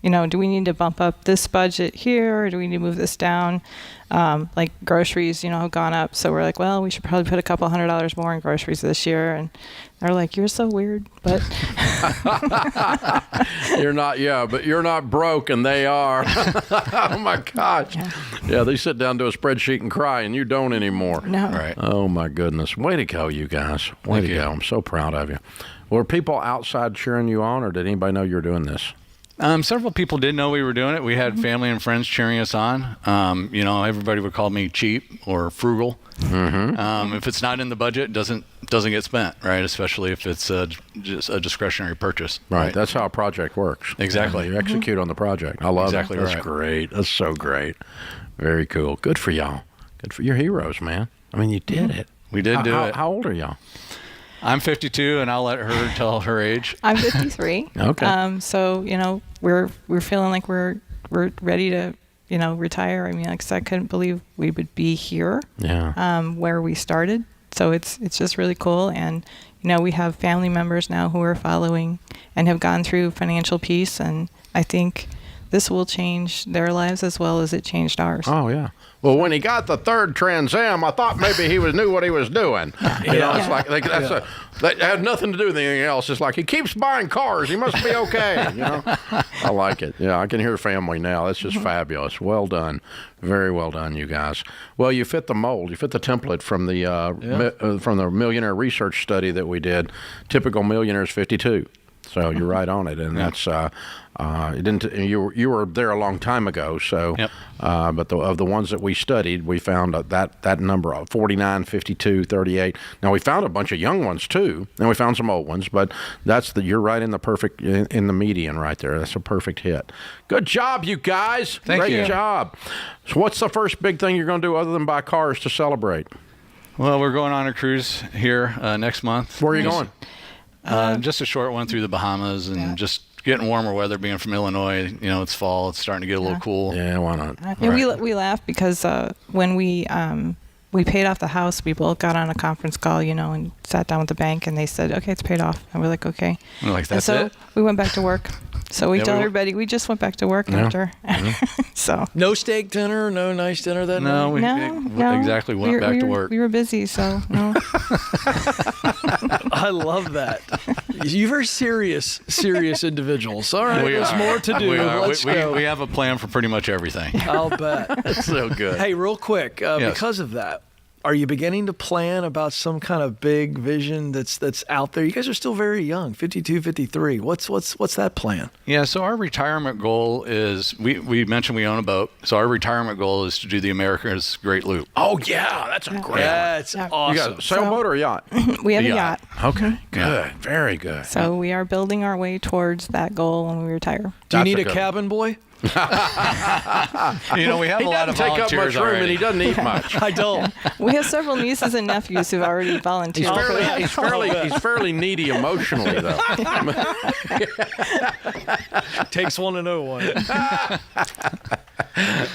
do we need to bump up this budget here, or do we need to move this down? Like groceries, have gone up. So we're like, well, we should probably put a couple $100 more in groceries this year. And they're like, you're so weird, but but you're not broke, and they are. Oh my gosh. Yeah, they sit down to a spreadsheet and cry, and you don't anymore. No. Right. Oh my goodness. Way to go, you guys. Way to go. I'm so proud of you. Were people outside cheering you on, or did anybody know you were doing this? Several people did know we were doing it. We had family and friends cheering us on. Everybody would call me cheap or frugal. Mm-hmm. If it's not in the budget, it doesn't get spent, right? Especially if it's just a discretionary purchase. Right. That's how a project works. Exactly. You execute on the project. I love exactly it. That's right. great. That's so great. Very cool. Good for y'all. Good for your heroes, man. I mean, you did it. We did do it. How old are y'all? I'm 52, and I'll let her tell her age. I'm 53. Okay. So we're feeling like we're ready to retire. I mean, like I said, I couldn't believe we would be here. Yeah. Where we started. So it's just really cool, and we have family members now who are following and have gone through financial peace, and I think this will change their lives as well as it changed ours. Oh yeah. Well, when he got the third Trans Am, I thought maybe he knew what he was doing. It's like that had nothing to do with anything else. It's like he keeps buying cars. He must be okay. I like it. Yeah, I can hear family now. That's just fabulous. Well done. Very well done, you guys. Well, you fit the mold. You fit the template from the millionaire research study that we did. Typical millionaire is 52. So you're right on it, and that's you were there a long time ago. So, but of the ones that we studied, we found that number of 49, 52, 38. Now we found a bunch of young ones too, and we found some old ones. But you're right in the perfect in the median right there. That's a perfect hit. Good job, you guys. Great job. So, what's the first big thing you're going to do other than buy cars to celebrate? Well, we're going on a cruise here next month. Where are you going? Just a short one through the Bahamas, and just getting warmer weather. Being from Illinois, it's fall. It's starting to get a little cool. Yeah, why not? And we laugh because when we paid off the house, we both got on a conference call, and sat down with the bank, and they said, "Okay, it's paid off." And we're like, "Okay." We're like, "That's it?" We went back to work. So we tell everybody we just went back to work after. So no steak dinner, no nice dinner that night. No, exactly. Went back to work. We were busy, so no. I love that. You're very serious individuals. All right, there's more to do. Let's go. We have a plan for pretty much everything. I'll bet. That's so good. Hey, real quick, because of that, are you beginning to plan about some kind of big vision that's out there? You guys are still very young, 52, 53. What's that plan? Yeah, so our retirement goal is, we mentioned we own a boat, so our retirement goal is to do the America's Great Loop. Oh, yeah, that's a great one. That's awesome. You got a sailboat or a yacht? We have a yacht. Okay, good. Very good. So we are building our way towards that goal when we retire. Do you need a cabin boy? We have a lot of volunteers take up much room, already. and he doesn't eat much. I don't. We have several nieces and nephews who've already volunteered. He's fairly needy emotionally, though. Takes one to know one.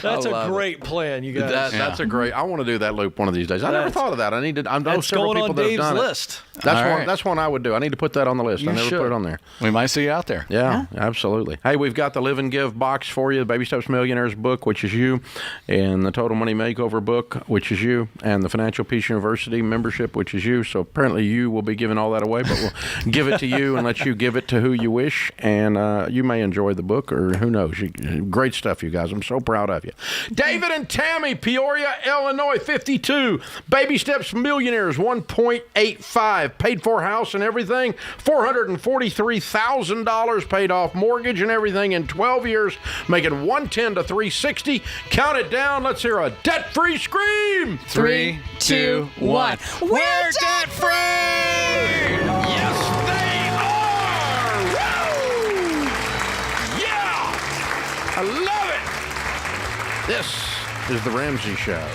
That's a great plan, you guys. That's a great. I want to do that loop one of these days. I never thought of that. I know several going people on that have Dave's done list. it. That's one I would do. I need to put that on the list. I never put it on there. We might see you out there. Yeah, absolutely. Hey, we've got the Live and Give box for you, the Baby Steps Millionaires book, which is you, and the Total Money Makeover book, which is you, and the Financial Peace University membership, which is you. So apparently you will be giving all that away, but we'll give it to you and let you give it to who you wish, and you may enjoy the book, or who knows. Great stuff, you guys. I'm so proud of you. David and Tammy, Peoria, Illinois, 52. Baby Steps Millionaires, 1.85. Paid for house and everything. $443,000 paid off mortgage and everything in 12 years, making $110,000 to $360,000. Count it down. Let's hear a debt-free scream. 3, 2, 1. We're debt-free! Yes, they are! Woo! Yeah! I love it! This is The Ramsey Show.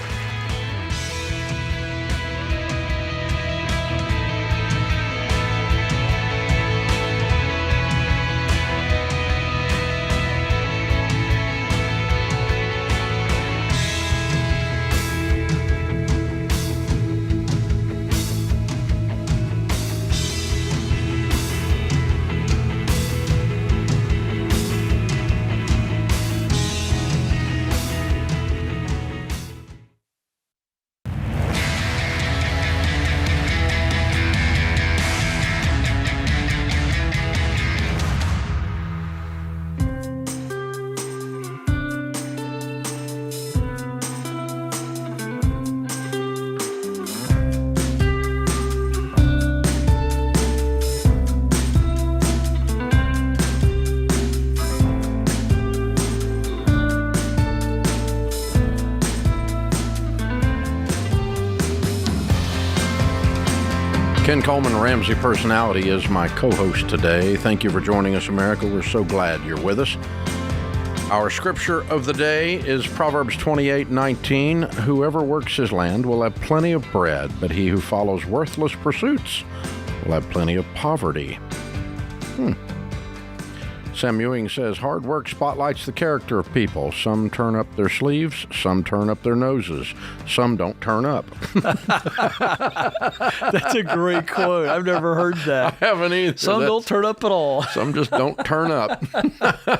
Ken Coleman, Ramsey Personality, is my co-host today. Thank you for joining us, America. We're so glad you're with us. Our scripture of the day is Proverbs 28:19. Whoever works his land will have plenty of bread, but he who follows worthless pursuits will have plenty of poverty. Sam Ewing says, hard work spotlights the character of people. Some turn up their sleeves, some turn up their noses, some don't turn up. That's a great quote. I've never heard that. I haven't either. Some don't turn up at all. Some just don't turn up.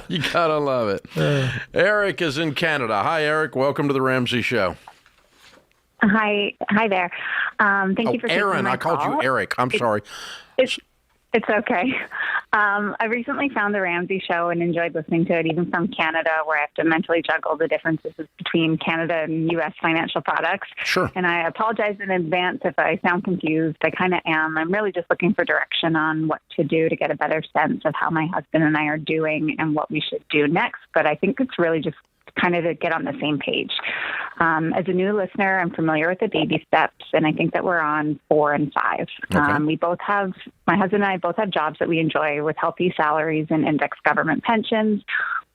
You gotta love it. Eric is in Canada. Hi, Eric. Welcome to the Ramsey Show. Hi there. Thank you for taking Aaron, my I called call. you Eric. I'm sorry. It's okay. I recently found the Ramsey Show and enjoyed listening to it, even from Canada, where I have to mentally juggle the differences between Canada and U.S. financial products. Sure. And I apologize in advance if I sound confused. I kind of am. I'm really just looking for direction on what to do to get a better sense of how my husband and I are doing and what we should do next. But I think it's really just kind of to get on the same page. As a new listener, I'm familiar with the baby steps, and I think that we're on 4 and 5. Okay. My husband and I both have jobs that we enjoy with healthy salaries and index government pensions.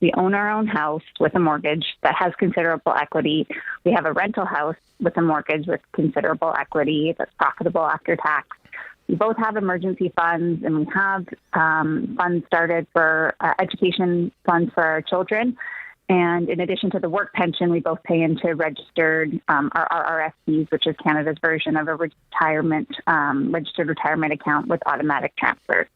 We own our own house with a mortgage that has considerable equity. We have a rental house with a mortgage with considerable equity that's profitable after tax. We both have emergency funds, and we have funds started for education funds for our children. And in addition to the work pension, we both pay into registered, our RRSPs, which is Canada's version of a registered retirement account with automatic transfers.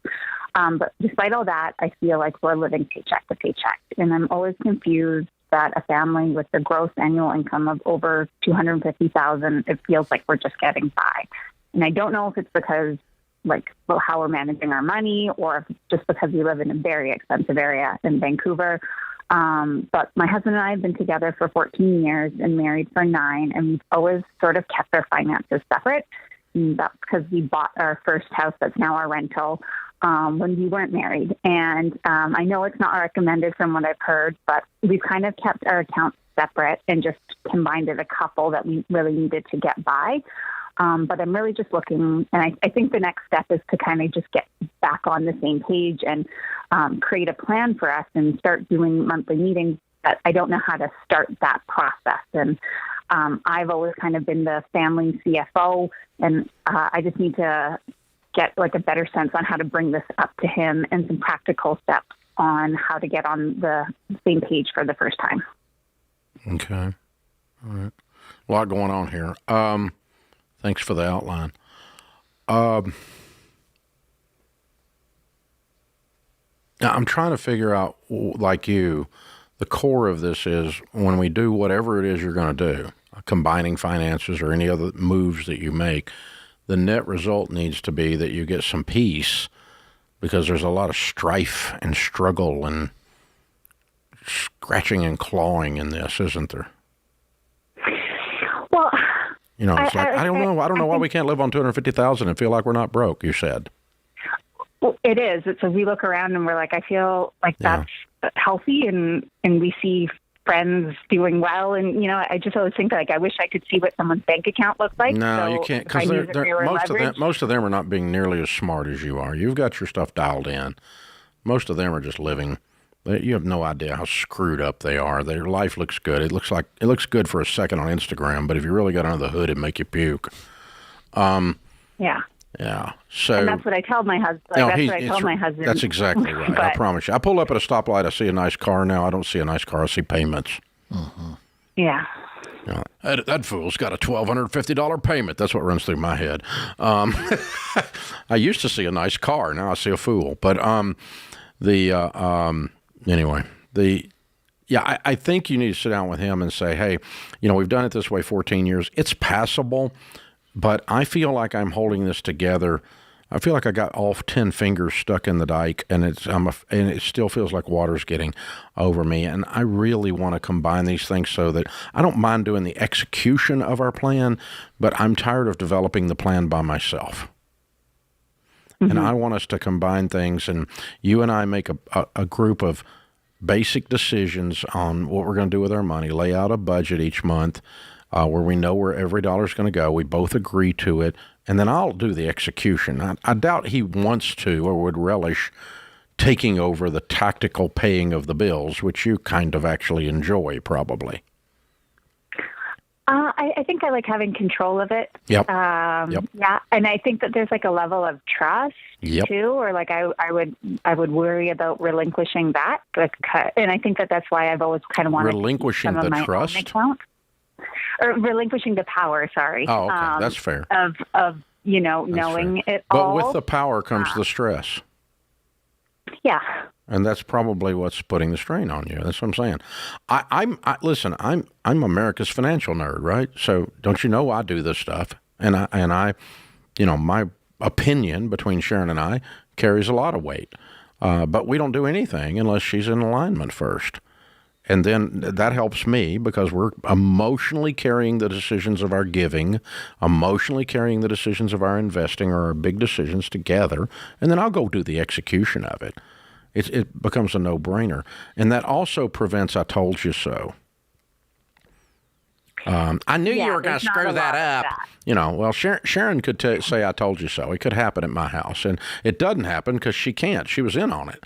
But despite all that, I feel like we're living paycheck to paycheck. And I'm always confused that a family with a gross annual income of over $250,000, it feels like we're just getting by. And I don't know if it's because how we're managing our money, or if it's just because we live in a very expensive area in Vancouver. But my husband and I have been together for 14 years and married for 9, and we've always sort of kept our finances separate. And that's because we bought our first house that's now our rental when we weren't married. And I know it's not recommended from what I've heard, but we've kind of kept our accounts separate and just combined as a couple that we really needed to get by. But I'm really just looking, and I think the next step is to kind of just get back on the same page and create a plan for us and start doing monthly meetings. But I don't know how to start that process. And I've always kind of been the family CFO, and I just need to get a better sense on how to bring this up to him and some practical steps on how to get on the same page for the first time. Okay. All right. A lot going on here. Thanks for the outline. Now I'm trying to figure out, like you, the core of this is when we do whatever it is you're going to do, combining finances or any other moves that you make, the net result needs to be that you get some peace, because there's a lot of strife and struggle and scratching and clawing in this, isn't there? Well, it's I don't know. I don't know why we can't live on $250,000 and feel like we're not broke. You said. Well, it is. So we look around and we're like, I feel like that's healthy, and we see friends doing well, and I just always think I wish I could see what someone's bank account looks like. No, you can't, because most of them are not being nearly as smart as you are. You've got your stuff dialed in. Most of them are just living. You have no idea how screwed up they are. Their life looks good. It looks good for a second on Instagram, but if you really got under the hood, it'd make you puke. Yeah. Yeah. So. And that's what I tell my husband. My husband. That's exactly right. I promise you. I pull up at a stoplight. I see a nice car. Now I don't see a nice car. I see payments. Mm-hmm. Yeah. That fool's got a $1,250 payment. That's what runs through my head. I used to see a nice car. Now I see a fool. But anyway, I think you need to sit down with him and say, hey, we've done it this way 14 years. It's passable, but I feel like I'm holding this together. I feel like I got all 10 fingers stuck in the dike, and it still feels like water's getting over me. And I really want to combine these things so that I don't mind doing the execution of our plan, but I'm tired of developing the plan by myself. Mm-hmm. And I want us to combine things, and you and I make a group of basic decisions on what we're going to do with our money, lay out a budget each month where we know where every dollar is going to go. We both agree to it, and then I'll do the execution. I doubt he wants to or would relish taking over the tactical paying of the bills, which you kind of actually enjoy, probably. I think I like having control of it. Yep. Yeah, and I think that there's like a level of trust too, or like I would worry about relinquishing that. And I think that's why I've always kind of wanted relinquishing some of my trust, own account, or relinquishing the power. Sorry. Oh, okay, that's fair. Of knowing it but all. But with the power comes the stress. Yeah. And that's probably what's putting the strain on you. That's what I'm saying. Listen. I'm America's financial nerd, right? So don't you know I do this stuff, and I, my opinion between Sharon and I carries a lot of weight. But we don't do anything unless she's in alignment first, and then that helps me because we're emotionally carrying the decisions of our giving, emotionally carrying the decisions of our investing or our big decisions together, and then I'll go do the execution of it. It becomes a no-brainer. And that also prevents I told you so. I knew you were going to screw that up. Well, Sharon could say I told you so. It could happen at my house. And it doesn't happen because she can't. She was in on it.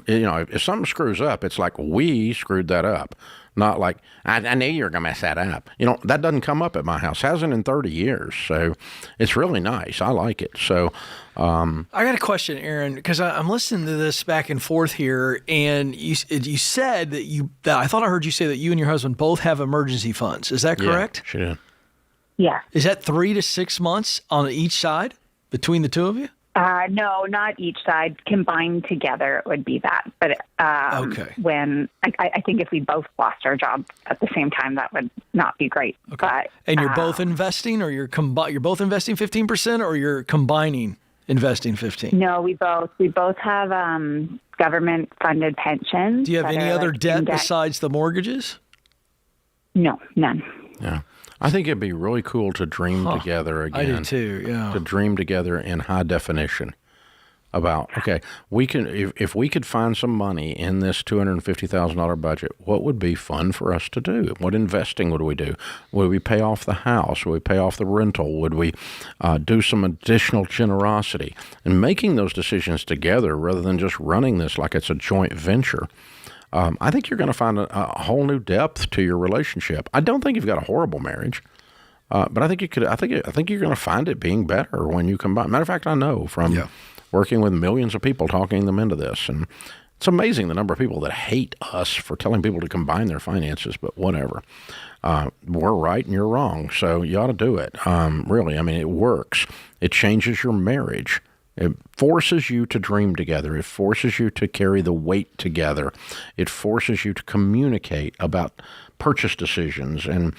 If something screws up, it's like we screwed that up. Not like, I knew you were going to mess that up. That doesn't come up at my house. Hasn't in 30 years. So it's really nice. I like it. So I got a question, Aaron, because I'm listening to this back and forth here, and you said that I thought I heard you say that you and your husband both have emergency funds. Is that correct? Yeah, she did. Yeah. Is that 3 to 6 months on each side between the two of you? No, not each side. Combined together, it would be that. But okay. When I think if we both lost our job at the same time, that would not be great. Okay. But, and you're both investing, or you're both investing 15%, or you're combining investing 15%? No, we both have government funded pensions. Do you have any other debt besides the mortgages? No, none. Yeah. I think it'd be really cool to dream together again. I do too, yeah. To dream together in high definition about, okay, we can if we could find some money in this $250,000 budget, what would be fun for us to do? What investing would we do? Would we pay off the house? Would we pay off the rental? Would we do some additional generosity? And making those decisions together rather than just running this like it's a joint venture. I think you're going to find a whole new depth to your relationship. I don't think you've got a horrible marriage, but I think you could. I think you're going to find it being better when you combine. Matter of fact, I know from working with millions of people, talking them into this, and it's amazing the number of people that hate us for telling people to combine their finances. But whatever, we're right and you're wrong, so you ought to do it. Really, I mean, it works. It changes your marriage. It forces you to dream together. It forces you to carry the weight together. It forces you to communicate about purchase decisions and,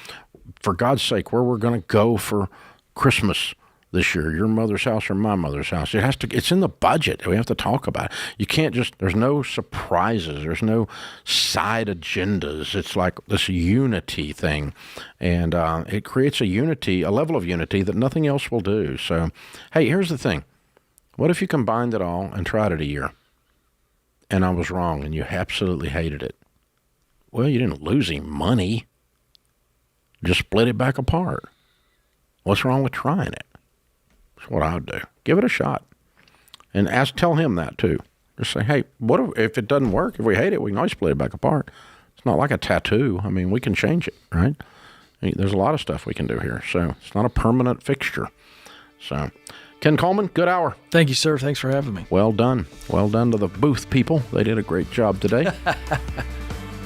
for God's sake, where we're going to go for Christmas this year, your mother's house or my mother's house. It's in the budget. We have to talk about it. You can't there's no surprises. There's no side agendas. It's like this unity thing. And it creates a level of unity that nothing else will do. So, hey, here's the thing. What if you combined it all and tried it a year, and I was wrong, and you absolutely hated it? Well, you didn't lose any money. Just split it back apart. What's wrong with trying it? That's what I would do. Give it a shot. And tell him that, too. Just say, hey, what if it doesn't work? If we hate it, we can always split it back apart. It's not like a tattoo. I mean, we can change it, right? There's a lot of stuff we can do here. So it's not a permanent fixture. So... Ken Coleman, good hour. Thank you, sir. Thanks for having me. Well done. Well done to the booth people. They did a great job today.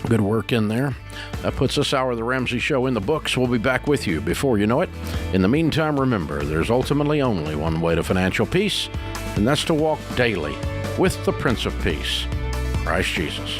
Good work in there. That puts this hour of the Ramsey Show in the books. We'll be back with you before you know it. In the meantime, remember, there's ultimately only one way to financial peace, and that's to walk daily with the Prince of Peace, Christ Jesus.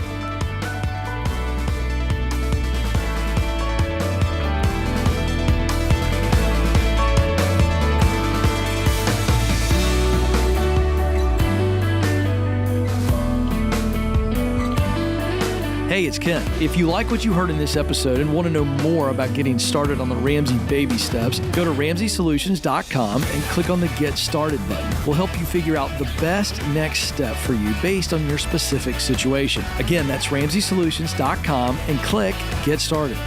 Hey, it's Ken. If you like what you heard in this episode and want to know more about getting started on the Ramsey baby steps, go to RamseySolutions.com and click on the Get Started button. We'll help you figure out the best next step for you based on your specific situation. Again, that's RamseySolutions.com and click Get Started.